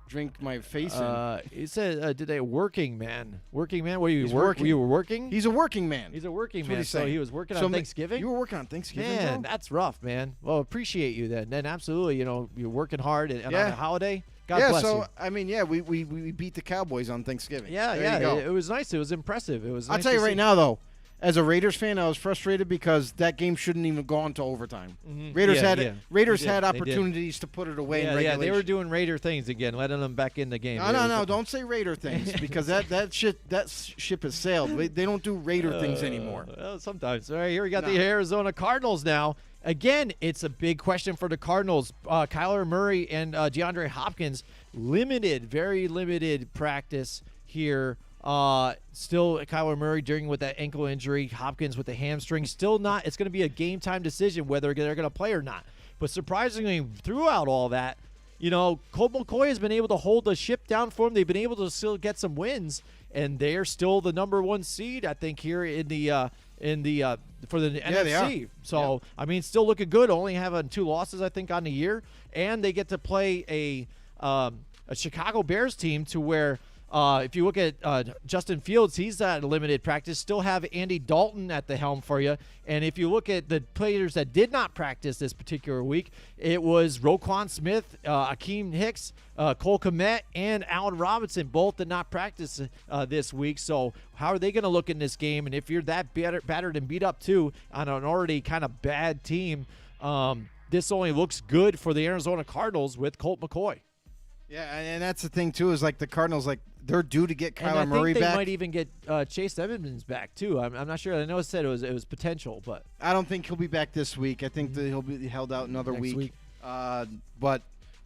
drink my face in. He said, "Did a working man? Working man? Were you working? You were working? He's a working man. He's a working man. So he was working on Thanksgiving. You were working on Thanksgiving, man. bro? That's rough, man. Well, appreciate you then. Then absolutely, you're working hard and on a holiday. God bless you. I mean, we beat the Cowboys on Thanksgiving. It was nice. It was impressive. It was. I'll tell you right now, though. As a Raiders fan, I was frustrated because that game shouldn't even go on to overtime. Raiders had opportunities to put it away in regulation. They were doing Raider things again, letting them back in the game. No, don't say Raider things because that ship has sailed. They don't do Raider things anymore. Well, sometimes. All right, here we got the Arizona Cardinals now. Again, it's a big question for the Cardinals. Kyler Murray and DeAndre Hopkins, very limited practice here. Still Kyler Murray dealing with that ankle injury, Hopkins with the hamstring. Still not. It's going to be a game time decision whether they're going to play or not. But surprisingly, throughout all that, Colt McCoy has been able to hold the ship down for them. They've been able to still get some wins, and they're still the number one seed, I think, here in the for the NFC. They are. So I mean, still looking good. Only having 2 losses, I think, on the year, and they get to play a Chicago Bears team to where. If you look at Justin Fields, he's at limited practice. Still have Andy Dalton at the helm for you. And if you look at the players that did not practice this particular week, it was Roquan Smith, Akeem Hicks, Cole Kmet, and Allen Robinson. Both did not practice this week. So how are they going to look in this game? And if you're that battered and beat up, too, on an already kind of bad team, this only looks good for the Arizona Cardinals with Colt McCoy. Yeah, and that's the thing, too, is the Cardinals, they're due to get Kyler Murray back. I think they might even get Chase Edmonds back, too. I'm not sure. I know it said it was potential, but I don't think he'll be back this week. I think that he'll be held out another week. But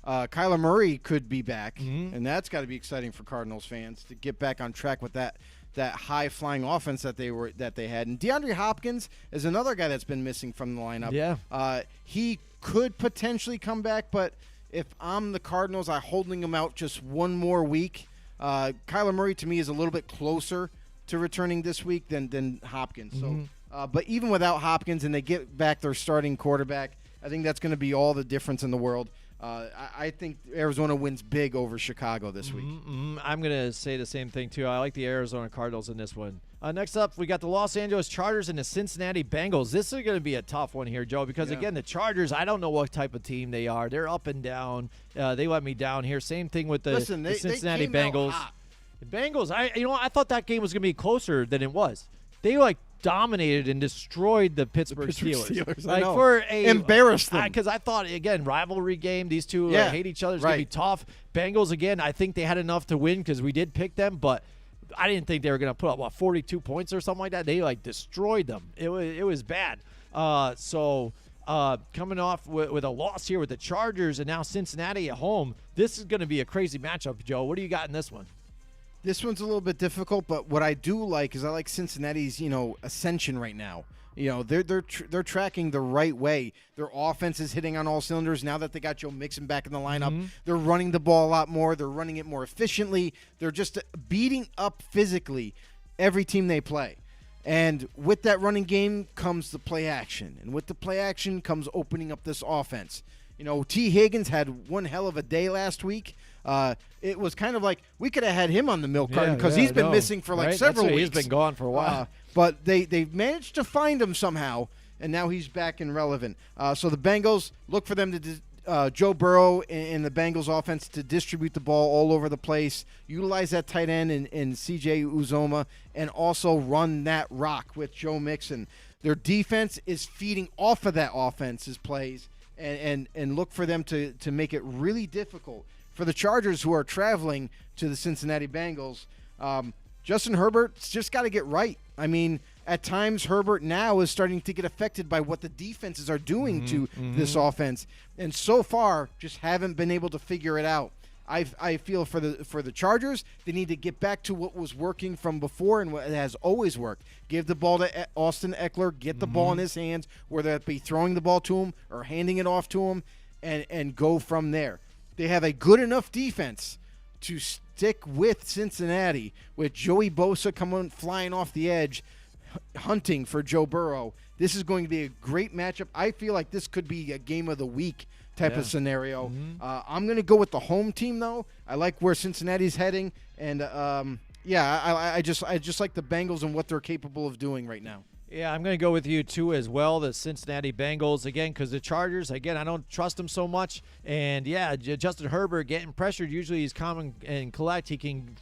Kyler Murray could be back, and that's got to be exciting for Cardinals fans to get back on track with that high-flying offense that they had. And DeAndre Hopkins is another guy that's been missing from the lineup. Yeah. He could potentially come back, but if I'm the Cardinals, I'm holding him out just one more week. Kyler Murray, to me, is a little bit closer to returning this week than Hopkins. So, but even without Hopkins and they get back their starting quarterback, I think that's going to be all the difference in the world. I think Arizona wins big over Chicago this week. I'm going to say the same thing, too. I like the Arizona Cardinals in this one. Next up, we got the Los Angeles Chargers and the Cincinnati Bengals. This is going to be a tough one here, Joe, because, again, the Chargers, I don't know what type of team they are. They're up and down. They let me down here. Same thing with the Cincinnati Bengals. The Bengals, I thought that game was going to be closer than it was. They, dominated and destroyed the Pittsburgh Steelers. Embarrassed them. Because I thought, again, rivalry game. These two hate each other. It's going to be tough. Bengals, again, I think they had enough to win because we did pick them, but I didn't think they were going to put up, 42 points or something like that. They, destroyed them. It was bad. Coming off with a loss here with the Chargers and now Cincinnati at home, this is going to be a crazy matchup, Joe. What do you got in this one? This one's a little bit difficult, but what I do like is I like Cincinnati's, ascension right now. They're tracking the right way. Their offense is hitting on all cylinders now that they got Joe Mixon back in the lineup. They're running the ball a lot more. They're running it more efficiently. They're just beating up physically every team they play. And with that running game comes the play action. And with the play action comes opening up this offense. T. Higgins had one hell of a day last week. It was kind of like we could have had him on the milk carton because he's been missing for several weeks. He's been gone for a while. But they've managed to find him somehow, and now he's back and relevant. So the Bengals, look for them to Joe Burrow and the Bengals offense to distribute the ball all over the place, utilize that tight end in C.J. Uzomah, and also run that rock with Joe Mixon. Their defense is feeding off of that offense's plays, and look for them to make it really difficult for the Chargers, who are traveling to the Cincinnati Bengals. Justin Herbert's just got to get right. I mean, at times Herbert now is starting to get affected by what the defenses are doing to this offense, and so far just haven't been able to figure it out. I feel for the Chargers, they need to get back to what was working from before and what has always worked. Give the ball to Austin Eckler, get the ball in his hands, whether it be throwing the ball to him or handing it off to him, and go from there. They have a good enough defense to stick with Cincinnati, with Joey Bosa coming flying off the edge, hunting for Joe Burrow. This is going to be a great matchup. I feel like this could be a game of the week type of scenario. I'm going to go with the home team, though. I like where Cincinnati's heading, and I just like the Bengals and what they're capable of doing right now. Yeah, I'm going to go with you, too, as well, the Cincinnati Bengals, again, because the Chargers, again, I don't trust them so much. And, Justin Herbert getting pressured. Usually he's calm and collect. He can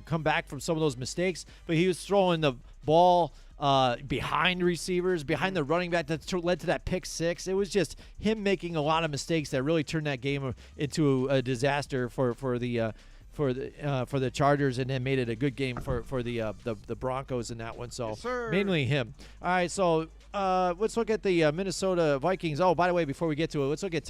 come back from some of those mistakes. But he was throwing the ball behind receivers, behind the running back that led to that pick six. It was just him making a lot of mistakes that really turned that game into a disaster for the Chargers, and then made it a good game for the Broncos in that one. So mainly him. All right, so let's look at the Minnesota Vikings. Oh, by the way, before we get to it, let's look at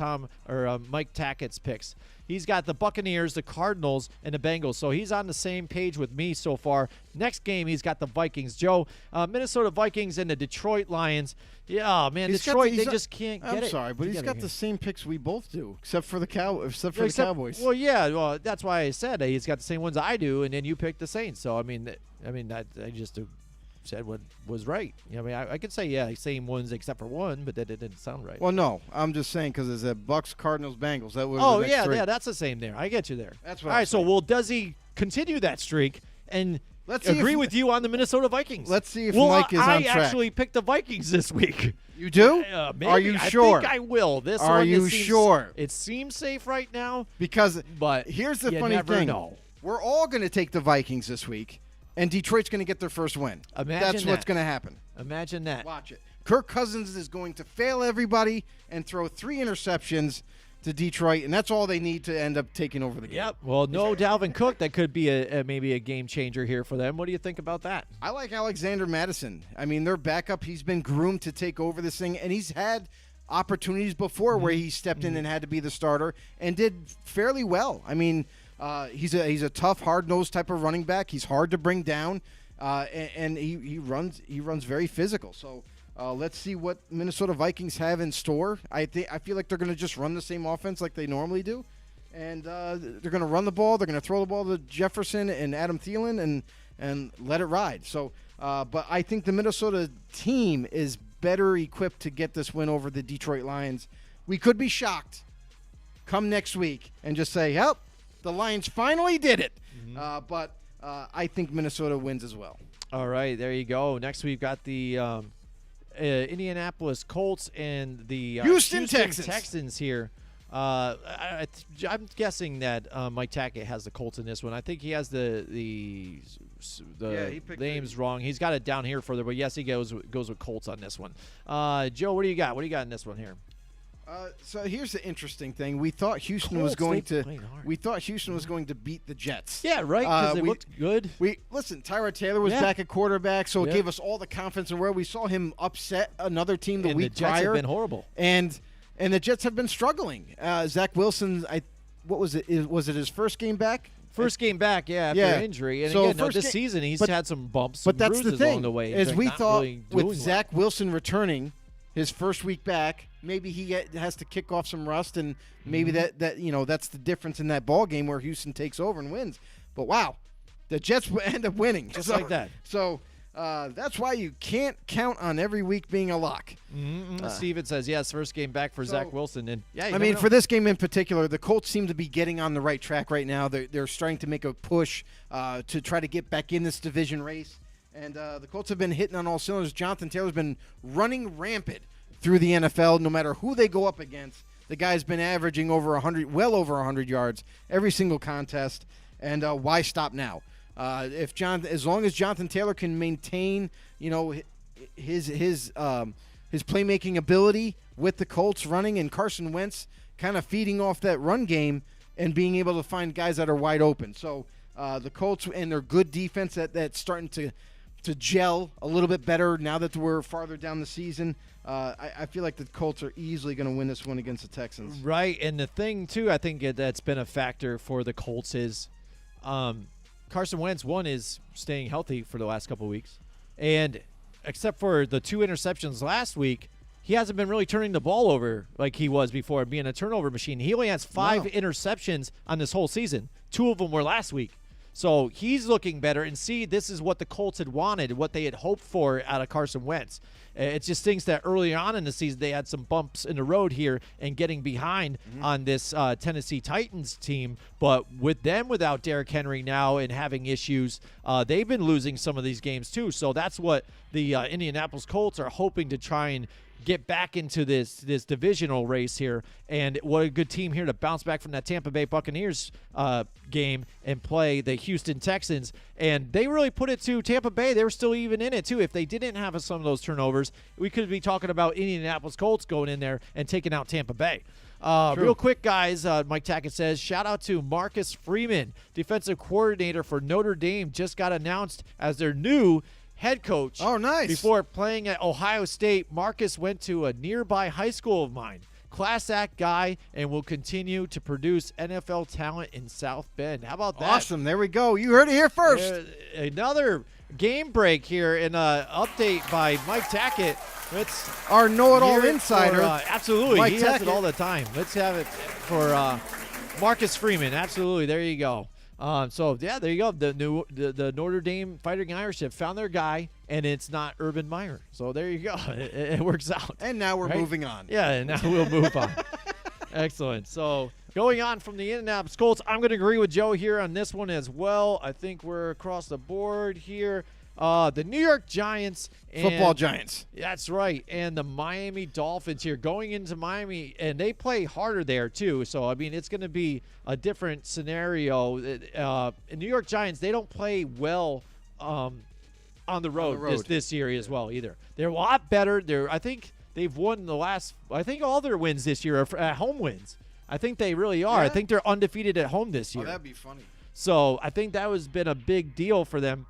Mike Tackett's picks. He's got the Buccaneers, the Cardinals, and the Bengals. So he's on the same page with me so far. Next game, he's got the Vikings. Joe, Minnesota Vikings and the Detroit Lions. Yeah, man, Detroit, they just can't get it. I'm sorry, but he's got the same picks we both do, except for the Cowboys. Well, yeah, that's why I said he's got the same ones I do, and then you picked the Saints. So, I just said what was right. I could say, same ones except for one, but that didn't sound right. Well, no, I'm just saying because it's a Bucks, Cardinals, Bengals. That was that's the same there. I get you there. That's what. All right, so does he continue that streak and agree with you on the Minnesota Vikings? Let's see if Mike is on track. I actually picked the Vikings this week. You do? Maybe. Are you sure? I think I will. Are you sure? It seems safe right now. But here's the funny thing. We're all going to take the Vikings this week. And Detroit's going to get their first win. That's what's going to happen. Imagine that. Watch it. Kirk Cousins is going to fail everybody and throw 3 interceptions to Detroit, and that's all they need to end up taking over the game. Yep. Well, no Dalvin Cook. That could be maybe a game changer here for them. What do you think about that? I like Alexander Madison. I mean, their backup, he's been groomed to take over this thing, and he's had opportunities before where he stepped in and had to be the starter and did fairly well. I mean, he's a tough, hard-nosed type of running back. He's hard to bring down, and he runs very physical. So let's see what Minnesota Vikings have in store. I feel like they're going to just run the same offense like they normally do, and they're going to run the ball. They're going to throw the ball to Jefferson and Adam Thielen and let it ride. So, but I think the Minnesota team is better equipped to get this win over the Detroit Lions. We could be shocked. come next week and just say, "Yep, the Lions finally did it." But I think Minnesota wins as well. All right, there you go. Next we've got the Indianapolis Colts and the Houston Texans here. I'm guessing that Mike Tackett has the Colts in this one. I think he has the names wrong. He's got it down here further, but yes, he goes with Colts on this one. Joe, what do you got? What do you got in this one here? So here's the interesting thing. We thought Houston was going to beat the Jets. Yeah, right, because they looked good. Listen, Tyrod Taylor was back at quarterback, so it gave us all the confidence in the world. We saw him upset another team the week prior. The Jets have been horrible. And the Jets have been struggling. Zach Wilson, what was it? Was it his first game back? First game back, after injury. And so again, this season he's had some bumps, but some that's bruises the thing, along the way. as we thought really with Zach Wilson returning his first week back, maybe he has to kick off some rust, and maybe that's the difference in that ball game where Houston takes over and wins. But wow, the Jets end up winning just like that. So that's why you can't count on every week being a lock. Steven says yes, first game back for Zach Wilson, and I mean for this game in particular, the Colts seem to be getting on the right track right now. They're starting to make a push to try to get back in this division race. And the Colts have been hitting on all cylinders. Jonathan Taylor's been running rampant through the NFL. No matter who they go up against, the guy's been averaging well over 100 yards every single contest. And why stop now? As long as Jonathan Taylor can maintain, his playmaking ability with the Colts running, and Carson Wentz kind of feeding off that run game and being able to find guys that are wide open. So the Colts and their good defense that's starting to gel a little bit better now that we're farther down the season. I feel like the Colts are easily going to win this one against the Texans. Right, and the thing, too, I think that's been a factor for the Colts is Carson Wentz, one, is staying healthy for the last couple of weeks. And except for the 2 interceptions last week, he hasn't been really turning the ball over like he was before, being a turnover machine. He only has 5 interceptions on this whole season. 2 of them were last week. So he's looking better, and this is what the Colts had wanted, what they had hoped for out of Carson Wentz. It just thinks that early on in the season they had some bumps in the road here and getting behind on this Tennessee Titans team. But with them without Derrick Henry now and having issues, they've been losing some of these games too. So that's what the Indianapolis Colts are hoping to try and get back into this divisional race here. And what a good team here to bounce back from that Tampa Bay Buccaneers game and play the Houston Texans. And they really put it to Tampa Bay. They were still even in it, too. If they didn't have some of those turnovers, we could be talking about Indianapolis Colts going in there and taking out Tampa Bay. Real quick, guys, Mike Tackett says, shout out to Marcus Freeman, defensive coordinator for Notre Dame, just got announced as their new head coach. Oh, nice. Before playing at Ohio State, Marcus went to a nearby high school of mine. Class act guy, and will continue to produce NFL talent in South Bend. How about that? Awesome. There we go. You heard it here first. Another game break here and an update by Mike Tackett. It's our know-it-all insider. Absolutely. Mike he Tackett. has it all the time. Let's have it for Marcus Freeman. Absolutely. There you go. There you go. The Notre Dame Fighting Irish have found their guy, and it's not Urban Meyer. So there you go. It works out. And now we're moving on. Yeah, and now we'll move on. Excellent. So going on from the Indianapolis Colts, I'm going to agree with Joe here on this one as well. I think we're across the board here. The New York Giants. Football Giants. That's right. And the Miami Dolphins here going into Miami, and they play harder there too. So, I mean, it's going to be a different scenario. In New York Giants, they don't play well on the road. This year as well either. They're a lot better. I think they've won all their wins this year are at home wins. I think they really are. Yeah. I think they're undefeated at home this year. Oh, that'd be funny. So I think that has been a big deal for them.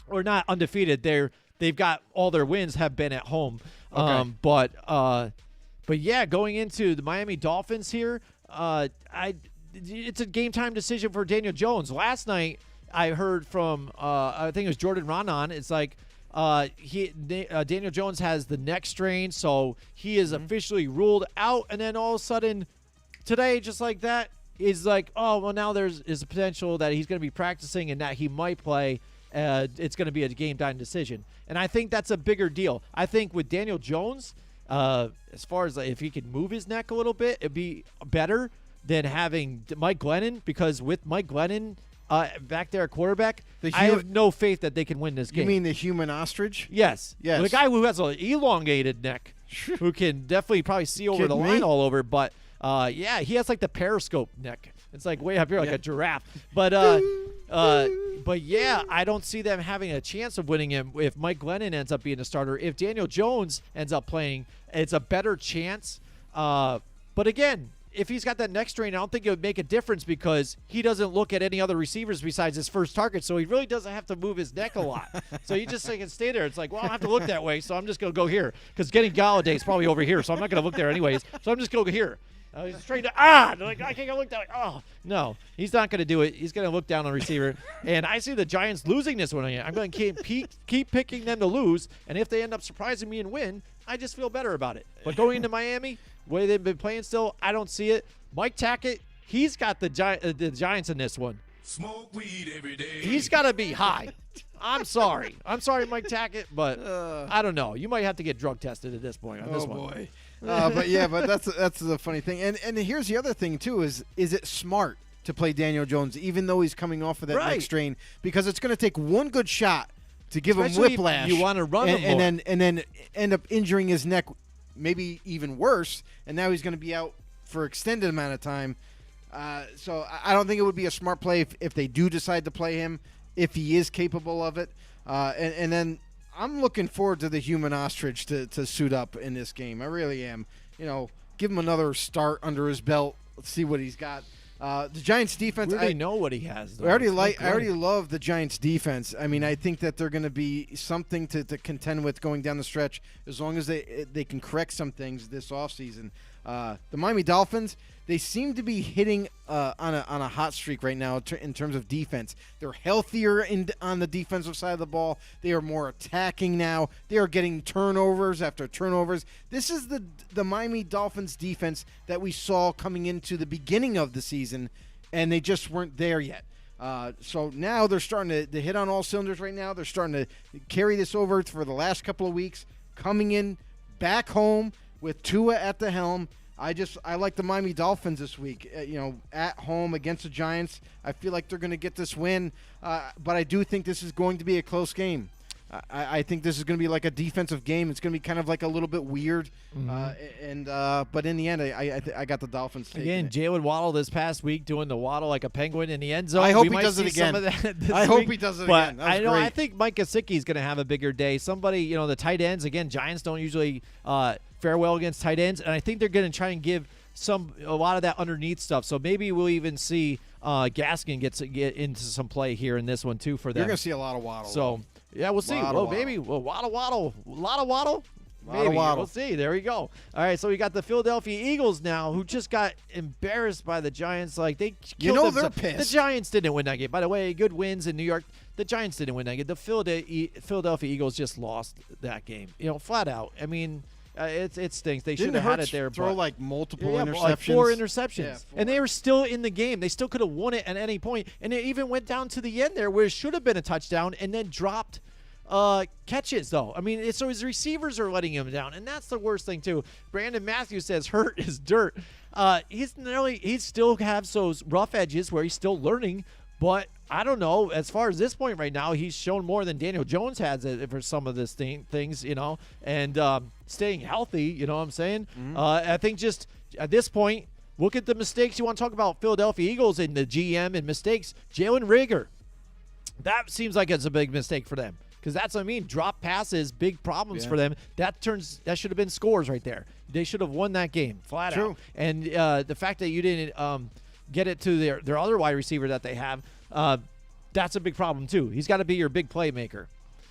Or not undefeated. They've got all their wins have been at home. Okay. But yeah, going into the Miami Dolphins here, it's a game time decision for Daniel Jones. Last night I heard from I think it was Jordan Ronan. It's like Daniel Jones has the neck strain, so he is officially ruled out. And then all of a sudden today, just like that, is like, oh well, now there's a potential that he's going to be practicing and that he might play. It's going to be a game-time decision. And I think that's a bigger deal. I think with Daniel Jones, as far as if he could move his neck a little bit, it'd be better. than having Mike Glennon, because with Mike Glennon back there at quarterback, I have no faith that they can win this game. You mean the human ostrich? Yes. The guy who has an elongated neck, who can definitly probably see over the line all over, but he has like the periscope neck. It's like way up here, like a giraffe. But yeah, I don't see them having a chance of winning him if Mike Glennon ends up being a starter. If Daniel Jones ends up playing, it's a better chance. But again, if he's got that neck strain, I don't think it would make a difference because he doesn't look at any other receivers besides his first target, so he really doesn't have to move his neck a lot. So he just can stay there. It's like, well, I don't have to look that way, so I'm just going to go here because getting Galladay is probably over here, so I'm not going to look there anyways. So I'm just going to go here. He's straight to like I can't look that way. Oh no, he's not going to do it. He's going to look down on the receiver, and I see the Giants losing this one. I'm going to keep picking them to lose, and if they end up surprising me and win, I just feel better about it. But going into Miami, the way they've been playing still, I don't see it. Mike Tackett, he's got the Giants in this one. Smoke weed every day. He's got to be high. I'm sorry, Mike Tackett, but I don't know. You might have to get drug tested at this point on this one. Oh boy. But that's the funny thing. And here's the other thing too: is it smart to play Daniel Jones even though he's coming off of that neck strain, because it's going to take one good shot to give him whiplash. You want to run him more. and then end up injuring his neck, maybe even worse, and now he's going to be out for extended amount of time. So I don't think it would be a smart play if they do decide to play him, if he is capable of it. And then I'm looking forward to the human ostrich to suit up in this game. I really am. Give him another start under his belt. Let's see what he's got. The Giants defense. We already know what he has. Though. I already love the Giants defense. I mean, I think that they're going to be something to contend with going down the stretch as long as they can correct some things this offseason. The Miami Dolphins, they seem to be hitting on a hot streak right now in terms of defense. They're healthier on the defensive side of the ball. They are more attacking now. They are getting turnovers after turnovers. This is the Miami Dolphins defense that we saw coming into the beginning of the season, and they just weren't there yet. So now they're starting to hit on all cylinders right now. They're starting to carry this over for the last couple of weeks, coming in back home with Tua at the helm. I like the Miami Dolphins this week, at home against the Giants. I feel like they're going to get this win, but I do think this is going to be a close game. I think this is going to be like a defensive game. It's going to be kind of like a little bit weird, but in the end, I got the Dolphins taking again. it. Jalen Waddle this past week doing the waddle like a penguin in the end zone. I hope he does it again. Hope he does it but again. That was I great. think Mike Gesicki is going to have a bigger day. Somebody, the tight ends again. Giants don't usually fare well against tight ends, and I think they're going to try and give a lot of that underneath stuff. So maybe we'll even see Gaskin get into some play here in this one too for them. You're going to see a lot of Waddle. So yeah, we'll see. Well, maybe Waddle, a lot of Waddle. Maybe. We'll see. There we go. All right, so we got the Philadelphia Eagles now, who just got embarrassed by the Giants. Like they killed they're pissed. The Giants didn't win that game. By the way, good wins in New York. The Giants didn't win that game. The Philadelphia Eagles just lost that game. Flat out. I mean, it stinks. They should have had it there. Throw like multiple interceptions. Like 4 interceptions. Yeah, 4. And they were still in the game. They still could have won it at any point. And it even went down to the end there where it should have been a touchdown and then dropped catches, though. I mean, so his receivers are letting him down. And that's the worst thing, too. Brandon Matthews says hurt is dirt. He still has those rough edges where he's still learning. But I don't know. As far as this point right now, he's shown more than Daniel Jones has for some of these things, and staying healthy, you know what I'm saying? Mm-hmm. I think just at this point, look at the mistakes. You want to talk about Philadelphia Eagles and the GM and mistakes. Jalen Reagor, that seems like it's a big mistake for them because that's what I mean. Drop passes, big problems for them. That should have been scores right there. They should have won that game flat out. And the fact that you didn't get it to their other wide receiver that they have, that's a big problem too. He's got to be your big playmaker.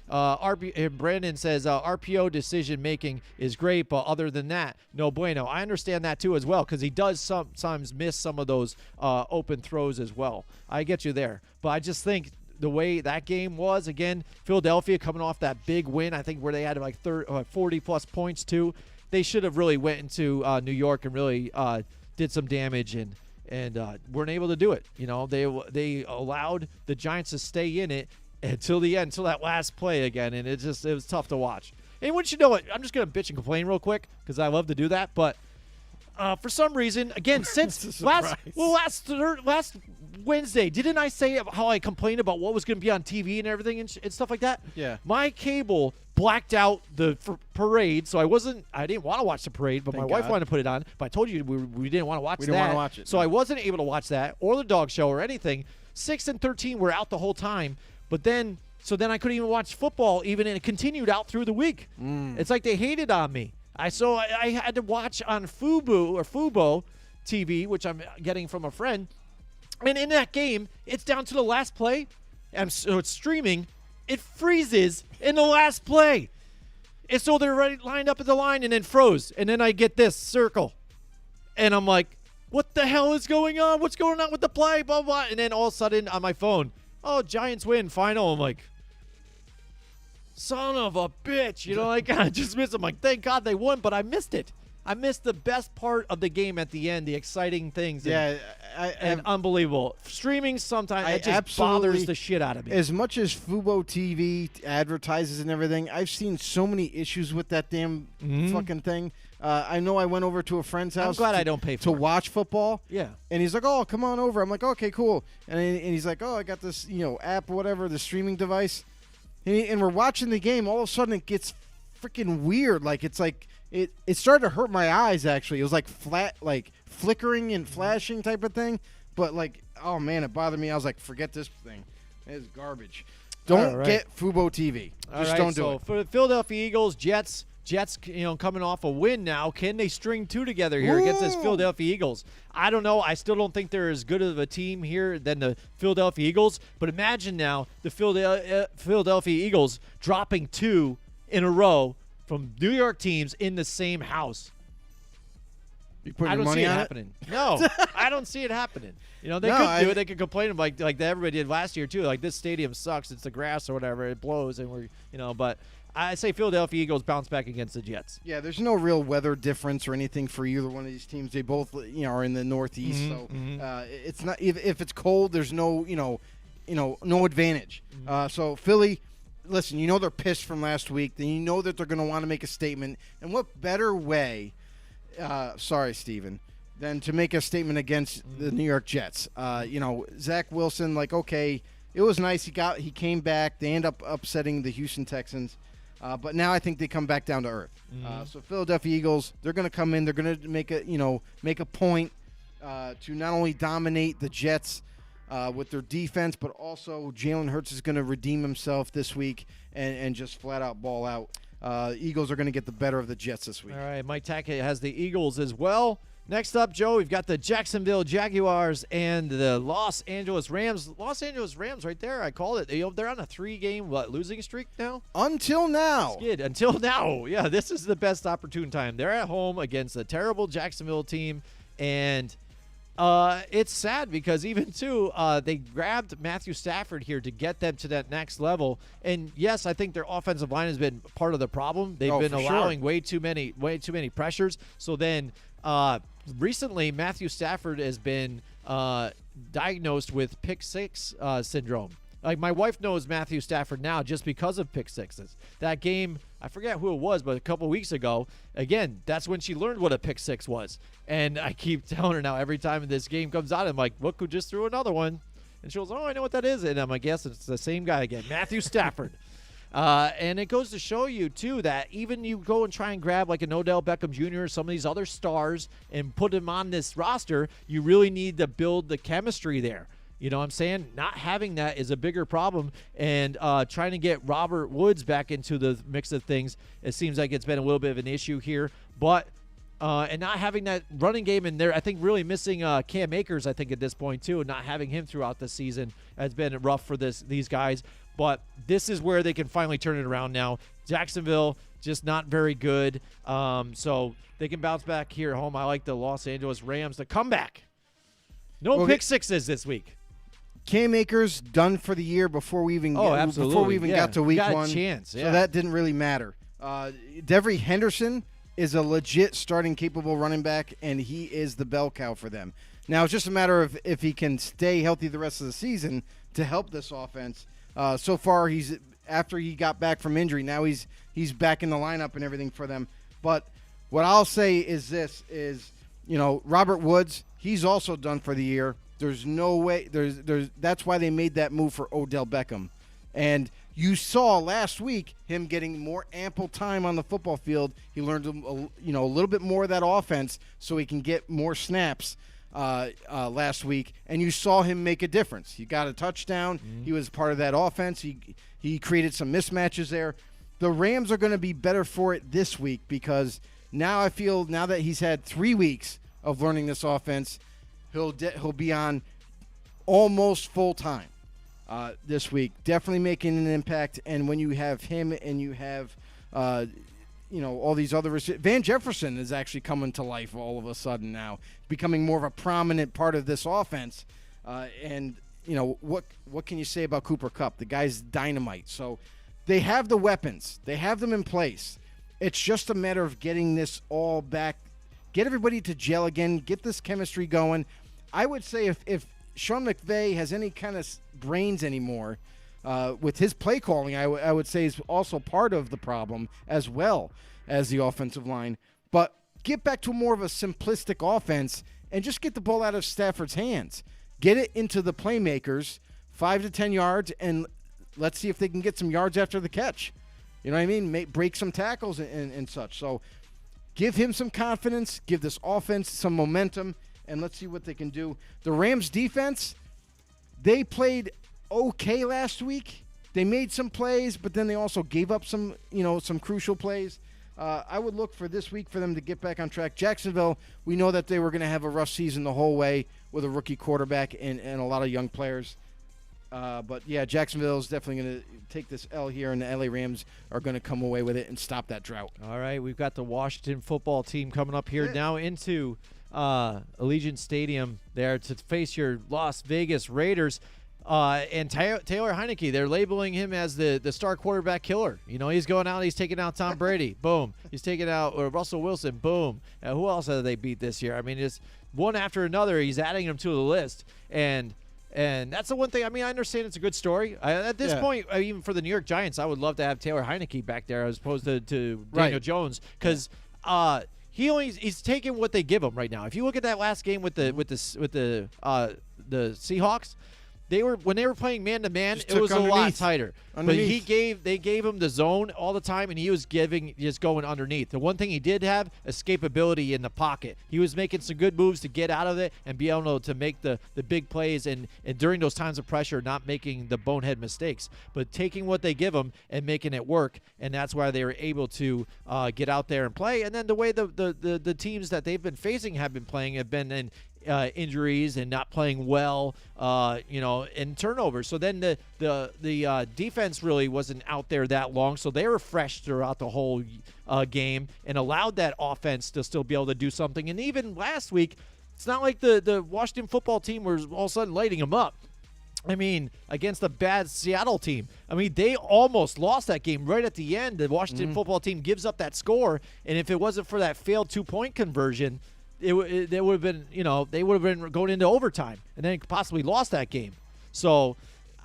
Brandon says RPO decision making is great, but other than that, no bueno. I understand that too as well because he does sometimes miss some of those open throws as well. I get you there, but I just think the way that game was, again, Philadelphia coming off that big win, I think where they had like 40 plus points too. They should have really went into New York and really did some damage and weren't able to do it. They allowed the Giants to stay in it until the end, until that last play again, and it was tough to watch. And once you know it, I'm just going to bitch and complain real quick because I love to do that, but for some reason, again, since last Wednesday, didn't I say how I complained about what was going to be on TV and everything and stuff like that? Yeah. My cable blacked out the parade, so I didn't want to watch the parade, but my wife wanted to put it on. But I told you we didn't want to watch that. We didn't want to watch it. So I wasn't able to watch that or the dog show or anything. 6 and 13 were out the whole time, but then I couldn't even watch football even, and it continued out through the week. It's like they hated on me. I had to watch on Fubo TV, which I'm getting from a friend. And in that game, it's down to the last play, and so it's streaming. It freezes in the last play. And so they're lined up at the line and then froze. And then I get this circle. And I'm like, what the hell is going on? What's going on with the play? Blah, blah. And then all of a sudden on my phone, Giants win, final. I'm like, son of a bitch. I just missed it. I'm like, thank God they won, but I missed it. I missed the best part of the game at the end, the exciting things. And unbelievable. Streaming sometimes, it just bothers the shit out of me. As much as Fubo TV advertises and everything, I've seen so many issues with that damn fucking thing. I know I went over to a friend's house. I'm glad I don't pay for to watch football. Yeah. And he's like, oh, come on over. I'm like, okay, cool. And he's like, oh, I got this app or whatever, the streaming device. And we're watching the game. All of a sudden, it gets freaking weird. Like, it's like... It started to hurt my eyes, actually. It was like flat, like flickering and flashing type of thing. But like, oh man, it bothered me. I was like, forget this thing. It's garbage. Don't get Fubo TV. Just don't do it. For the Philadelphia Eagles, Jets, coming off a win now. Can they string two together here against this Philadelphia Eagles? I don't know. I still don't think they're as good of a team here than the Philadelphia Eagles. But imagine now the Philadelphia Eagles dropping 2 in a row from New York teams in the same house. You put I your don't money see it on happening. No, I don't see it happening. They could do it. They could complain like everybody did last year too. Like, this stadium sucks. It's the grass or whatever. It blows, and we're But I say Philadelphia Eagles bounce back against the Jets. Yeah, there's no real weather difference or anything for either one of these teams. They both are in the Northeast, so it's not if it's cold. There's no no advantage. So Philly. Listen, they're pissed from last week. Then that they're going to want to make a statement. And what better way, sorry, Steven, than to make a statement against the New York Jets? Zach Wilson, okay, it was nice. He came back. They end up upsetting the Houston Texans. But now I think they come back down to earth. So Philadelphia Eagles, they're going to come in. They're going to make a point to not only dominate the Jets with their defense, but also Jalen Hurts is going to redeem himself this week and just flat out ball out. Eagles are going to get the better of the Jets this week. All right, Mike Tackett has the Eagles as well. Next up, Joe, we've got the Jacksonville Jaguars and the Los Angeles Rams. Los Angeles Rams right there, I called it. They're on a 3-game losing streak now? Until now. Skid, until now. Yeah, this is the best opportune time. They're at home against a terrible Jacksonville team, and it's sad because even they grabbed Matthew Stafford here to get them to that next level. And yes, I think their offensive line has been part of the problem. They've been allowing way too many pressures. So then recently Matthew Stafford has been diagnosed with pick six syndrome. Like, my wife knows Matthew Stafford now just because of pick sixes. That game, I forget who it was, but a couple weeks ago, again, that's when she learned what a pick six was. And I keep telling her now every time this game comes out, I'm like, look who just threw another one. And she goes, oh, I know what that is. And I'm like, yes, it's the same guy again, Matthew Stafford. And it goes to show you, too, that even you go and try and grab like an Odell Beckham Jr. or some of these other stars and put them on this roster, you really need to build the chemistry there. You know what I'm saying? Not having that is a bigger problem, and trying to get Robert Woods back into the mix of things, it seems like it's been a little bit of an issue here. But and not having that running game in there, I think really missing Cam Akers, I think, at this point, too, and not having him throughout the season has been rough for these guys. But this is where they can finally turn it around now. Jacksonville, just not very good. So they can bounce back here at home. I like the Los Angeles Rams to come back. No pick sixes this week. Cam Akers done for the year before we even got to week one. Chance, so that didn't really matter. Devery Henderson is a legit starting capable running back, and he is the bell cow for them. Now it's just a matter of if he can stay healthy the rest of the season to help this offense. So far, after he got back from injury, now he's back in the lineup and everything for them. But what I'll say is this: Robert Woods, he's also done for the year. There's no way. That's why they made that move for Odell Beckham. And you saw last week him getting more ample time on the football field. He learned a little bit more of that offense so he can get more snaps last week. And you saw him make a difference. He got a touchdown. Mm-hmm. He was part of that offense. He created some mismatches there. The Rams are going to be better for it this week because now that he's had 3 weeks of learning this offense, he'll be on almost full time this week, definitely making an impact. And when you have him and you have all these other Van Jefferson is actually coming to life all of a sudden now, becoming more of a prominent part of this offense. And what can you say about Cooper Kupp? The guy's dynamite. So they have the weapons. They have them in place. It's just a matter of getting this all back, get everybody to gel again, get this chemistry going. I would say if Sean McVay has any kind of brains anymore with his play calling, I would say is also part of the problem as well as the offensive line. But get back to more of a simplistic offense and just get the ball out of Stafford's hands. Get it into the playmakers, 5 to 10 yards, and let's see if they can get some yards after the catch. You know what I mean? Break some tackles and such. So give him some confidence, give this offense some momentum, and let's see what they can do. The Rams defense, they played okay last week. They made some plays, but then they also gave up some crucial plays. I would look for this week for them to get back on track. Jacksonville, we know that they were going to have a rough season the whole way with a rookie quarterback and a lot of young players. But, yeah, Jacksonville is definitely going to take this L here, and the L.A. Rams are going to come away with it and stop that drought. All right, we've got the Washington football team coming up here now into Allegiant Stadium there to face your Las Vegas Raiders. And Taylor Heineke, they're labeling him as the star quarterback killer. He's going out, he's taking out Tom Brady. Boom. He's taking out Russell Wilson. Boom. Who else have they beat this year? I mean, just one after another, he's adding them to the list. And that's the one thing. I mean, I understand it's a good story. At this point, even for the New York Giants, I would love to have Taylor Heineke back there as opposed to Daniel Jones because he's taking what they give him right now. If you look at that last game with the Seahawks, when they were playing man to man, it was a lot tighter. But they gave him the zone all the time, and he was just going underneath. The one thing he did have, escapability in the pocket. He was making some good moves to get out of it and be able to make the big plays and during those times of pressure, not making the bonehead mistakes, but taking what they give him and making it work. And that's why they were able to get out there and play. And then the way the teams that they've been facing have been playing have been in injuries and not playing well, and turnovers. So then the defense really wasn't out there that long, so they were fresh throughout the whole game and allowed that offense to still be able to do something. And even last week, it's not like the Washington football team was all of a sudden lighting them up. I mean, against the bad Seattle team. I mean, they almost lost that game right at the end. The Washington football team gives up that score, and if it wasn't for that failed 2-point conversion, they would have been, they would have been going into overtime and then possibly lost that game. So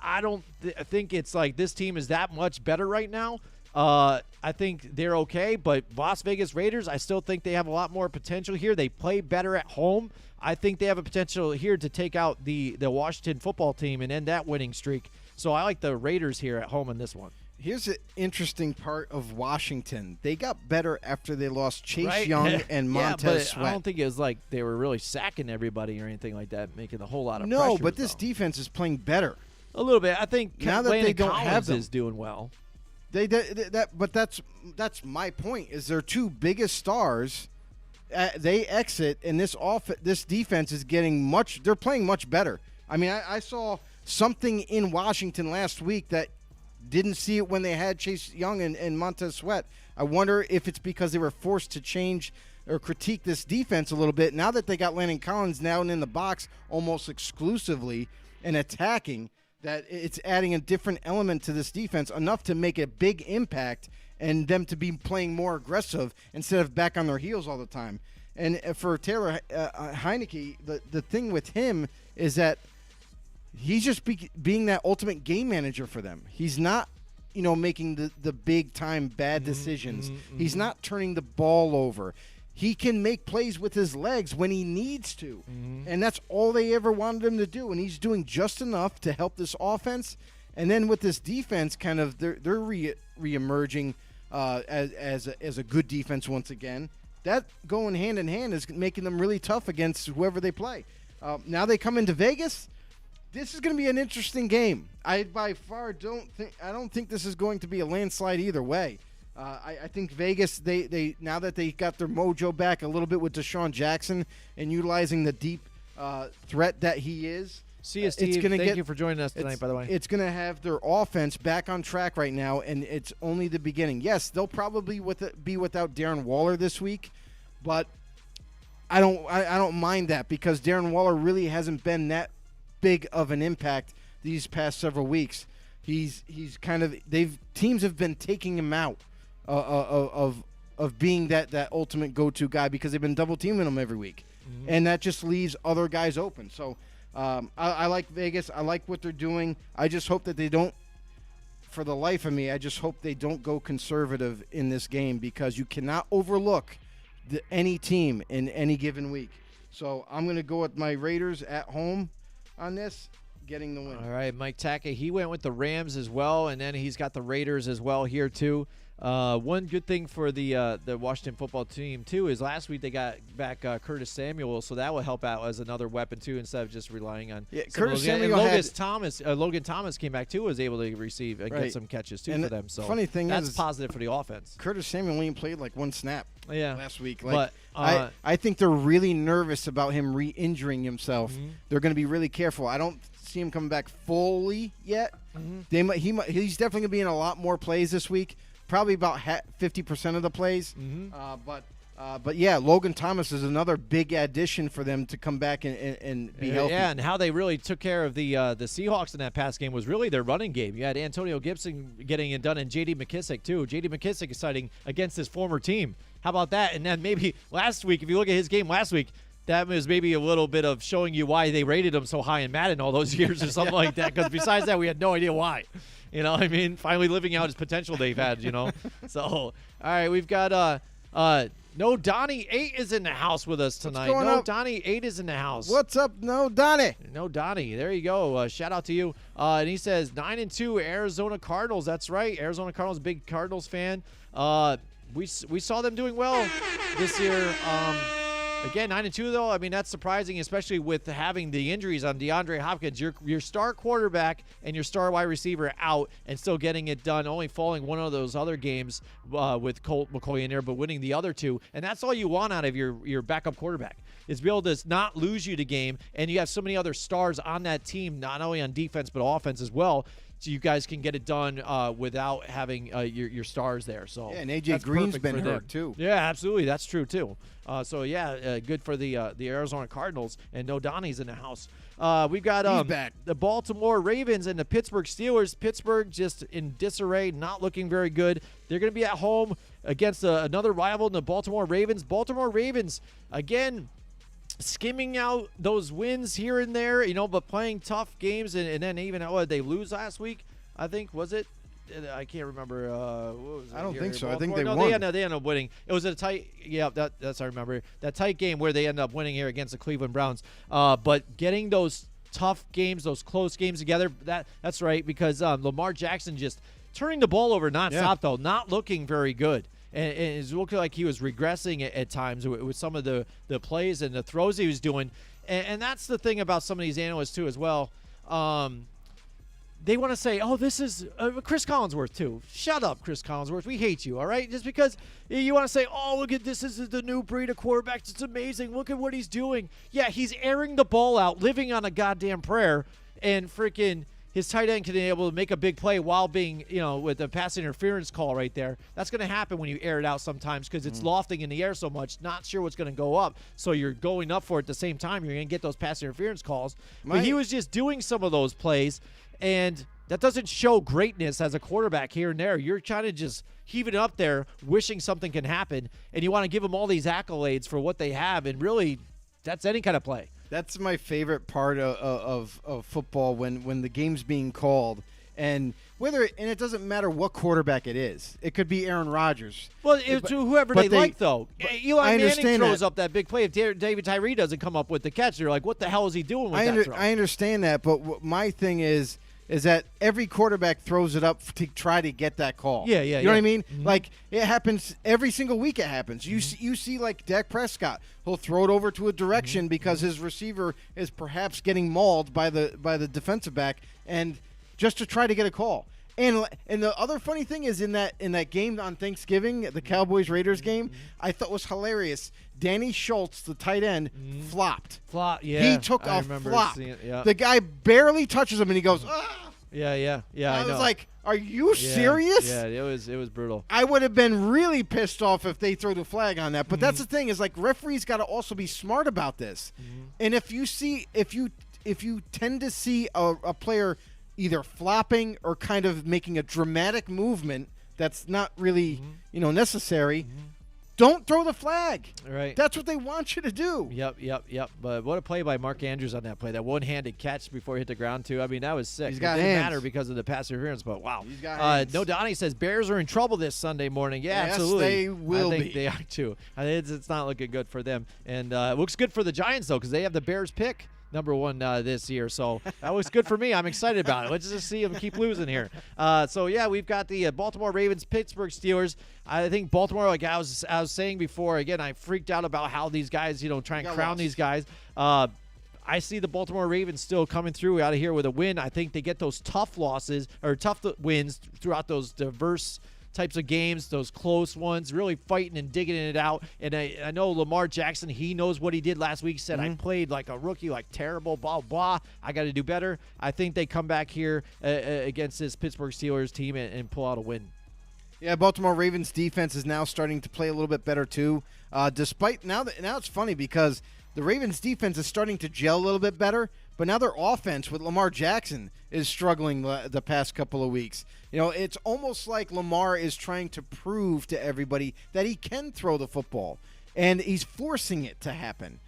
I don't think it's like this team is that much better right now. I think they're okay, but Las Vegas Raiders, I still think they have a lot more potential here. They play better at home. I think they have a potential here to take out the Washington football team and end that winning streak. So I like the Raiders here at home in this one. Here's the interesting part of Washington. They got better after they lost Chase Young and Montez Sweat. I don't think it was like they were really sacking everybody or anything like that, making a whole lot of pressure. No, but this defense is playing better. A little bit. I think now that they don't Collins have them, is doing well. But that's my point. Is their two biggest stars? They exit, and this defense is getting much. They're playing much better. I mean, I saw something in Washington last week that didn't see it when they had Chase Young and Montez Sweat. I wonder if it's because they were forced to change or critique this defense a little bit. Now that they got Landon Collins now in the box almost exclusively and attacking, that it's adding a different element to this defense, enough to make a big impact and them to be playing more aggressive instead of back on their heels all the time. And for Taylor Heineke, the thing with him is that he's just being that ultimate game manager for them. He's not, making the big-time bad decisions. He's not turning the ball over. he can make plays with his legs when he needs to. And that's all they ever wanted him to do. And he's doing just enough to help this offense. And then with this defense, kind of they're re-emerging as a good defense once again. That going hand in hand is making them really tough against whoever they play. Now they come into Vegas. This is going to be an interesting game. I by far don't think this is going to be a landslide either way. I think Vegas, they now that they got their mojo back a little bit with Desean Jackson and utilizing the deep threat that he is. See you, Steve. Thank you for joining us tonight, by the way. It's going to have their offense back on track right now, and it's only the beginning. Yes, they'll probably be without Darren Waller this week, but I don't mind that because Darren Waller really hasn't been that big of an impact these past several weeks. He's kind of teams have been taking him out of being that ultimate go-to guy because they've been double teaming him every week, and that just leaves other guys open. So I like Vegas. I like what they're doing. I just hope that they don't. For the life of me, I just hope they don't go conservative in this game because you cannot overlook any team in any given week. So I'm going to go with my Raiders at home on this, getting the win. All right, Mike Taka, he went with the Rams as well, and then he's got the Raiders as well here too. One good thing for the Washington football team too is last week they got back Curtis Samuel, so that will help out as another weapon too instead of just relying on Curtis Samuel. Logan Thomas came back too, was able to receive and get some catches too for them. So funny thing that's positive for the offense. Curtis Samuel only played like one snap last week. But I think they're really nervous about him re-injuring himself. They're going to be really careful. I don't see him coming back fully yet. He's definitely going to be in a lot more plays this week. Probably about 50% of the plays. But yeah, Logan Thomas is another big addition for them to come back and be healthy. Yeah, and how they really took care of the Seahawks in that pass game was really their running game. You had Antonio Gibson getting it done and J.D. McKissick too. J.D. McKissick is fighting against his former team. How about that? And then maybe last week, if you look at his game last week, that was maybe a little bit of showing you why they rated him so high in Madden all those years or something like that. Because besides that, we had no idea why. You know what I mean? Finally living out his potential they've had, you know. So, all right, we've got No Donnie 8 is in the house with us tonight. No Donnie 8 is in the house. What's up, No Donnie? No Donnie. There you go. Shout out to you. And he says 9-2 Arizona Cardinals. That's right. Arizona Cardinals, big Cardinals fan. We saw them doing well this year. Again, 9-2 though. I mean, that's surprising, especially with having the injuries on DeAndre Hopkins. Your star quarterback and your star wide receiver out, and still getting it done. Only falling one of those other games with Colt McCoy in there, but winning the other two. And that's all you want out of your backup quarterback is be able to not lose you the game. And you have so many other stars on that team, not only on defense but offense as well. So you guys can get it done without having your stars there. So yeah, and AJ Green's been hurt too. Yeah, absolutely, that's true too. So yeah, good for the Arizona Cardinals, and No Donnie's in the house. We've got the Baltimore Ravens and the Pittsburgh Steelers. Pittsburgh just in disarray, not looking very good. They're going to be at home against another rival in the Baltimore Ravens. Baltimore Ravens again, skimming out those wins here and there, you know, but playing tough games, and then even they lose last week, I think, was it? I can't remember. What was it? I don't think so. Baltimore? I think they won. They ended up winning. It was a tight. Yeah, that's I remember that tight game where they ended up winning here against the Cleveland Browns. But getting those tough games, those close games together, that's right, because Lamar Jackson just turning the ball over nonstop though, not looking very good. And it looked like he was regressing at times with some of the plays and the throws he was doing. And that's the thing about some of these analysts, too, as well. They want to say, oh, this is Chris Collinsworth, too. Shut up, Chris Collinsworth. We hate you, all right? Just because you want to say, oh, look at this is the new breed of quarterbacks. It's amazing. Look at what he's doing. Yeah, he's airing the ball out, living on a goddamn prayer, and freaking his tight end can be able to make a big play while being, with a pass interference call right there. That's going to happen when you air it out sometimes because it's lofting in the air so much, not sure what's going to go up. So you're going up for it at the same time. You're going to get those pass interference calls. But he was just doing some of those plays, and that doesn't show greatness as a quarterback here and there. You're trying to just heave it up there, wishing something can happen, and you want to give them all these accolades for what they have, and really that's any kind of play. That's my favorite part of football when the game's being called And it doesn't matter what quarterback it is. It could be Aaron Rodgers. Well, it's whoever they like, though. Eli Manning throws up that big play. If David Tyree doesn't come up with the catch, you're like, what the hell is he doing with that throw? I understand that, but my thing is that every quarterback throws it up to try to get that call. Yeah. You know what I mean? Mm-hmm. Like, it happens every single week. It happens. You see, like Dak Prescott, he'll throw it over to a direction because his receiver is perhaps getting mauled by the defensive back, and just to try to get a call. And the other funny thing is in that game on Thanksgiving, the Cowboys-Raiders game, I thought was hilarious. Danny Schultz, the tight end, flopped. Yeah. He took a flop. The guy barely touches him, and he goes, ah! Yeah. I was like, are you serious? Yeah, it was brutal. I would have been really pissed off if they throw the flag on that. But that's the thing is, like, referees got to also be smart about this. And if you tend to see a player either flopping or kind of making a dramatic movement that's not really, necessary, don't throw the flag. Right. That's what they want you to do. Yep. But what a play by Mark Andrews on that play. That one-handed catch before he hit the ground, too. I mean, that was sick. He's got it didn't hands. matter because of the pass interference, but wow. He's got hands. No, Donnie says Bears are in trouble this Sunday morning. Yeah, yes, absolutely. They will I think they are, too. It's not looking good for them. And it looks good for the Giants, though, because they have the Bears pick. Number 1 this year, so that was good for me. I'm excited about it. Let's just see them keep losing here. We've got the Baltimore Ravens, Pittsburgh Steelers. I think Baltimore, like I was saying before, again, I freaked out about how these guys, try and crown these guys. I see the Baltimore Ravens still coming through out of here with a win. I think they get those tough losses or tough wins throughout those diverse types of games, those close ones, really fighting and digging it out. And I know Lamar Jackson, he knows what he did last week. Said, I played like a rookie, like terrible, blah, blah. I got to do better. I think they come back here against this Pittsburgh Steelers team and pull out a win. Yeah, Baltimore Ravens defense is now starting to play a little bit better too. Despite now it's funny because the Ravens defense is starting to gel a little bit better, but now their offense with Lamar Jackson is struggling the past couple of weeks. It's almost like Lamar is trying to prove to everybody that he can throw the football, and he's forcing it to happen.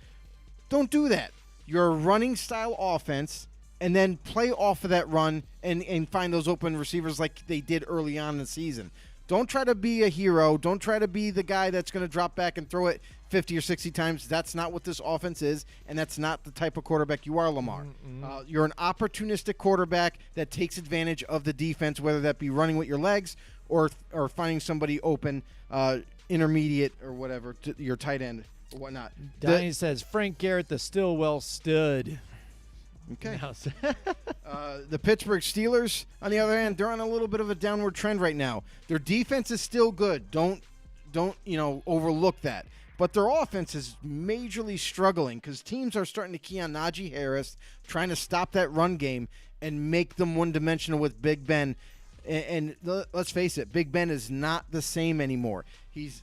Don't do that. You're a running style offense, and then play off of that run and find those open receivers like they did early on in the season. Don't try to be a hero. Don't try to be the guy that's going to drop back and throw it 50 or 60 times. That's not what this offense is, and that's not the type of quarterback you are, Lamar. You're an opportunistic quarterback that takes advantage of the defense, whether that be running with your legs or finding somebody open, intermediate or whatever, to your tight end or whatnot. Donnie says, Frank Garrett, the Stillwell stud. Okay. The Pittsburgh Steelers, on the other hand, they're on a little bit of a downward trend right now. Their defense is still good. Don't overlook that. But their offense is majorly struggling because teams are starting to key on Najee Harris, trying to stop that run game and make them one-dimensional with Big Ben. And let's face it, Big Ben is not the same anymore.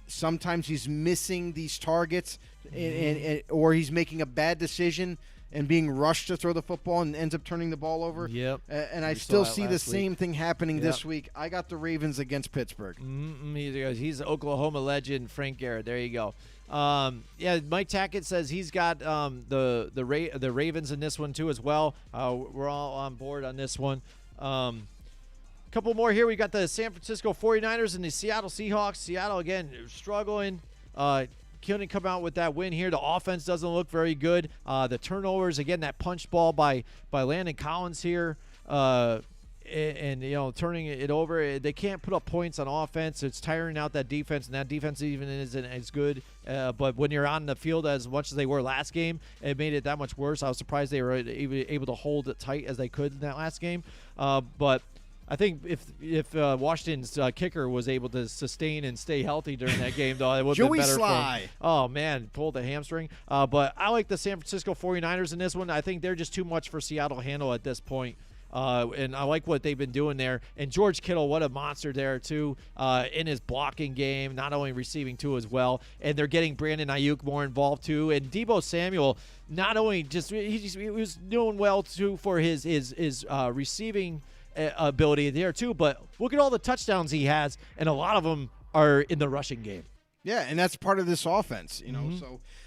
Sometimes he's missing these targets, or he's making a bad decision and being rushed to throw the football and ends up turning the ball over. Yep. And I still see the same thing happening this week. I got the Ravens against Pittsburgh. He's the Oklahoma legend, Frank Garrett. There you go. Mike Tackett says he's got the Ravens in this one too as well. We're all on board on this one. A couple more here. We got the San Francisco 49ers and the Seattle Seahawks. Seattle, again, struggling. Couldn't come out with that win here. The offense doesn't look very good. The turnovers, again, that punch ball by Landon Collins here. And turning it over. They can't put up points on offense. It's tiring out that defense, and that defense even isn't as good. But when you're on the field as much as they were last game, it made it that much worse. I was surprised they were able to hold it tight as they could in that last game. But I think if Washington's kicker was able to sustain and stay healthy during that game, though, it would have been better Sly. for him. Oh, man, pulled the hamstring. But I like the San Francisco 49ers in this one. I think they're just too much for Seattle to handle at this point. And I like what they've been doing there. And George Kittle, what a monster there, too, in his blocking game, not only receiving, too, as well. And they're getting Brandon Ayuk more involved, too. And Deebo Samuel, not only just he was doing well, too, for his receiving ability there, too. But look at all the touchdowns he has, and a lot of them are in the rushing game. Yeah, and that's part of this offense, you know.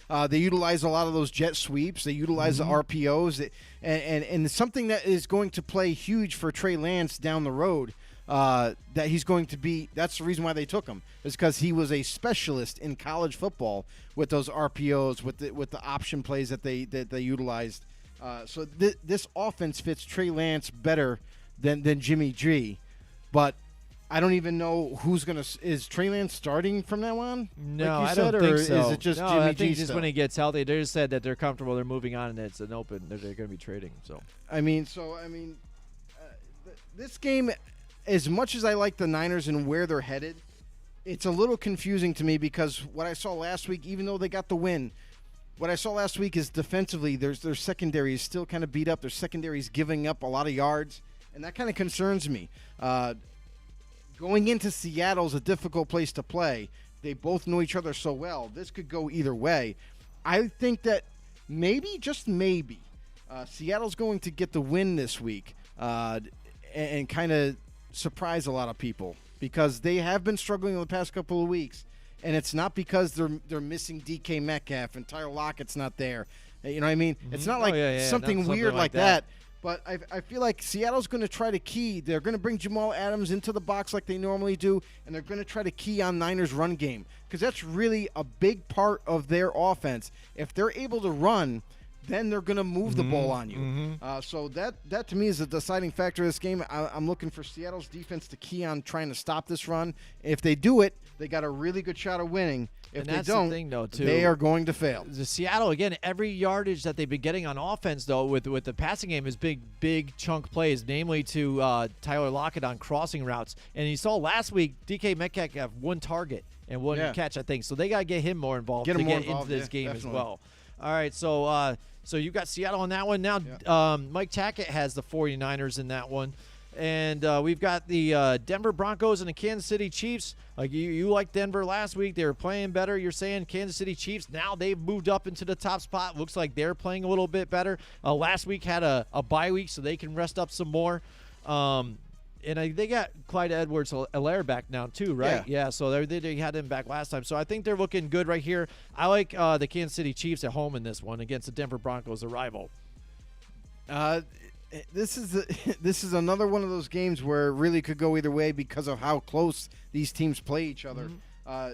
So they utilize a lot of those jet sweeps. They utilize the RPOs, and something that is going to play huge for Trey Lance down the road. That he's going to be. That's the reason why they took him, is because he was a specialist in college football with those RPOs, with the option plays that they utilized. So this offense fits Trey Lance better than Jimmy G, but I don't even know who's gonna. Is Trey Lance starting from now on? No, like you I said, don't think or so. Is it just no, Jimmy I think G just still? when he gets healthy, they just said that they're comfortable, they're moving on, and it's an open. They're going to be trading. So this game, as much as I like the Niners and where they're headed, it's a little confusing to me because what I saw last week, even though they got the win, what I saw last week is defensively, their secondary is still kind of beat up. Their secondary is giving up a lot of yards, and that kind of concerns me. Going into Seattle is a difficult place to play. They both know each other so well. This could go either way. I think that maybe, just maybe, Seattle's going to get the win this week and kind of surprise a lot of people because they have been struggling in the past couple of weeks, and it's not because they're missing DK Metcalf and Tyler Lockett's not there. You know what I mean? It's not like something weird like that. But I feel like Seattle's going to try to key. They're going to bring Jamal Adams into the box like they normally do, and they're going to try to key on Niners' run game because that's really a big part of their offense. If they're able to run, then they're going to move the ball on you. So that to me is a deciding factor of this game. I'm looking for Seattle's defense to key on trying to stop this run. If they do it, they got a really good shot of winning. If they don't, the thing, though, too, they are going to fail. The Seattle, again, every yardage that they've been getting on offense, though, with the passing game is big chunk plays, namely to Tyler Lockett on crossing routes. And you saw last week, DK Metcalf have one target and one catch, I think. So they got to get him more involved to get into this game as well. All right, so you got Seattle on that one. Now Mike Tackett has the 49ers in that one. And we've got the Denver Broncos and the Kansas City Chiefs. Like you liked Denver last week. They were playing better. You're saying Kansas City Chiefs, now they've moved up into the top spot. Looks like they're playing a little bit better. Last week had a bye week, so they can rest up some more. And they got Clyde Edwards-Helaire back now too, right? Yeah, so they had him back last time. So I think they're looking good right here. I like the Kansas City Chiefs at home in this one against the Denver Broncos, a rival. This is another one of those games where it really could go either way because of how close these teams play each other. I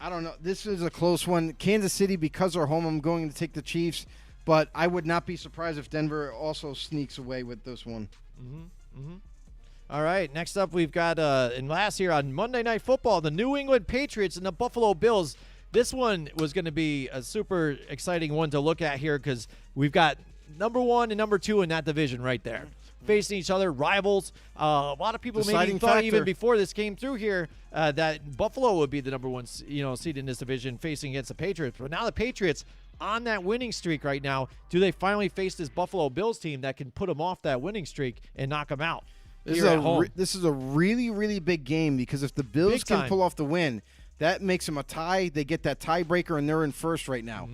don't know. This is a close one. Kansas City, because they're home, I'm going to take the Chiefs, but I would not be surprised if Denver also sneaks away with this one. All right, next up we've got, and last here on Monday Night Football, the New England Patriots and the Buffalo Bills. This one was going to be a super exciting one to look at here because we've got number 1 and number 2 in that division right there, facing each other, rivals. A lot of people maybe thought even before this came through here that Buffalo would be the number 1 seed in this division facing against the Patriots. But now the Patriots on that winning streak right now. Do they finally face this Buffalo Bills team that can put them off that winning streak and knock them out? This is a really, really big game because if the Bills can pull off the win, that makes them a tie. They get that tiebreaker, and they're in first right now.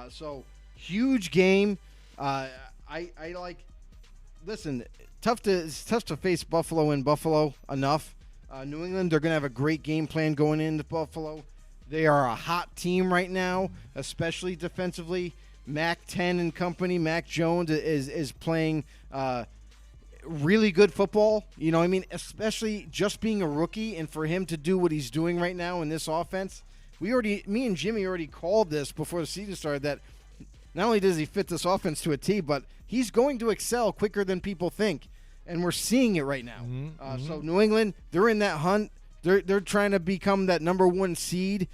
So huge game. I like. Listen, it's tough to face Buffalo in Buffalo enough. New England, they're going to have a great game plan going into Buffalo. They are a hot team right now, especially defensively. Mac 10 and company, Mac Jones is playing really good football. You know what I mean? Especially just being a rookie and for him to do what he's doing right now in this offense. Me and Jimmy already called this before the season started that not only does he fit this offense to a T, but he's going to excel quicker than people think. And we're seeing it right now. So New England, they're in that hunt. They're trying to become that number 1 seed,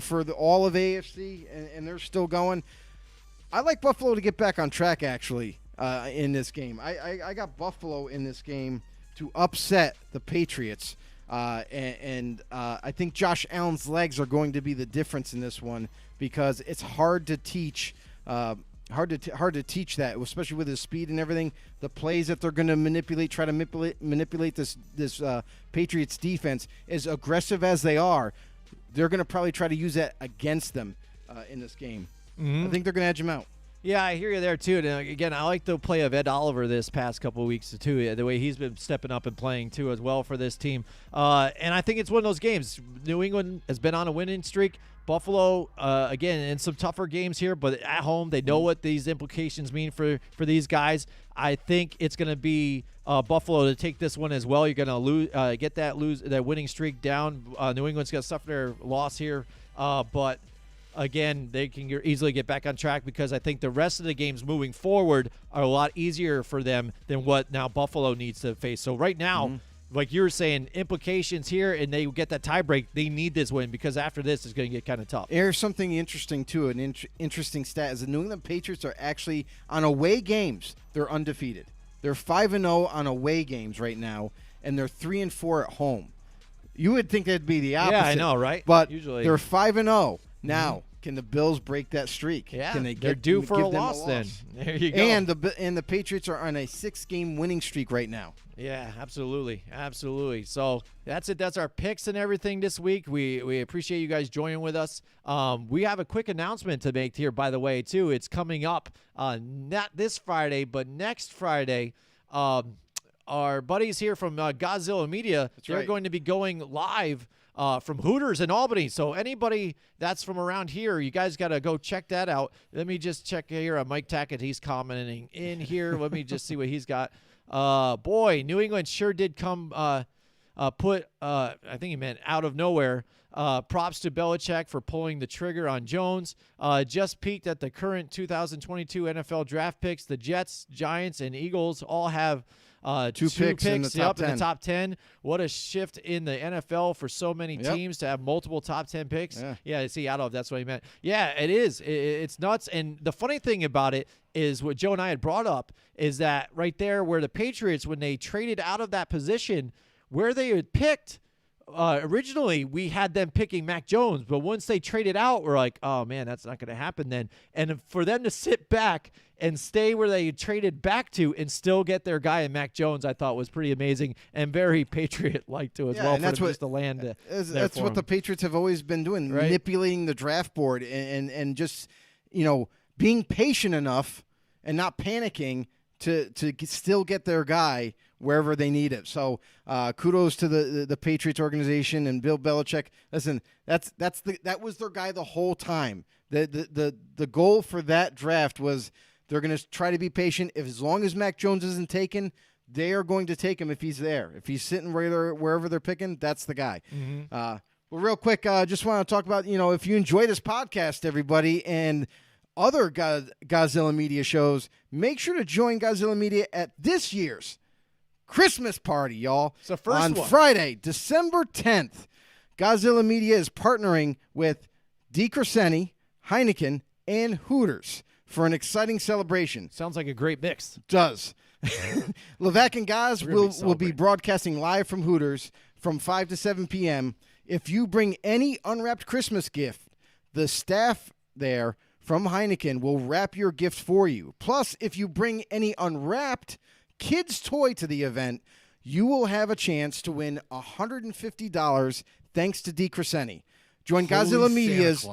for all of AFC, and they're still going. I like Buffalo to get back on track, actually, in this game. I got Buffalo in this game to upset the Patriots, and I think Josh Allen's legs are going to be the difference in this one because it's hard to teach. Hard to teach that, especially with his speed and everything. The plays that they're going to try to manipulate this Patriots defense, as aggressive as they are, they're going to probably try to use that against them in this game. I think they're going to edge them out. Yeah, I hear you there, too. And again, I like the play of Ed Oliver this past couple of weeks, too, the way he's been stepping up and playing, too, as well for this team. And I think it's one of those games. New England has been on a winning streak. Buffalo, again, in some tougher games here, but at home, they know what these implications mean for these guys. I think it's going to be Buffalo to take this one as well. You're going to get that winning streak down. New England's going to suffer their loss here, but again, they can easily get back on track because I think the rest of the games moving forward are a lot easier for them than what now Buffalo needs to face. So right now, like you were saying, implications here, and they get that tie break. They need this win because after this, it's going to get kind of tough. Here's something interesting, too. An interesting stat is the New England Patriots are actually, on away games, they're undefeated. They're 5-0 on away games right now, and they're 3-4 at home. You would think that'd be the opposite. Yeah, I know, right? But usually they're 5-0. Now, can the Bills break that streak? Yeah, can they're due for a loss then. There you go. And the Patriots are on a 6-game winning streak right now. Yeah, absolutely. So that's it. That's our picks and everything this week. We appreciate you guys joining with us. We have a quick announcement to make here, by the way, too. It's coming up not this Friday, but next Friday. Our buddies here from Godzilla Media, they're going to be going live from Hooters in Albany. So anybody that's from around here, you guys got to go check that out. Let me just check here on Mike Tackett. He's commenting in here. Let me just see what he's got. Boy, New England sure did come put, I think he meant out of nowhere. Props to Belichick for pulling the trigger on Jones. Just peeked at the current 2022 NFL draft picks. The Jets, Giants, and Eagles all have two picks in the top 10. What a shift in the NFL for so many teams to have multiple top 10 picks. Yeah, see, out of that's what he meant. Yeah, it is. It's nuts. And the funny thing about it is what Joe and I had brought up is that right there where the Patriots, when they traded out of that position, where they had picked, originally we had them picking Mac Jones, but once they traded out, we're like, oh man, that's not going to happen then. And for them to sit back and stay where they traded back to and still get their guy in Mac Jones, I thought was pretty amazing and very Patriot-like too as well. And that's what just to land. That's what the Patriots have always been doing, manipulating the draft board and just being patient enough and not panicking to still get their guy wherever they need it. So kudos to the Patriots organization and Bill Belichick. Listen, that was their guy the whole time. The goal for that draft was they're going to try to be patient. As long as Mac Jones isn't taken, they are going to take him if he's there. If he's sitting wherever they're picking, that's the guy. Well, real quick, just want to talk about, if you enjoy this podcast, everybody, and other Godzilla Media shows, make sure to join Godzilla Media at this year's Christmas party, y'all. It's the first on one. Friday, December 10th. Godzilla Media is partnering with Decapitation, Heineken, and Hooters for an exciting celebration. Sounds like a great mix. Does. Levac and Gaz will be broadcasting live from Hooters from 5 to 7 p.m. If you bring any unwrapped Christmas gift, the staff there from Heineken will wrap your gift for you. Plus, if you bring any unwrapped kids' toy to the event, you will have a chance to win $150 thanks to Decapitation. Join Godzilla Media's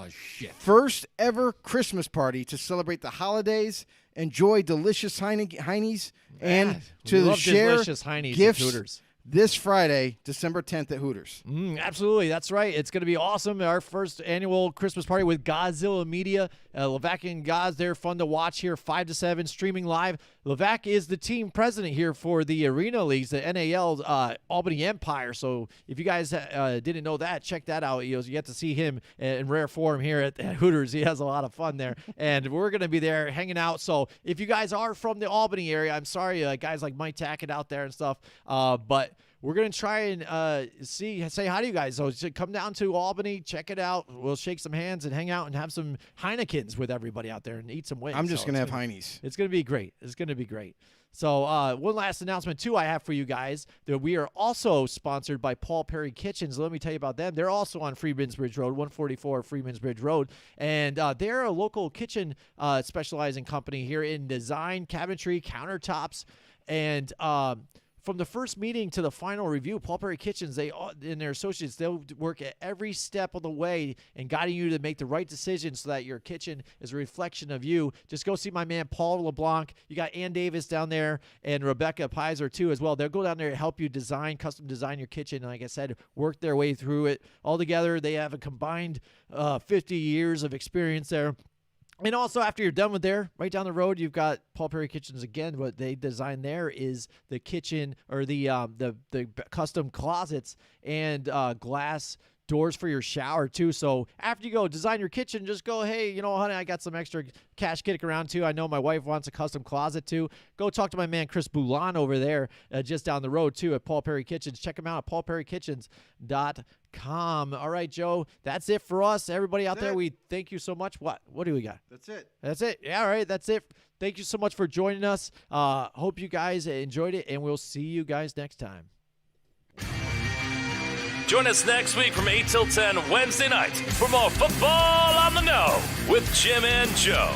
first ever Christmas party to celebrate the holidays, enjoy delicious Heinies, and to share gifts this Friday, December 10th at Hooters. Absolutely. That's right. It's going to be awesome. Our first annual Christmas party with Godzilla Media. Levac and Gaz, they're fun to watch here, 5 to 7, streaming live. Levac is the team president here for the Arena Leagues, the NAL Albany Empire. So if you guys didn't know that, check that out. You get to see him in rare form here at Hooters. He has a lot of fun there. And we're going to be there hanging out. So if you guys are from the Albany area, I'm sorry, guys like Mike Tackett out there and stuff, but we're going to try and say hi to you guys. So come down to Albany, check it out. We'll shake some hands and hang out and have some Heinekens with everybody out there and eat some wings. I'm just going to have Heinies. It's going to be great. It's going to be great. So one last announcement, too, I have for you guys, that we are also sponsored by Paul Perry Kitchens. Let me tell you about them. They're also on Freemansbridge Road, 144 Freemansbridge Road. And they're a local kitchen specializing company here in design, cabinetry, countertops, and from the first meeting to the final review, Paul Perry Kitchens, they and their associates, they'll work at every step of the way and guiding you to make the right decision so that your kitchen is a reflection of you. Just go see my man Paul LeBlanc. You got Ann Davis down there and Rebecca Pizer too as well. They'll go down there to help you custom design your kitchen, and like I said, work their way through it. All together, they have a combined 50 years of experience there. And also, after you're done with there, right down the road, you've got Paul Perry Kitchens again. What they designed there is the kitchen or the custom closets and glass doors for your shower too. So after you go design your kitchen, just go, hey, you know, honey, I got some extra cash kicking around too. I know my wife wants a custom closet too. Go talk to my man Chris Boulan over there just down the road too at Paul Perry Kitchens. Check him out at paulperrykitchens.com. All right, Joe, that's it for us. Everybody out there, we thank you so much. What do we got? That's it. That's it. Yeah, all right, that's it. Thank you so much for joining us. Hope you guys enjoyed it, and we'll see you guys next time. Join us next week from 8 till 10 Wednesday nights for more Football on the Know with Jim and Joe.